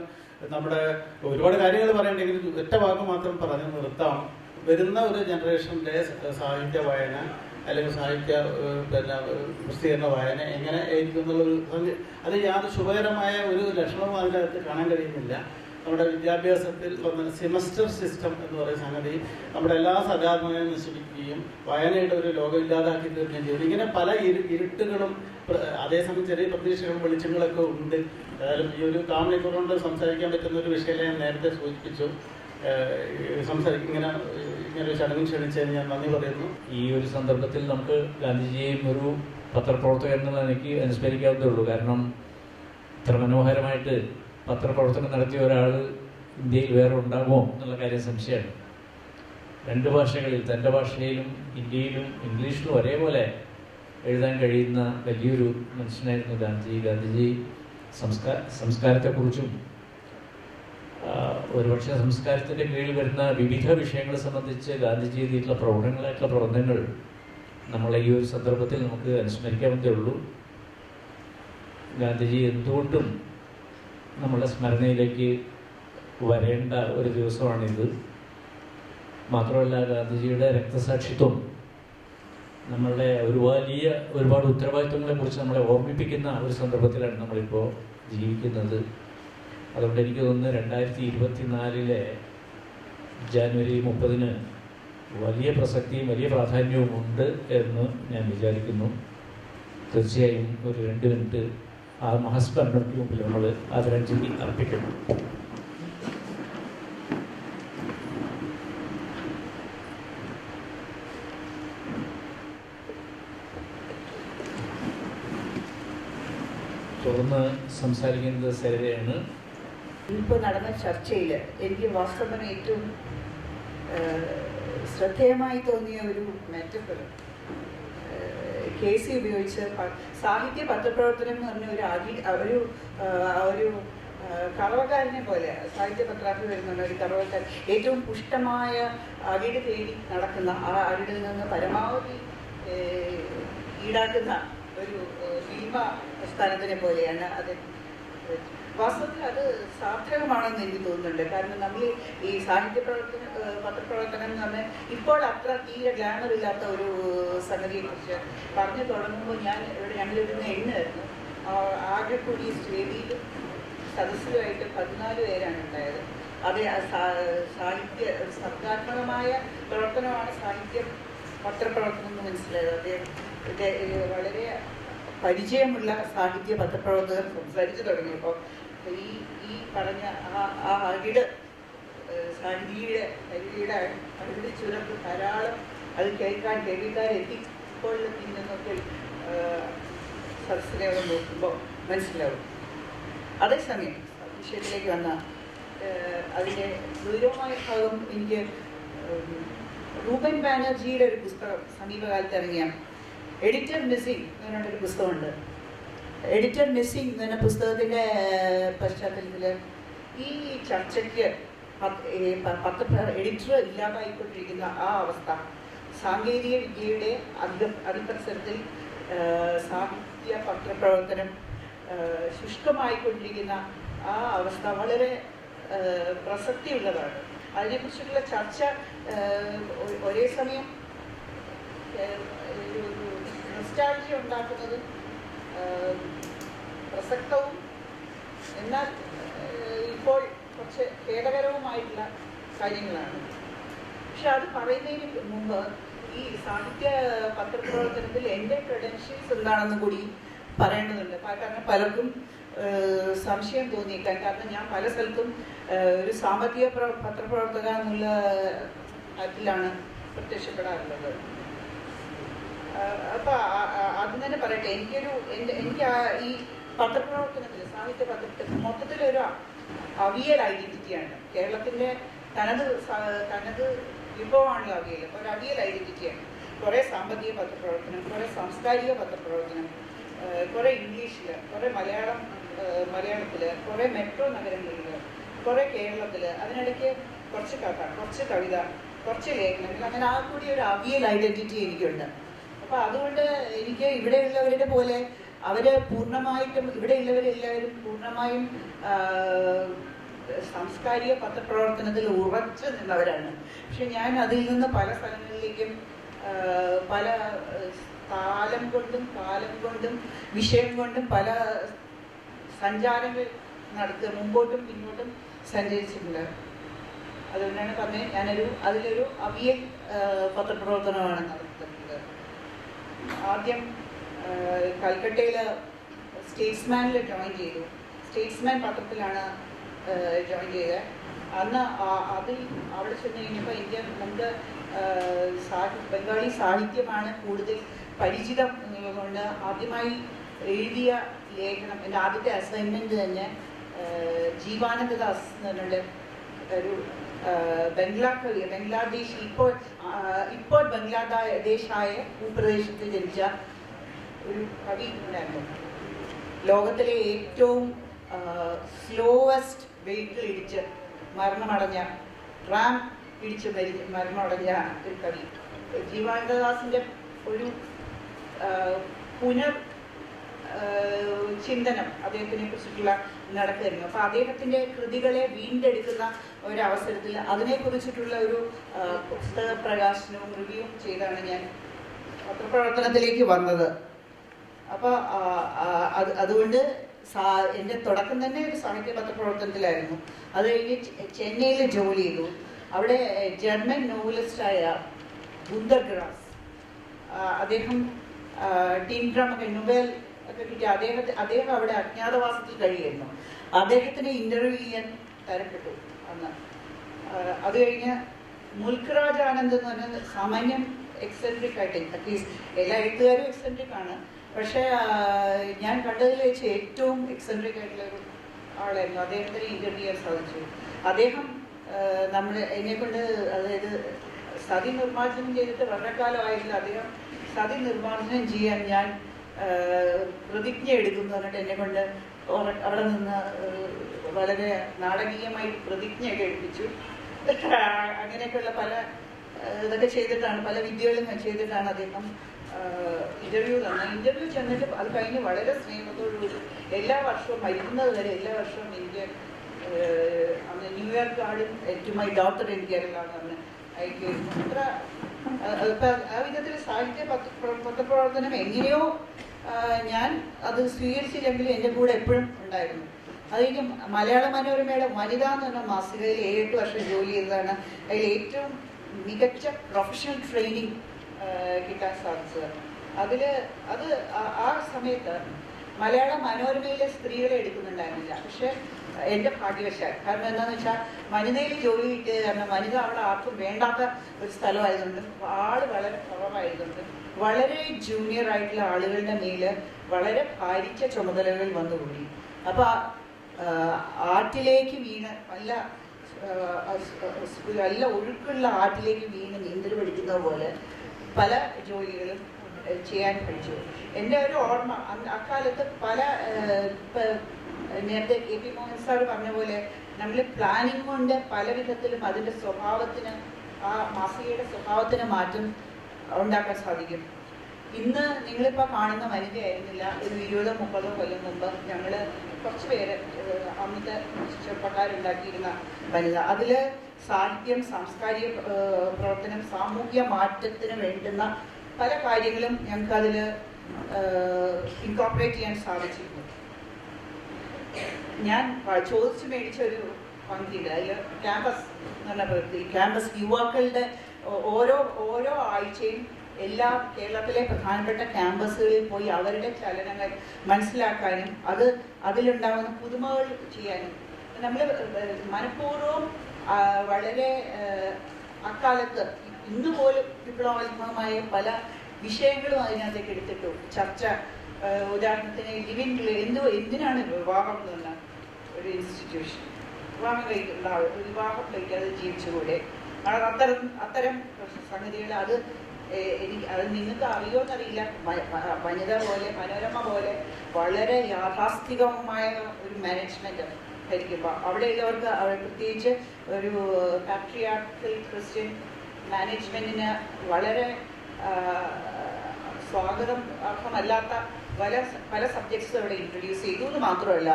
നമ്മുടെ ഒരുപാട് കാര്യങ്ങൾ പറയണ്ടെങ്കിൽ ഒറ്റ വാക്ക് മാത്രം പറഞ്ഞു നിർത്താം. വരുന്ന ഒരു ജനറേഷൻ്റെ സാഹിത്യ വായന അല്ലെങ്കിൽ സാഹിത്യ പിന്നെ പ്രസിദ്ധീകരണ വായന എങ്ങനെ ആയിരിക്കും എന്നുള്ളൊരു അത് യാതൊരു ശുഭകരമായ ഒരു ലക്ഷണവും അതിനകത്ത് കാണാൻ കഴിയുന്നില്ല. നമ്മുടെ വിദ്യാഭ്യാസത്തിൽ വന്ന സെമസ്റ്റർ സിസ്റ്റം എന്ന് പറയുന്ന സംഗതി നമ്മുടെ എല്ലാ സർഗാത്മകതയും നശിപ്പിക്കുകയും വായനയുടെ ഒരു ലോകം ഇല്ലാതാക്കി തീർക്കുകയും ചെയ്തു. ഇങ്ങനെ പല ഇരുട്ടുകളും അതേസമയം ചെറിയ പ്രതീക്ഷകളും വെളിച്ചങ്ങളൊക്കെ ഉണ്ട്. ഏതായാലും ഈ ഒരു കാമണിക്കൂർ കൊണ്ട് സംസാരിക്കാൻ പറ്റുന്ന ഒരു വിഷയം ഞാൻ നേരത്തെ സൂചിപ്പിച്ചു. ഇങ്ങനെ ഒരു ചടങ്ങിൽ ക്ഷണിച്ചതിന് ഞാൻ നന്ദി പറയുന്നു. ഈ ഒരു സന്ദർഭത്തിൽ നമുക്ക് ഗാന്ധിജിയെയും ഒരു പത്രപ്രവർത്തകൻ എന്നുള്ള എനിക്ക് അനുസ്മരിക്കാവുന്നതേ ഉള്ളൂ. കാരണം ഇത്ര മനോഹരമായിട്ട് പത്രപ്രവർത്തനം നടത്തിയ ഒരാൾ ഇന്ത്യയിൽ വേറെ ഉണ്ടാകുമോ എന്നുള്ള കാര്യം സംശയമാണ്. 2 ഭാഷകളിൽ, തൻ്റെ ഭാഷയിലും ഹിന്ദിയിലും ഇംഗ്ലീഷിലും ഒരേപോലെ എഴുതാൻ കഴിയുന്ന വലിയൊരു മനുഷ്യനായിരുന്നു ഗാന്ധിജി. ഗാന്ധിജി സംസ്കാരത്തെക്കുറിച്ചും ഒരുപക്ഷെ സംസ്കാരത്തിൻ്റെ കീഴിൽ വരുന്ന വിവിധ വിഷയങ്ങളെ സംബന്ധിച്ച് ഗാന്ധിജി എഴുതിയിട്ടുള്ള പ്രൗഢങ്ങളായിട്ടുള്ള പ്രബന്ധങ്ങൾ നമ്മളെ ഈ ഒരു സന്ദർഭത്തിൽ നമുക്ക് അനുസ്മരിക്കാവുന്നതേ ഉള്ളൂ. ഗാന്ധിജി എന്തുകൊണ്ടും നമ്മുടെ സ്മരണയിലേക്ക് വരേണ്ട ഒരു ദിവസമാണിത്. മാത്രമല്ല ഗാന്ധിജിയുടെ രക്തസാക്ഷിത്വം നമ്മളുടെ ഒരുപാട് ഉത്തരവാദിത്വങ്ങളെക്കുറിച്ച് നമ്മളെ ഓർമ്മിപ്പിക്കുന്ന ഒരു സന്ദർഭത്തിലാണ് നമ്മളിപ്പോൾ ജീവിക്കുന്നത്. അതുകൊണ്ട് എനിക്ക് തോന്നുന്നു 2024 ജാനുവരി 30 വലിയ പ്രസക്തിയും വലിയ പ്രാധാന്യവും ഉണ്ട് എന്ന് ഞാൻ വിചാരിക്കുന്നു. തീർച്ചയായും ഒരു 2 മിനിറ്റ് ആ മഹാസ്മരണയ്ക്ക് മുമ്പിൽ നമ്മൾ ആദരാഞ്ജലി അർപ്പിക്കുന്നു. തുടർന്ന് സംസാരിക്കുന്നത് സരിതയാണ്. ഇപ്പോൾ നടന്ന ചർച്ചയിൽ എനിക്ക് വാസ്തവം ഏറ്റവും ശ്രദ്ധേയമായി തോന്നിയ ഒരു മെറ്റഫർ കേസി ഉപയോഗിച്ച് സാഹിത്യ പത്രപ്രവർത്തനം എന്ന് പറഞ്ഞ ഒരു കറവക്കാരനെ പോലെ സാഹിത്യ പത്രാത്തിൽ വരുന്നുണ്ട്. ഒരു കറവക്കാരൻ ഏറ്റവും പുഷ്ടമായ അകിട് തേടി നടക്കുന്ന ആ അകിടിൽ നിന്ന് പരമാവധി ഈടാക്കുന്ന ഒരു ഭീമ സ്ഥാനത്തിനെ പോലെയാണ് അത്. വാസ്തവത്തിൽ അത് സാർത്ഥകമാണെന്ന് എനിക്ക് തോന്നുന്നുണ്ട്. കാരണം നമ്മൾ ഈ സാഹിത്യ പത്രപ്രവർത്തനം എന്ന് പറഞ്ഞാൽ ഇപ്പോൾ അത്ര തീരെ ഗ്ലാമർ ഇല്ലാത്ത ഒരു സംഗതിയെക്കുറിച്ച് പറഞ്ഞു തുടങ്ങുമ്പോൾ ഞങ്ങളിരുന്ന എണ്ണായിരുന്നു. ആകെ കൂടി വേദിയിലും സദസ്സിലുമായിട്ട് 14 പേരാണ് ഉണ്ടായത്. അത് സാഹിത്യ സർഗാത്മകമായ പ്രവർത്തനമാണ് സാഹിത്യം പത്രപ്രവർത്തനം എന്ന് മനസ്സിലായത്. അദ്ദേഹം വളരെ പരിചയമുള്ള സാഹിത്യ പത്രപ്രവർത്തകർ സംസാരിച്ചു തുടങ്ങിയപ്പോൾ ഈ പറഞ്ഞ ആ അകിട് സാഹിതിയുടെ അകിട് ചുരത്ത് ധാരാളം അത് കേൾക്കാൻ കേൾവിക്കാരെത്തിക്കൊള്ളിൽ നിന്നൊക്കെ സദസ്സിനെ നോക്കുമ്പോൾ മനസ്സിലാവും. അതേസമയം വിഷയത്തിലേക്ക് വന്ന അതിൻ്റെ ഗൗരവമായ ഭാഗം എനിക്ക് റൂബൻ ബാനർജിയുടെ ഒരു പുസ്തകം സമീപകാലത്ത് ഇറങ്ങിയ എഡിറ്റർ മിസ്സിംഗ് എന്ന് പറഞ്ഞൊരു പുസ്തകമുണ്ട്. എഡിറ്റർ മിസ്സിംഗ് എന്ന് പറഞ്ഞ പുസ്തകത്തിൻ്റെ പശ്ചാത്തലത്തിൽ ഈ ചർച്ചയ്ക്ക് എഡിറ്റർ ഇല്ലാതായിക്കൊണ്ടിരിക്കുന്ന ആ അവസ്ഥ, സാങ്കേതിക വിദ്യയുടെ അതിപ്രസരത്തിൽ സാഹിത്യ പത്രപ്രവർത്തനം ശുഷ്കമായിക്കൊണ്ടിരിക്കുന്ന ആ അവസ്ഥ വളരെ പ്രസക്തിയുള്ളതാണ്. അതിനെക്കുറിച്ചുള്ള ചർച്ച ഒരേ സമയം നൊസ്റ്റാൾജിയ ഉണ്ടാക്കുന്നതും പ്രസക്തവും എന്നാൽ ഇപ്പോൾ കുറച്ച് ഖേദകരവുമായിട്ടുള്ള കാര്യങ്ങളാണ്. പക്ഷെ അത് പറയുന്നതിന് മുമ്പ് ഈ സാഹിത്യ പത്രപ്രവർത്തനത്തിൽ എൻ്റെ ക്രെഡൻഷ്യൽസ് എന്താണെന്ന് കൂടി പറയേണ്ടതുണ്ട്. കാരണം പലർക്കും സംശയം തോന്നിയേക്കാൻ. കാരണം ഞാൻ പല സ്ഥലത്തും ഒരു സാമ്പത്തിക പത്രപ്രവർത്തക എന്നുള്ള അതിലാണ് പ്രത്യക്ഷപ്പെടാറുള്ളത്. അപ്പം അത് തന്നെ പറയട്ടെ, എനിക്ക് ഈ പത്രപ്രവർത്തനത്തിൽ സാഹിത്യ പത്രത്തിൽ മൊത്തത്തിലൊരു അവിയൽ ഐഡന്റിറ്റിയാണ്. കേരളത്തിൻ്റെ തനത് വിഭവമാണല്ലോ അവിയൽ. അപ്പോൾ ഒരു അവിയൽ ഐഡന്റിറ്റിയാണ്. കുറേ സാമ്പത്തിക പത്രപ്രവർത്തനം, കുറേ സാംസ്കാരിക പത്രപ്രവർത്തനം, കുറേ ഇംഗ്ലീഷിൽ, കുറേ മലയാളത്തിൽ, കുറേ മെട്രോ നഗരങ്ങളിൽ, കുറേ കേരളത്തിൽ, അതിനിടയ്ക്ക് കുറച്ച് കഥ, കുറച്ച് കവിത, കുറച്ച് ലേഖനങ്ങൾ, അങ്ങനെ ആ കൂടി ഒരു അവിയൽ ഐഡന്റിറ്റി എനിക്കുണ്ട്. അപ്പോൾ അതുകൊണ്ട് എനിക്ക് ഇവിടെയുള്ളവരുടെ പോലെ പൂർണ്ണമായിട്ടും ഇവിടെയുള്ളവരെല്ലാവരും പൂർണ്ണമായും സാംസ്കാരിക പത്രപ്രവർത്തനത്തിൽ ഉറച്ചു നിന്നവരാണ്. പക്ഷെ ഞാൻ അതിൽ നിന്ന് പല സ്ഥലങ്ങളിലേക്കും പല കാലം കൊണ്ടും വിഷയം കൊണ്ടും പല സഞ്ചാരങ്ങൾ നടത്തുക, മുമ്പോട്ടും പിന്നോട്ടും സഞ്ചരിച്ചിട്ടുണ്ട്. അതുകൊണ്ടാണ് പറഞ്ഞത് അതിലൊരു അവിയൽ പത്രപ്രവർത്തനമാണ് നടത്തുന്നത്. ആദ്യം കൽക്കട്ടയിൽ സ്റ്റേറ്റ്സ്മാനിൽ ജോയിൻ ചെയ്തു. സ്റ്റേറ്റ്സ്മാൻ പത്രത്തിലാണ് ജോയിൻ ചെയ്തത്. അന്ന് അവിടെ ചെന്ന് കഴിഞ്ഞപ്പോൾ എനിക്ക് മുമ്പ് ബംഗാളി സാഹിത്യമാണ് കൂടുതൽ പരിചിതം എന്നുള്ളതുകൊണ്ട് ആദ്യമായി എഴുതിയ ലേഖനം, എൻ്റെ ആദ്യത്തെ അസൈൻമെൻറ്റ് തന്നെ ജീവാനന്ദദാസ് എന്ന് പറഞ്ഞിട്ട് ഒരു ബംഗ്ലാദേശ് ഇപ്പോൾ ബംഗ്ലാദേശായ ഭൂപ്രദേശത്ത് ജനിച്ച ഒരു കവി ഉണ്ടായിരുന്നു. ലോകത്തിലെ ഏറ്റവും സ്ലോവസ്റ്റ് വെഹിക്കിൾ ഇടിച്ച് മരണമടഞ്ഞ മരണമടഞ്ഞ ഒരു കവി. ജീവാനന്ദദാസിൻ്റെ ഒരു ചിന്തനം അദ്ദേഹത്തിനെ കുറിച്ചിട്ടുള്ള നടക്കുകയായിരുന്നു. അപ്പോൾ അദ്ദേഹത്തിൻ്റെ കൃതികളെ വീണ്ടെടുക്കുന്ന ഒരവസരത്തിൽ അതിനെക്കുറിച്ചിട്ടുള്ള ഒരു പുസ്തക പ്രകാശനവും റിവ്യൂവും ചെയ്താണ് ഞാൻ പത്രപ്രവർത്തനത്തിലേക്ക് വന്നത്. അപ്പോൾ അതുകൊണ്ട് എൻ്റെ തുടക്കം തന്നെ ഒരു സാഹിത്യ പത്രപ്രവർത്തനത്തിലായിരുന്നു. അത് കഴിഞ്ഞ് ചെന്നൈയിൽ ജോലി ചെയ്തു. അവിടെ ജർമ്മൻ നോവലിസ്റ്റായ ഗുന്തർ ഗ്രാസ്, അദ്ദേഹം ടീം ഡ്രം ഒക്കെ നൊബേൽ ഒക്കെ കിട്ടിയ അദ്ദേഹം അവിടെ അജ്ഞാതവാസത്തിൽ കഴിയുമായിരുന്നു. അദ്ദേഹത്തിന് ഇൻ്റർവ്യൂ ചെയ്യാൻ തരപ്പെട്ടു അന്ന്. അത് കഴിഞ്ഞ് മുൽക്രാജ് ആനന്ദ് എന്ന് പറഞ്ഞാൽ സാമാന്യം എക്സെൻട്രിക് ആയിട്ട്, അറ്റ്ലീസ്റ്റ് എല്ലാ എഴുത്തുകാരും എക്സെൻട്രിക് ആണ്, പക്ഷേ ഞാൻ കണ്ടതിൽ വെച്ച് ഏറ്റവും എക്സെൻട്രിക് ആയിട്ടുള്ള ഒരു ആളായിരുന്നു. അദ്ദേഹത്തിന് ഇൻ്റർവ്യൂ ചെയ്യാൻ സാധിച്ചു. അദ്ദേഹം എന്നെക്കൊണ്ട്, അതായത് സതി നിർമ്മാർജ്ജനം ചെയ്തിട്ട് വളരെ കാലമായിട്ടില്ല, അദ്ദേഹം സതി നിർമ്മാർജ്ജനം ചെയ്യാൻ ഞാൻ പ്രതിജ്ഞ എടുക്കുന്നു പറഞ്ഞിട്ട് എന്നെക്കൊണ്ട് അവിടെ നിന്ന് വളരെ നാടകീയമായി പ്രതിജ്ഞയൊക്കെ എടുപ്പിച്ചു. അങ്ങനെയൊക്കെയുള്ള പല ഇതൊക്കെ ചെയ്തിട്ടാണ്, പല വിദ്യകളും ചെയ്തിട്ടാണ് അദ്ദേഹം ഇൻ്റർവ്യൂ തന്നത്. ഇൻ്റർവ്യൂ ചെന്നിട്ട് അത് കഴിഞ്ഞ് വളരെ സ്നേഹത്തോടുകൂടി എല്ലാ വർഷവും മരിക്കുന്നത് വരെ എല്ലാ വർഷവും എനിക്ക് അന്ന് New York garden to my daughter in Kerala എന്ന് അയക്കുമായിരുന്നു. അത്ര ആ വിധത്തിൽ സാഹിത്യ പത്രപ്രവർത്തനം എങ്ങനെയോ ഞാൻ അത് സ്വീകരിച്ചില്ലെങ്കിലും എൻ്റെ കൂടെ എപ്പോഴും ഉണ്ടായിരുന്നു. അത് കഴിഞ്ഞ് മലയാള മനോരമയുടെ വനിത എന്ന് പറഞ്ഞ മാസികയിൽ 7 വർഷം ജോലി ചെയ്തതാണ്. അതിൽ ഏറ്റവും മികച്ച പ്രൊഫഷണൽ ട്രെയിനിങ് കിട്ടാൻ സാധിച്ചത്. അത് ആ സമയത്ത് മലയാള മനോരമയിലെ സ്ത്രീകളെ എടുക്കുന്നുണ്ടായിരുന്നില്ല. പക്ഷെ എൻ്റെ ഭാഗ്യവശാൽ, കാരണം എന്താണെന്ന് വെച്ചാൽ വനിതയിൽ ജോലി കിട്ടിയത് കാരണം വനിത അവിടെ ആർക്കും വേണ്ടാത്ത ഒരു സ്ഥലമായതുകൊണ്ട്, ആള് വളരെ കുറവായതുകൊണ്ട് വളരെ ജൂനിയർ ആയിട്ടുള്ള ആളുകളുടെ മേല് വളരെ ഭാരിച്ച ചുമതലകൾ വന്നുകൂടി. അപ്പോൾ ആറ്റിലേക്ക് വീണ് നല്ല ഒഴുക്കുള്ള ആറ്റിലേക്ക് വീണ് നീന്തൽ പഠിക്കുന്ന പോലെ പല ജോലികളും ചെയ്യാൻ പഠിച്ചു. എൻ്റെ ഒരു ഓർമ്മ, അക്കാലത്ത് പല നേരത്തെ കെ പി മോഹൻ സാർ പറഞ്ഞ പോലെ നമ്മൾ പ്ലാനിങ് കൊണ്ട് പല വിധത്തിലും അതിൻ്റെ സ്വഭാവത്തിന്, ആ മാസികയുടെ സ്വഭാവത്തിന് മാറ്റം ഉണ്ടാക്കാൻ സാധിക്കും. ഇന്ന് നിങ്ങളിപ്പോൾ കാണുന്ന വനിതയായിരുന്നില്ല ഒരു 20-30 കൊല്ലം മുമ്പ് ഞങ്ങൾ കുറച്ച് പേര് അന്നത്തെ ചെറുപ്പക്കാരുണ്ടാക്കിയിരുന്ന വനിത. അതിൽ സാഹിത്യം, സാംസ്കാരിക പ്രവർത്തനം, സാമൂഹ്യ മാറ്റത്തിന് വേണ്ടുന്ന പല കാര്യങ്ങളും ഞങ്ങൾക്കതിൽ ഇൻകോർപ്പറേറ്റ് ചെയ്യാൻ സാധിച്ചിരുന്നു. ഞാൻ ചോദിച്ചു മേടിച്ച ഒരു പങ്കുണ്ട്. അതിൽ ക്യാമ്പസ് എന്ന് പറഞ്ഞ പ്രവൃത്തി, ക്യാമ്പസ് യുവാക്കളുടെ ഓരോ ആഴ്ചയും എല്ലാ കേരളത്തിലെ പ്രധാനപ്പെട്ട ക്യാമ്പസുകളിൽ പോയി അവരുടെ ചലനങ്ങൾ മനസ്സിലാക്കാനും അതിലുണ്ടാകുന്ന പുതുമകൾ ചെയ്യാനും നമ്മൾ മനഃപൂർവ്വം വളരെ അക്കാലത്ത് ഇന്ന് പോലും വിപ്ലവാത്മകമായ പല വിഷയങ്ങളും അതിനകത്തേക്ക് എടുത്തിട്ടു ചർച്ച. ഉദാഹരണത്തിന് എന്തിനാണ് വിവാഹം എന്ന് പറഞ്ഞ ഒരു ഇൻസ്റ്റിറ്റ്യൂഷൻ, വിവാഹം കഴിക്കാതെ ജീവിച്ചുകൂടെ, അത്തരം സംഗതികൾ അത് നിങ്ങൾക്ക് അറിയോന്നറിയില്ല. വനിത പോലെ, മനോരമ പോലെ വളരെ യാഥാസ്ഥികമായ ഒരു മാനേജ്മെന്റ് ഭരിക്കുമ്പോൾ അവിടെയുള്ളവർക്ക് പ്രത്യേകിച്ച് ഒരു പാട്രിയാർക്കൽ ക്രിസ്ത്യൻ മാനേജ്മെന്റിന് വളരെ സ്വാഗതം അർഹമല്ലാത്ത പല സബ്ജക്ട്സും അവിടെ ഇൻട്രൊഡ്യൂസ് ചെയ്തു എന്ന് മാത്രമല്ല,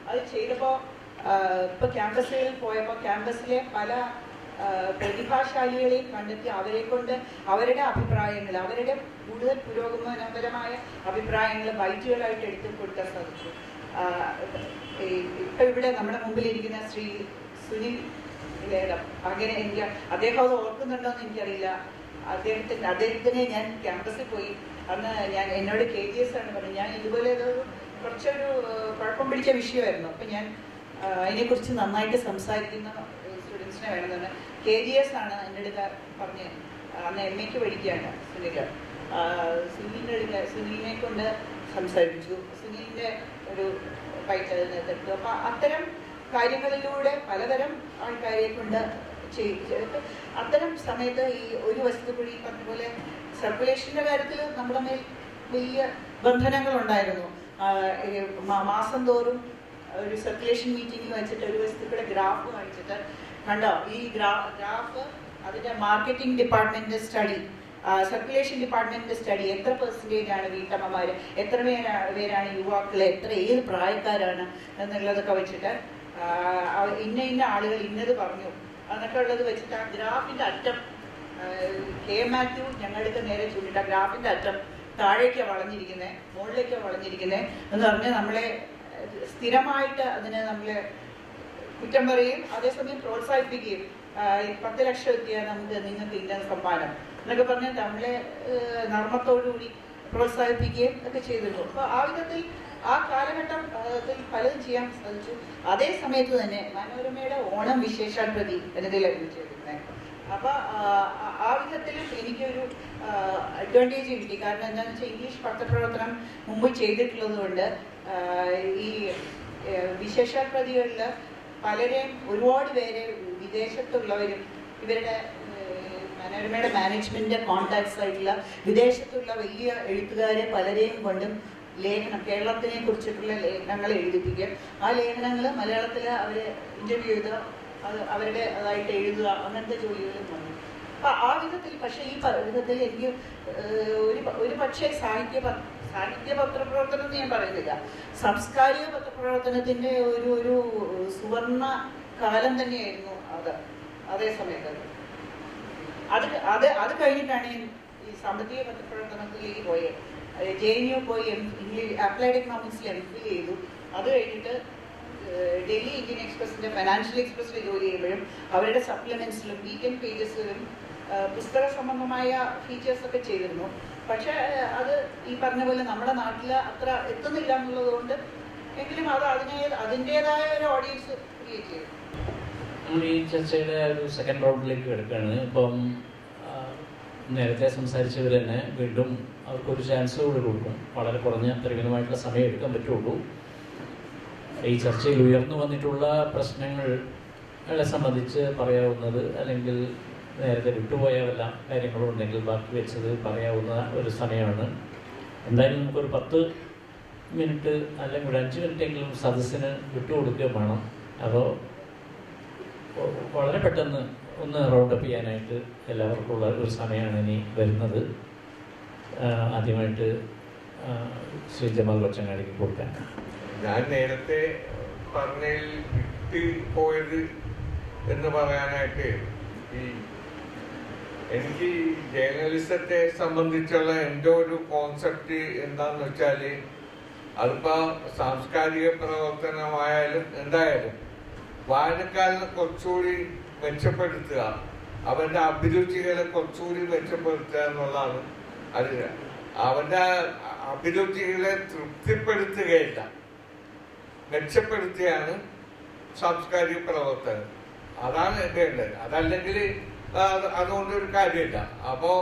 അത് ചെയ്തപ്പോൾ ഇപ്പോൾ ക്യാമ്പസുകളിൽ പോയപ്പോൾ ക്യാമ്പസിലെ പല പ്രതിഭാശാലികളെയും കണ്ടെത്തി അവരെ കൊണ്ട് അവരുടെ അഭിപ്രായങ്ങൾ, അവരുടെ കൂടുതൽ പുരോഗമനപരമായ അഭിപ്രായങ്ങൾ ബൈറ്റുകളായിട്ട് എടുത്തു കൊടുക്കാൻ സാധിച്ചു. ഇപ്പം ഇവിടെ നമ്മുടെ മുമ്പിലിരിക്കുന്ന ശ്രീ സുനിൽ ലേലം, അങ്ങനെ എനിക്ക് അദ്ദേഹം അത് ഓർക്കുന്നുണ്ടോ എന്ന് എനിക്കറിയില്ല. അദ്ദേഹത്തിനെ ഞാൻ ക്യാമ്പസിൽ പോയി, അന്ന് എന്നോട് KGS ആണ് പറഞ്ഞത്. ഞാൻ ഇതുപോലെ കുറച്ചൊരു കുഴപ്പം പിടിച്ച വിഷയമായിരുന്നു. അപ്പം ഞാൻ അതിനെക്കുറിച്ച് നന്നായിട്ട് സംസാരിക്കുന്ന സ്റ്റുഡൻസിനെ വേണമെന്ന് KGS ആണ് എൻ്റെ അടുത്ത് പറഞ്ഞ്, അന്ന് MA പഠിക്കുകയാണ് സുനിലിനെ കൊണ്ട് സംസാരിപ്പിച്ചു. സുനിലിൻ്റെ ഒരു ഫൈറ്റ് നേതൃത്വം. അപ്പം അത്തരം കാര്യങ്ങളിലൂടെ പലതരം ആൾക്കാരെ കൊണ്ട് ചെയ്തിട്ട് അത്തരം സമയത്ത് ഈ ഒരു വസ്തുക്കൂടി പറഞ്ഞ പോലെ സർക്കുലേഷൻ്റെ കാര്യത്തിൽ നമ്മുടെ മേൽ വലിയ ബന്ധനങ്ങളുണ്ടായിരുന്നു. മാസം തോറും ഒരു സർക്കുലേഷൻ മീറ്റിംഗ് വെച്ചിട്ട് ഒരു വസ്തുക്കളുടെ ഗ്രാഫ് കാണിച്ചിട്ട്, കണ്ടോ ഈ ഗ്രാഫ് അതിൻ്റെ മാർക്കറ്റിംഗ് ഡിപ്പാർട്ട്മെൻറ്റിൻ്റെ സ്റ്റഡി, സർക്കുലേഷൻ ഡിപ്പാർട്ട്മെൻറ്റിൻ്റെ സ്റ്റഡി, എത്ര % വീട്ടമ്മമാർ, എത്ര പേരാണ് യുവാക്കൾ, ഏത് പ്രായക്കാരാണ് എന്നുള്ളതൊക്കെ വെച്ചിട്ട് ഇന്ന ആളുകൾ ഇന്നത് പറഞ്ഞു എന്നൊക്കെ ഉള്ളത് വെച്ചിട്ട് ആ ഗ്രാഫിൻ്റെ അറ്റം K. മാത്യു ഞങ്ങൾക്ക് നേരെ ചൂണ്ടിട്ട് ആ ഗ്രാഫിൻ്റെ അറ്റം താഴേക്ക് വളഞ്ഞിരിക്കുന്നത്, മുകളിലേക്ക് വളഞ്ഞിരിക്കുന്നത് എന്ന് പറഞ്ഞ് നമ്മളെ സ്ഥിരമായിട്ട് അതിനെ നമ്മളെ കുറ്റം പറയുകയും അതേസമയം പ്രോത്സാഹിപ്പിക്കുകയും 10 ലക്ഷം എത്തിയാൽ നിങ്ങൾക്ക് ഇന്ന സമ്മാനം എന്നൊക്കെ പറഞ്ഞ് നമ്മളെ നർമ്മത്തോടുകൂടി പ്രോത്സാഹിപ്പിക്കുകയും ഒക്കെ ചെയ്തിരുന്നു. അപ്പോൾ ആ വിധത്തിൽ ആ കാലഘട്ടത്തിൽ പലതും ചെയ്യാൻ സാധിച്ചു. അതേ സമയത്ത് തന്നെ മനോരമയുടെ ഓണം വിശേഷാൽ പ്രതി എന്നതിലായിരുന്നു ചെയ്തിരുന്നത്. അപ്പോൾ ആ വിധത്തിലും എനിക്കൊരു അഡ്വാൻറ്റേജ് കിട്ടി. കാരണം എന്താണെന്ന് വെച്ചാൽ ഇംഗ്ലീഷ് പത്രപ്രവർത്തനം മുമ്പ് ചെയ്തിട്ടുള്ളത് കൊണ്ട് ഈ വിശേഷാൽ പ്രതികളിൽ പലരെയും ഒരുപാട് പേരെ വിദേശത്തുള്ളവരും ഇവരുടെ മനോരമയുടെ മാനേജ്മെൻറ്റ് കോൺടാക്ട്സ് ആയിട്ടുള്ള വിദേശത്തുള്ള വലിയ എഴുത്തുകാരെ പലരെയും കൊണ്ടും ലേഖനം കേരളത്തിനെ കുറിച്ചിട്ടുള്ള ലേഖനങ്ങൾ എഴുതിപ്പിക്കുക. ആ ലേഖനങ്ങൾ മലയാളത്തിൽ അവർ ഇൻ്റർവ്യൂ ചെയ്ത് അത് അവരുടെ അതായിട്ട് എഴുതുക, അങ്ങനത്തെ ജോലികളും വന്നു. അപ്പം ആ വിധത്തിൽ, പക്ഷേ ഈ വിധത്തിൽ എനിക്ക് ഒരു പക്ഷേ സാഹിത്യ പത്രപ്രവർത്തനം എന്ന് ഞാൻ പറയുന്നില്ല, സാംസ്കാരിക പത്രപ്രവർത്തനത്തിൻ്റെ ഒരു സുവർണ കാലം തന്നെയായിരുന്നു അതേ സമയത്ത്. അത് കഴിഞ്ഞിട്ടാണ് ഈ സാമ്പത്തിക പത്രപ്രവർത്തനത്തിലേക്ക് പോയത്. JNU പോയി ഇംഗ്ലീഷ് അപ്ലൈഡ് എക്കണോമിക്സിൽ MPhil ചെയ്തു. അത് കഴിഞ്ഞിട്ട് ഡൽഹി ഇന്ത്യൻ എക്സ്പ്രസിൻ്റെ ഫൈനാൻഷ്യൽ എക്സ്പ്രസ്സിൽ ജോലി ചെയ്യുമ്പോഴും അവരുടെ സപ്ലിമെൻറ്റ്സിലും വീക്കെൻഡ് പേജസിലും പുസ്തക സംബന്ധമായ ഫീച്ചേഴ്സൊക്കെ ചെയ്തിരുന്നു. പക്ഷേ അത് ഈ പറഞ്ഞ പോലെ നമ്മുടെ നാട്ടിൽ അത്ര എത്തുന്നില്ല എന്നുള്ളത് കൊണ്ട് എങ്കിലും അത് അതിൻ്റേതായ ഒരു ഓഡിയൻസ് ക്രിയേറ്റ് ചെയ്തു. നമ്മൾ ഈ ചർച്ചയുടെ ഒരു സെക്കൻഡ് റൗണ്ടിലേക്ക് കിടക്കുകയാണ്. ഇപ്പം നേരത്തെ സംസാരിച്ചവർ തന്നെ വീണ്ടും അവർക്കൊരു ചാൻസ് കൂടി കൊടുക്കും. വളരെ കുറഞ്ഞ പരിമിതമായിട്ടുള്ള സമയം എടുക്കാൻ പറ്റുള്ളൂ. ഈ ചർച്ചയിൽ ഉയർന്നു വന്നിട്ടുള്ള പ്രശ്നങ്ങളെ സംബന്ധിച്ച് പറയാവുന്നത്, അല്ലെങ്കിൽ നേരത്തെ വിട്ടുപോയ വല്ല കാര്യങ്ങളും ഉണ്ടെങ്കിൽ ബാക്കി വെച്ചത് പറയാവുന്ന ഒരു സമയമാണ്. എന്തായാലും നമുക്കൊരു 10 മിനിറ്റ് അല്ലെങ്കിൽ ഒരു 5 മിനിറ്റെങ്കിലും സദസ്സിന് വിട്ടുകൊടുക്കുകയും വേണം. അപ്പോൾ വളരെ പെട്ടെന്ന് ഒന്ന് റൗണ്ടപ്പ് ചെയ്യാനായിട്ട് എല്ലാവർക്കും ഉള്ള ഒരു സമയമാണ് ഇനി വരുന്നത്. ആദ്യമായിട്ട് ശ്രീ ജമാൽ കൊച്ചങ്ങാടിക്ക് കൊടുക്കാൻ. ഞാൻ നേരത്തെ പറഞ്ഞതിൽ വിട്ട് പോയത് എന്ന് പറയാനായിട്ട്, ഈ എനിക്ക് ജേർണലിസത്തെ സംബന്ധിച്ചുള്ള എൻ്റെ ഒരു കോൺസെപ്റ്റ് എന്താണെന്ന് വെച്ചാൽ, അതിപ്പോൾ സാംസ്കാരിക പ്രവർത്തനമായാലും എന്തായാലും വായനക്കാരനെ കുറച്ചുകൂടി മെച്ചപ്പെടുത്തുക, അവൻ്റെ അഭിരുചികളെ കുറച്ചുകൂടി മെച്ചപ്പെടുത്തുക എന്നുള്ളതാണ്. അത് അവൻ്റെ അഭിരുചികളെ തൃപ്തിപ്പെടുത്തുകയില്ല, മെച്ചപ്പെടുത്തുകയാണ് സാംസ്കാരിക പ്രവർത്തനം. അതാണ് വേണ്ടത്. അതല്ലെങ്കിൽ അതുകൊണ്ടൊരു കാര്യമില്ല. അപ്പോൾ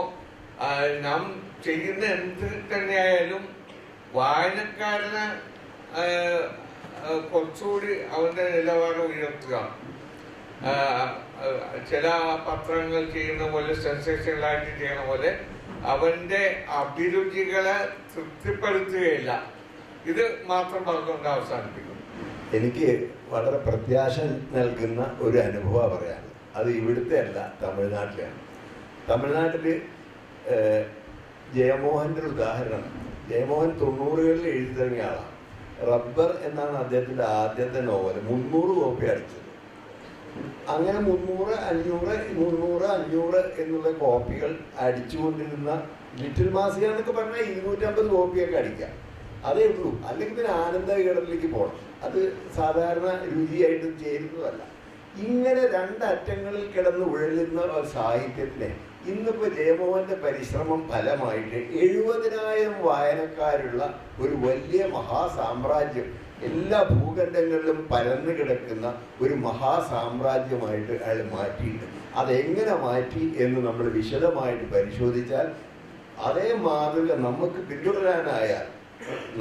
നാം ചെയ്യുന്ന എന്ത് തന്നെയായാലും വായനക്കാരനെ കുറച്ചുകൂടി അവൻ്റെ നിലവാരം ഉയർത്തുക. ചില പത്രങ്ങൾ ചെയ്യുന്ന പോലെ, സെൻസേഷണലായിട്ട് ചെയ്യുന്ന പോലെ അവൻ്റെ അഭിരുചികളെ തൃപ്തിപ്പെടുത്തുകയില്ല. ഇത് മാത്രം പറഞ്ഞുകൊണ്ട് അവസാനിപ്പിക്കും. എനിക്ക് വളരെ പ്രത്യാശ നൽകുന്ന ഒരു അനുഭവം പറയാൻ. അത് ഇവിടുത്തെ അല്ല, തമിഴ്നാട്ടിലാണ്. തമിഴ്നാട്ടിൽ ജയമോഹൻ്റെ ഒരു ഉദാഹരണം. ജയമോഹൻ 90കളിൽ എഴുതി തുടങ്ങിയ ആളാണ്. റബ്ബർ എന്നാണ് അദ്ദേഹത്തിൻ്റെ ആദ്യത്തെ നോവൽ. 300 കോപ്പി അടിച്ചത്. അങ്ങനെ 300, 500 എന്നുള്ള കോപ്പികൾ അടിച്ചുകൊണ്ടിരുന്ന ലിറ്റിൽ മാസിക എന്നൊക്കെ പറഞ്ഞാൽ 250 കോപ്പിയൊക്കെ അടിക്കാം, അതേ ഉള്ളൂ. അല്ലെങ്കിൽ പിന്നെ ആനന്ദ വികടനിലേക്ക് പോകണം. അത് സാധാരണ രുചിയായിട്ട് ചേരുന്നതല്ല. ഇങ്ങനെ രണ്ടറ്റങ്ങളിൽ കിടന്ന് ഉഴലുന്ന സാഹിത്യത്തിനെ ഇന്നിപ്പോൾ ജയമോഹൻ്റെ പരിശ്രമം ഫലമായിട്ട് 70,000 വായനക്കാരുള്ള ഒരു വലിയ മഹാസാമ്രാജ്യം, എല്ലാ ഭൂഖണ്ഡങ്ങളിലും പരന്നു കിടക്കുന്ന ഒരു മഹാസാമ്രാജ്യമായിട്ട് അയാൾ മാറ്റിയിട്ടുണ്ട്. അതെങ്ങനെ മാറ്റി എന്ന് നമ്മൾ വിശദമായിട്ട് പരിശോധിച്ചാൽ അതേ മാതൃക നമുക്ക് പിന്തുടരാനായാൽ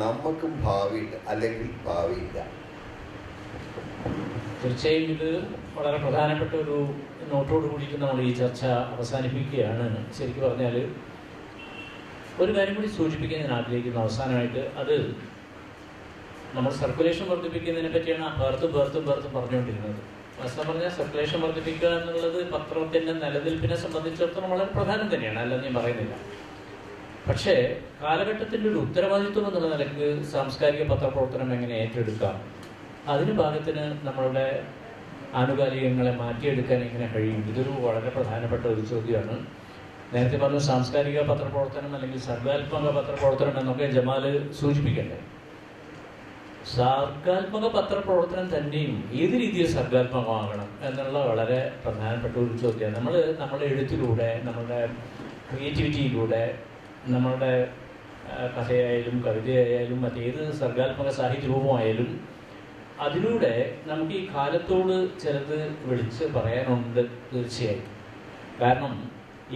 നമുക്കും ഭാവിയില്ല, അല്ലെങ്കിൽ ഭാവിയില്ല. തീർച്ചയായും ഇത് വളരെ പ്രധാനപ്പെട്ട ഒരു നോട്ടോട് കൂടിയിട്ട് നമ്മൾ ഈ ചർച്ച അവസാനിപ്പിക്കുകയാണ്. ശരിക്കും പറഞ്ഞാൽ ഒരു കാര്യം കൂടി സൂചിപ്പിക്കാൻ ഞാൻ ആഗ്രഹിക്കുന്നു അവസാനമായിട്ട്. അത് നമ്മൾ സർക്കുലേഷൻ വർദ്ധിപ്പിക്കുന്നതിനെ പറ്റിയാണ് വേർത്തും പറഞ്ഞുകൊണ്ടിരുന്നത്. വാസ്തവം പറഞ്ഞാൽ സർക്കുലേഷൻ വർദ്ധിപ്പിക്കുക എന്നുള്ളത് പത്രത്തിൻ്റെ നിലനിൽപ്പിനെ സംബന്ധിച്ചിടത്തോളം വളരെ പ്രധാനം തന്നെയാണ്, അല്ലെന്ന് ഞാൻ പറയുന്നില്ല. പക്ഷേ കാലഘട്ടത്തിൻ്റെ ഒരു ഉത്തരവാദിത്വം എന്നുള്ള നിലയ്ക്ക് സാംസ്കാരിക പത്രപ്രവർത്തനം എങ്ങനെ ഏറ്റെടുക്കാം, അതിന് ഭാഗത്തിന് നമ്മളുടെ ആനുകാലികങ്ങളെ മാറ്റിയെടുക്കാൻ എങ്ങനെ കഴിയും, ഇതൊരു വളരെ പ്രധാനപ്പെട്ട ഒരു ചോദ്യമാണ്. നേരത്തെ പറഞ്ഞു സാംസ്കാരിക പത്രപ്രവർത്തനം അല്ലെങ്കിൽ സർഗാത്മക പത്രപ്രവർത്തനം എന്നൊക്കെ ജമാല് സൂചിപ്പിക്കണ്ടേ. സർഗാത്മക പത്രപ്രവർത്തനം തന്നെയും ഏത് രീതിയിൽ സർഗാത്മകമാകണം എന്നുള്ള വളരെ പ്രധാനപ്പെട്ട ഒരു ചോദ്യമാണ്. നമ്മുടെ എഴുത്തിലൂടെ, നമ്മളുടെ ക്രിയേറ്റിവിറ്റിയിലൂടെ, നമ്മളുടെ കഥയായാലും കവിതയായാലും മറ്റേത് സർഗാത്മക സാഹിത്യ രൂപമായാലും അതിലൂടെ നമുക്ക് ഈ കാലത്തോട് ചിലത് വിളിച്ച് പറയാനുണ്ട് തീർച്ചയായും. കാരണം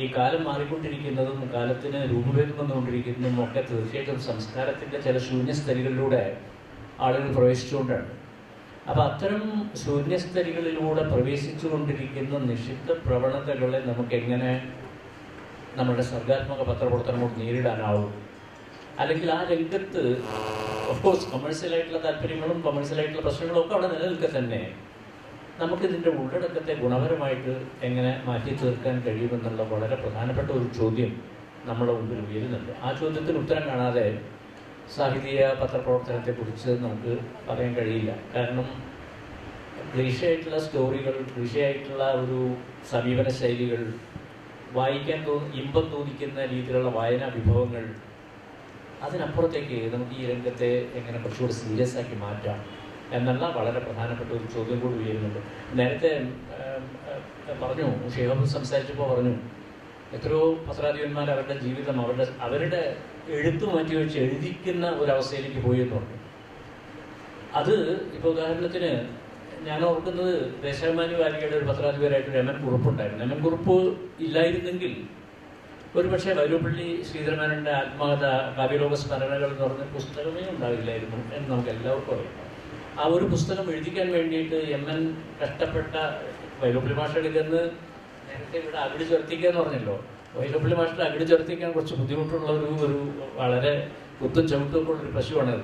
ഈ കാലം മാറിക്കൊണ്ടിരിക്കുന്നതും കാലത്തിന് രൂപഭേദം വന്നുകൊണ്ടിരിക്കുന്നതും ഒക്കെ തീർച്ചയായിട്ടും സംസ്കാരത്തിൻ്റെ ചില ശൂന്യസ്ഥലികളിലൂടെ ആളുകൾ പ്രവേശിച്ചുകൊണ്ടാണ്. അപ്പോൾ അത്തരം ശൂന്യസ്ഥലികളിലൂടെ പ്രവേശിച്ചു കൊണ്ടിരിക്കുന്ന നിഷിദ്ധ പ്രവണതകളെ നമുക്കെങ്ങനെ നമ്മുടെ സർഗാത്മക പത്രപ്രവർത്തനം കൊണ്ട് നേരിടാനാവും? അല്ലെങ്കിൽ ആ രംഗത്ത് ഓഫ്കോഴ്സ് കൊമേഴ്സ്യലായിട്ടുള്ള താല്പര്യങ്ങളും കൊമേഴ്സ്യലായിട്ടുള്ള പ്രശ്നങ്ങളും ഒക്കെ അവിടെ നിലനിൽക്കെ തന്നെ നമുക്കിതിൻ്റെ ഉള്ളടക്കത്തെ ഗുണപരമായിട്ട് എങ്ങനെ മാറ്റി തീർക്കാൻ കഴിയുമെന്നുള്ള വളരെ പ്രധാനപ്പെട്ട ഒരു ചോദ്യം നമ്മുടെ മുമ്പിൽ ഉയരുന്നുണ്ട്. ആ ചോദ്യത്തിന് ഉത്തരം കാണാതെ സാഹിത്യ പത്രപ്രവർത്തനത്തെക്കുറിച്ച് നമുക്ക് പറയാൻ കഴിയില്ല. കാരണം ക്ലീഷയായിട്ടുള്ള സ്റ്റോറികൾ, ക്ലീഷയായിട്ടുള്ള ഒരു സമീപന ശൈലികൾ, വായിക്കാൻ ഇമ്പം തോന്നിക്കുന്ന രീതിയിലുള്ള വായനാ വിഭവങ്ങൾ, അതിനപ്പുറത്തേക്ക് നമുക്ക് ഈ രംഗത്തെ എങ്ങനെ കുറച്ചുകൂടി സീരിയസ് ആക്കി മാറ്റാം എന്നുള്ള വളരെ പ്രധാനപ്പെട്ട ഒരു ചോദ്യം കൂടി ഉയരുന്നുണ്ട്. നേരത്തെ പറഞ്ഞു, ഷെയ്ഖ് സംസാരിച്ചപ്പോൾ പറഞ്ഞു, എത്രയോ പത്രാധിപന്മാർ അവരുടെ ജീവിതം അവരുടെ എഴുത്ത് മാറ്റി വെച്ച് എഴുതിക്കുന്ന ഒരവസ്ഥയിലേക്ക് പോയി എന്ന് പറഞ്ഞു. അത് ഇപ്പോൾ ഉദാഹരണത്തിന് ഞാൻ ഓർക്കുന്നത് ദേശാഭിമാനി വാരികയുടെ ഒരു പത്രാധിപരായിട്ട് എം എൻ കുറുപ്പുണ്ടായിരുന്നു. എം എൻ കുറുപ്പ് ഇല്ലായിരുന്നെങ്കിൽ ഒരു പക്ഷേ വൈലോപ്പിള്ളി ശ്രീധരമേനോന്റെ ആത്മകഥ കാവ്യലോക സ്മരണകൾ എന്ന് പറഞ്ഞ പുസ്തകമേ ഉണ്ടാവില്ലായിരുന്നു എന്ന് നമുക്ക് എല്ലാവർക്കും അറിയാം. ആ ഒരു പുസ്തകം എഴുതിക്കാൻ വേണ്ടിയിട്ട് എം എൻ കഷ്ടപ്പെട്ട വൈലോപ്പിള്ളി മാഷ എടുക്കുന്ന നേരത്തെ ഇവിടെ അകിട് ചേർത്തിക്കുക എന്ന് പറഞ്ഞല്ലോ. വൈലോപ്പിള്ളി മാഷിന്റെ അകിട് ചേർത്തിക്കാൻ കുറച്ച് ബുദ്ധിമുട്ടുള്ള ഒരു വളരെ കുത്തും ചവിട്ടുമൊക്കെ ഉള്ളൊരു പശുവാണത്.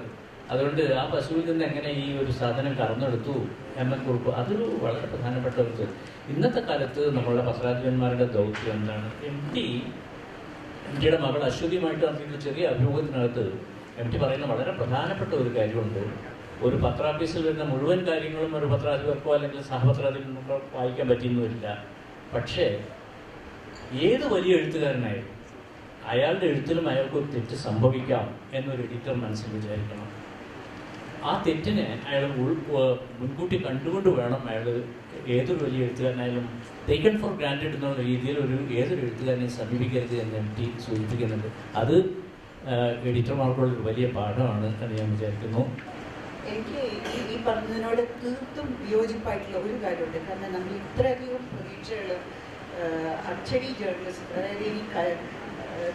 അതുകൊണ്ട് ആ പശുവിൽ നിന്ന് എങ്ങനെ ഈ ഒരു സാധനം കറന്നെടുത്തു എം എൻ കുറുപ്പ്, അതൊരു വളരെ പ്രധാനപ്പെട്ട ഒരു ഇന്നത്തെ കാലത്ത് നമ്മളുടെ പത്രാധിപന്മാരുടെ ദൗത്യം എന്താണ്? എം ടിയുടെ മകൾ അശ്വതിയുമായിട്ട് നടത്തിയിട്ടുള്ള ചെറിയ അഭിമുഖത്തിനകത്ത് എം ടി പറയുന്ന വളരെ പ്രധാനപ്പെട്ട ഒരു കാര്യമുണ്ട്. ഒരു പത്രാഫീസിൽ വരുന്ന മുഴുവൻ കാര്യങ്ങളും ഒരു പത്രാധിപർക്കോ അല്ലെങ്കിൽ സഹപത്രാധിപർക്കോ വായിക്കാൻ പറ്റിയെന്നുമില്ല. പക്ഷേ ഏത് വലിയ എഴുത്തുകാരനായാലും അയാളുടെ എഴുത്തിലും അയാൾക്ക് ഒരു തെറ്റ് സംഭവിക്കാം എന്നൊരു എഡിറ്റർ മനസ്സിൽ വിചാരിക്കണം. ആ തെറ്റിനെ അയാൾ മുൻകൂട്ടി കണ്ടുകൊണ്ട് വേണം അയാൾ ഏതൊരു വലിയ എഴുത്തുകാരനായാലും ടേക്കൺ ഫോർ ഗ്രാൻറ്റഡ് എന്നുള്ള രീതിയിൽ ഏതൊരു എഴുത്തുകാരനെ സമീപിക്കരുത് എന്ന് എം ടി സൂചിപ്പിക്കുന്നുണ്ട്. അത് എഡിറ്റർമാർക്കുള്ളൊരു വലിയ പാഠമാണ് എന്ന് ഞാൻ വിചാരിക്കുന്നു. എനിക്ക് ഈ പറഞ്ഞതിനോട് തീർത്തും വിയോജിപ്പായിട്ടുള്ള ഒരു കാര്യമുണ്ട്. കാരണം നമ്മൾ ഇത്രയധികം പ്രതീക്ഷകൾ അച്ചടി ജേർണലിസം, അതായത് ഈ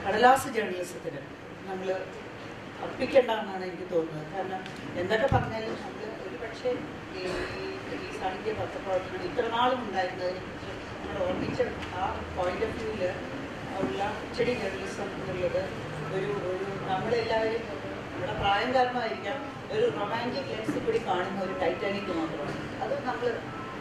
കടലാസ് ജേർണലിസത്തിന് നമ്മൾ അർപ്പിക്കേണ്ട എന്നാണ് എനിക്ക് തോന്നുന്നത്. കാരണം എന്തൊക്കെ പറഞ്ഞാലും നമ്മൾ ഒരു പക്ഷേ ഈ സാഹിത്യ പത്രപ്രവർത്തനം ഇത്ര നാളും ഉണ്ടായിരുന്നതിനെ കുറിച്ച് നമ്മൾ ഓർമ്മിച്ച ആ പോയിന്റ് ഓഫ് വ്യൂവിൽ ഉള്ള അച്ചടി ജേർണലിസം എന്നുള്ളത് ഒരു നമ്മളെല്ലാവരും നമ്മുടെ പ്രായം കാരണമായിരിക്കാം ഒരു റൊമാൻറ്റിക് ലെൻസിൽ കൂടി കാണുന്ന ഒരു ടൈറ്റാനിക് മാത്രമാണ്. അത് നമ്മൾ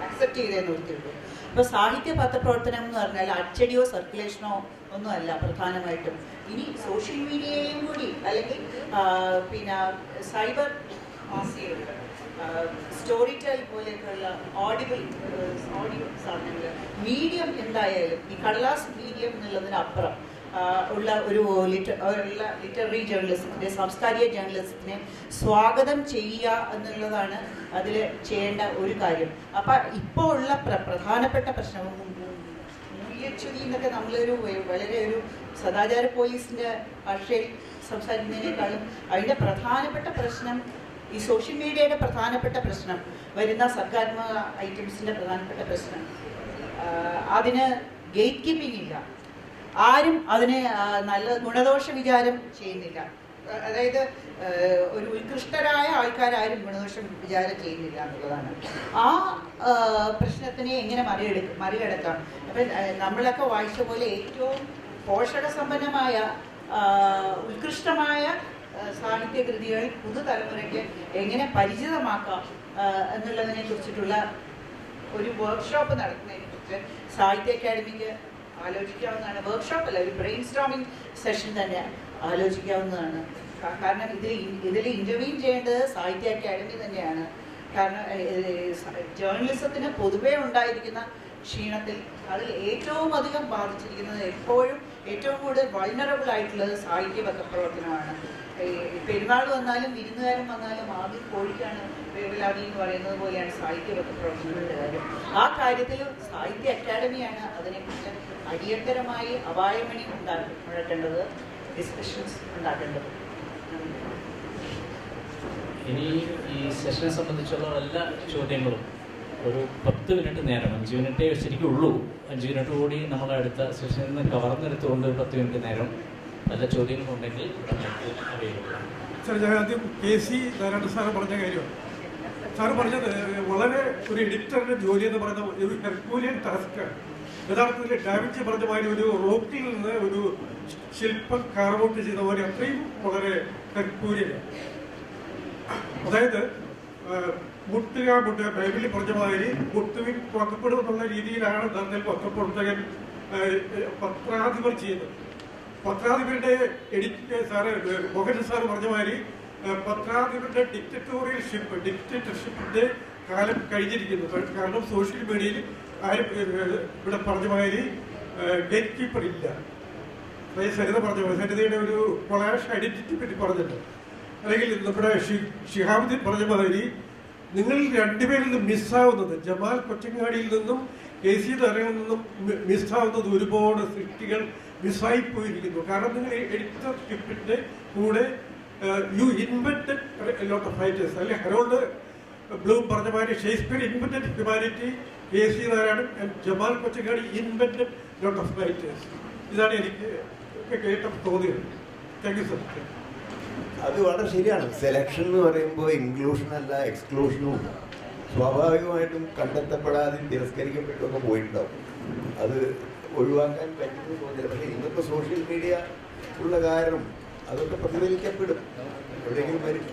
അക്സെപ്റ്റ് ചെയ്തേ നിർത്തിയുള്ളൂ. ഇപ്പോൾ സാഹിത്യ പത്രപ്രവർത്തനം എന്ന് പറഞ്ഞാൽ അച്ചടിയോ സർക്കുലേഷനോ ഒന്നുമല്ല പ്രധാനമായിട്ടും. ഇനി സോഷ്യൽ മീഡിയയും കൂടി അല്ലെങ്കിൽ പിന്നെ സൈബർ മാസികകൾ, സ്റ്റോറി ടെൽ പോലെയൊക്കെയുള്ള ഓഡിയോ സാധനങ്ങൾ, മീഡിയം എന്തായാലും ഈ കടലാസ് മീഡിയം എന്നുള്ളതിനപ്പുറം ഉള്ള ഒരു ലിറ്റററി ജേർണലിസത്തിൻ്റെ, സാംസ്കാരിക ജേർണലിസത്തിനെ സ്വാഗതം ചെയ്യുക എന്നുള്ളതാണ് അതിൽ ചെയ്യേണ്ട ഒരു കാര്യം. അപ്പം ഇപ്പോൾ ഉള്ള പ്രധാനപ്പെട്ട പ്രശ്നം മൂല്യച്യുതി എന്നൊക്കെ നമ്മളൊരു വളരെ ഒരു സദാചാര പോലീസിൻ്റെ ഭാഷയിൽ സംസാരിക്കുന്നതിനേക്കാളും അതിൻ്റെ പ്രധാനപ്പെട്ട പ്രശ്നം, ഈ സോഷ്യൽ മീഡിയയുടെ പ്രധാനപ്പെട്ട പ്രശ്നം, വരുന്ന സർഗാത്മക ഐറ്റംസിൻ്റെ പ്രധാനപ്പെട്ട പ്രശ്നം, അതിന് ഗേറ്റ് കീപ്പിംഗ് ഇല്ല. ആരും അതിനെ നല്ല ഗുണദോഷ വിചാരം ചെയ്യുന്നില്ല. അതായത് ഒരു ഉത്കൃഷ്ടരായ ആൾക്കാരും ഗുണദോഷം വിചാരം ചെയ്യുന്നില്ല എന്നുള്ളതാണ്. ആ പ്രശ്നത്തിനെ എങ്ങനെ മറികടക്കാം? അപ്പം നമ്മളൊക്കെ വായിച്ച പോലെ ഏറ്റവും പോഷകസമ്പന്നമായ ഉത്കൃഷ്ടമായ സാഹിത്യകൃതികൾ പുതുതലമുറയ്ക്ക് എങ്ങനെ പരിചിതമാക്കാം എന്നുള്ളതിനെ കുറിച്ചിട്ടുള്ള ഒരു വർക്ക്ഷോപ്പ് നടത്തുന്നതിനെ കുറിച്ച് സാഹിത്യ അക്കാദമിക്ക് ആലോചിക്കാവുന്നതാണ്. വർക്ക്ഷോപ്പ് അല്ല, ഒരു ബ്രെയിൻ സ്റ്റോമിംഗ് സെഷൻ തന്നെ ആലോചിക്കാവുന്നതാണ്. കാരണം ഇതിൽ ഇൻ്റർവ്യൂ ചെയ്യേണ്ടത് സാഹിത്യ അക്കാദമി തന്നെയാണ്. കാരണം ജേർണലിസത്തിന് പൊതുവെ ഉണ്ടായിരിക്കുന്ന ക്ഷീണത്തിൽ അതിൽ ഏറ്റവും അധികം ബാധിച്ചിരിക്കുന്നത്, എപ്പോഴും ഏറ്റവും കൂടുതൽ വൾനറബിൾ ആയിട്ടുള്ളത് സാഹിത്യ പത്രപ്രവർത്തനമാണ്. പെരുന്നാൾ വന്നാലും വിരുന്നുകാരൻ വന്നാലും ആദ്യം കോഴിക്കാണ് വേവലാതി എന്ന് പറയുന്നത് പോലെയാണ് സാഹിത്യ പത്രപ്രവർത്തനങ്ങളുടെ കാര്യം. ആ കാര്യത്തിൽ സാഹിത്യ അക്കാദമിയാണ് അതിനെക്കുറിച്ച് അടിയന്തരമായി അപായമണി മുഴക്കേണ്ടത്, ഡിസ്കഷൻസ് ഉണ്ടാക്കേണ്ടത്. ഇനി ഈ സെഷനെ സംബന്ധിച്ചുള്ള എല്ലാ ചോദ്യങ്ങളും ഒരു 10 മിനിറ്റ് നേരം, 5 മിനിറ്റേ ശരിക്കും ഉള്ളൂ, 5 മിനിറ്റ് കൂടി നമ്മളെ അടുത്ത സെഷനിൽ നിന്ന് കവർന്നെടുത്തുകൊണ്ട് 10 മിനിറ്റ് നേരം നല്ല ചോദ്യങ്ങളുണ്ടെങ്കിൽ അവൈലബിൾ ആണ്. സാർ, ഞാൻ ആദ്യം KC നാരായണ സാറ് പറഞ്ഞ കാര്യമാണ്. സാറ് പറഞ്ഞത് വളരെ ഒരു എഡിറ്ററിന്റെ ജോലി എന്ന് പറയുന്ന ഒരു ഹെർക്കൂലിയൻ ടാസ്ക്കാണ്. യഥാർത്ഥത്തിൽ ഡാവിഞ്ചി പറഞ്ഞ മാതിരി ഒരു റോക്കിൽ നിന്ന് ഒരു ശില്പം കാർവൗട്ട് ചെയ്ത പോലെ അത്രയും വളരെ ഹെർക്കൂലിയനാണ്. അതായത് മുട്ടുക ബൈബിളിൽ പറഞ്ഞ മാതിരി മുട്ടുവിൻ പക്കപ്പെടും എന്നുള്ള രീതിയിലാണ് യഥാർത്ഥത്തിൽ പത്രപ്രവർത്തകൻ പത്രാധിപർ ചെയ്യുന്നത്. പത്രാധിപരുടെ എഡിറ്റ് സാറ് മോഹൻ സാറ് പറഞ്ഞ മാതിരി പത്രാധിപരുടെ ഡിക്റ്റേറ്റർഷിപ്പിന്റെ കാലം കഴിഞ്ഞിരിക്കുന്നു. കാരണം സോഷ്യൽ മീഡിയയിൽ ആരും ഇവിടെ പറഞ്ഞ മാതിരി ഗേറ്റ് കീപ്പർ ഇല്ല. സരിത പറഞ്ഞ പോലെ സരിതയുടെ ഒരു കൊളാഷ് ഐഡന്റിറ്റി പറ്റി പറഞ്ഞിട്ടുണ്ട്. അല്ലെങ്കിൽ നമ്മുടെ ഷിഹാബുദ്ദീൻ പറഞ്ഞ മാതിരി നിങ്ങൾ രണ്ടുപേരിൽ നിന്നും മിസ്സാവുന്നത്, ജമാൽ കൊച്ചങ്ങാടിയിൽ നിന്നും KC നാരായണനിൽ നിന്നും മിസ്സാവുന്നത് ഒരുപാട് സൃഷ്ടികൾ മിസ്സായി പോയിരിക്കുന്നു. കാരണം നിങ്ങൾ എഡിറ്റർഷിപ്പിന്റെ കൂടെ you invented lot of fighters. അല്ലെങ്കിൽ ഹെറോൾഡ് ബ്ലൂം പറഞ്ഞ മാതിരി Shakespeare invented humanity, KC Narayanan and Jamal Kochangadi invented lot of fighters. ഇതാണ് എനിക്ക് കേട്ട തോന്നിയത്. Thank you sir. അത് വളരെ ശരിയാണ്. സെലക്ഷൻ എന്ന് പറയുമ്പോൾ ഇൻക്ലൂഷൻ അല്ല എക്സ്ക്ലൂഷനും ഉണ്ട്. സ്വാഭാവികമായിട്ടും കണ്ടെത്തപ്പെടാതെയും തിരസ്കരിക്കപ്പെട്ടൊക്കെ പോയിട്ടുണ്ടാവും. അത് ഒഴിവാക്കാൻ പറ്റുമെന്ന് തോന്നിയത്. പക്ഷേ ഇന്നിപ്പോൾ സോഷ്യൽ മീഡിയ ഉള്ള കാരണം അതൊക്കെ പ്രതിഫലിക്കപ്പെടും, എവിടെയെങ്കിലും വരും.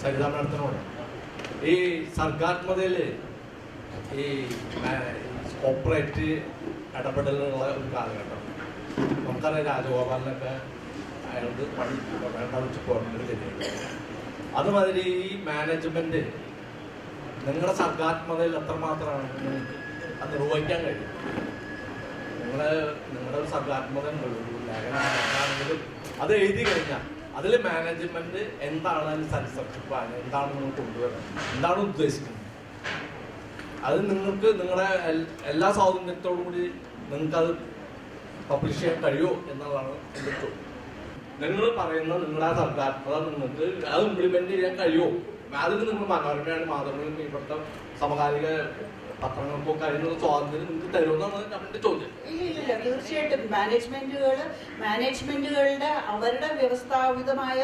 സരിത മാഡത്തിനോട് ഈ സർഗാത്മകതയിൽ ഈ കോർപ്പറേറ്റ് ഇടപെടലുള്ള ഒരു കാലഘട്ടം നമുക്കറിയാം. രാജഗോപാലിനൊക്കെ അയാൾക്ക് പണി വേണ്ട വെച്ച് പോകേണ്ട ശരിയാണ്. അതുമാതിരി ഈ മാനേജ്മെന്റ് നിങ്ങളുടെ സർഗാത്മകതയിൽ എത്രമാത്രമാണ് നിങ്ങൾക്ക് അത് നിർവഹിക്കാൻ കഴിയും? നിങ്ങളുടെ ഒരു സർഗാത്മകത ഉണ്ടല്ലോ, ഒരു ലേഖനമാണെങ്കിലും അത് എഴുതി കഴിഞ്ഞാൽ അതിൽ മാനേജ്മെന്റ് എന്താണ് അതിന് സെൻസർഷിപ്പാണ്, എന്താണ് നിങ്ങൾ കൊണ്ടുവരുന്നത്, എന്താണ് ഉദ്ദേശിക്കുന്നത്, അത് നിങ്ങൾക്ക് നിങ്ങളുടെ എല്ലാ സ്വാതന്ത്ര്യത്തോടു കൂടി നിങ്ങൾക്കത് പബ്ലിഷ് ചെയ്യാൻ കഴിയുമോ എന്നുള്ളതാണ് എൻ്റെ ചോദ്യം. നിങ്ങൾ പറയുന്ന നിങ്ങളുടെ സർഗാത്മകത നിങ്ങൾക്ക് അത് ഇംപ്ലിമെന്റ് ചെയ്യാൻ കഴിയുമോ? അതിന് നിങ്ങൾ മനോരമയാണ്, മാതൃഭൂമി, ഇവിടുത്തെ സമകാലിക പത്രങ്ങൾക്കൊക്കെ അതിനുള്ള സ്വാതന്ത്ര്യം നിങ്ങൾക്ക് തരുമെന്നാണ് നമ്മുടെ ചോദ്യം. ഇല്ല, തീർച്ചയായിട്ടും മാനേജ്മെന്റുകളുടെ അവരുടെ വ്യവസ്ഥാപിതമായ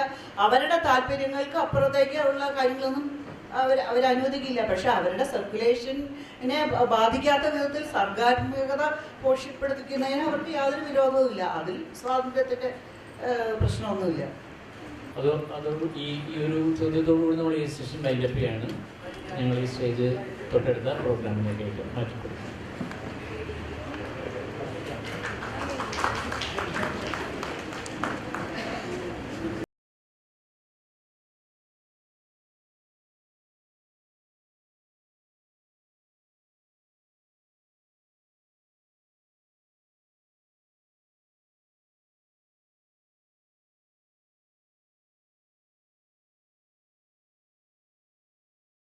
അവരുടെ താല്പര്യങ്ങൾക്ക് അപ്പുറത്തേക്കുള്ള കാര്യങ്ങളൊന്നും അവരനുവദിക്കില്ല. പക്ഷെ അവരുടെ സർക്കുലേഷനെ ബാധിക്കാത്ത വിധത്തിൽ സർഗാത്മകത പോഷിപ്പെടുത്തിക്കുന്നതിന് അവർക്ക് യാതൊരു വിരോധവുമില്ല. അതിൽ സ്വാതന്ത്ര്യത്തിന്റെ പ്രശ്നമൊന്നുമില്ല. അതോട് ഈ ഒരു ചോദ്യത്തോടുകൂടി നമ്മൾ ഈ സെഷൻ വൈൻഡപ്പ് ചെയ്യാണ്. ഞങ്ങൾ ഈ സ്റ്റേജ് തൊട്ടടുത്ത പ്രോഗ്രാമിലേക്കായിട്ട് മാറ്റിക്കൊടുക്കും.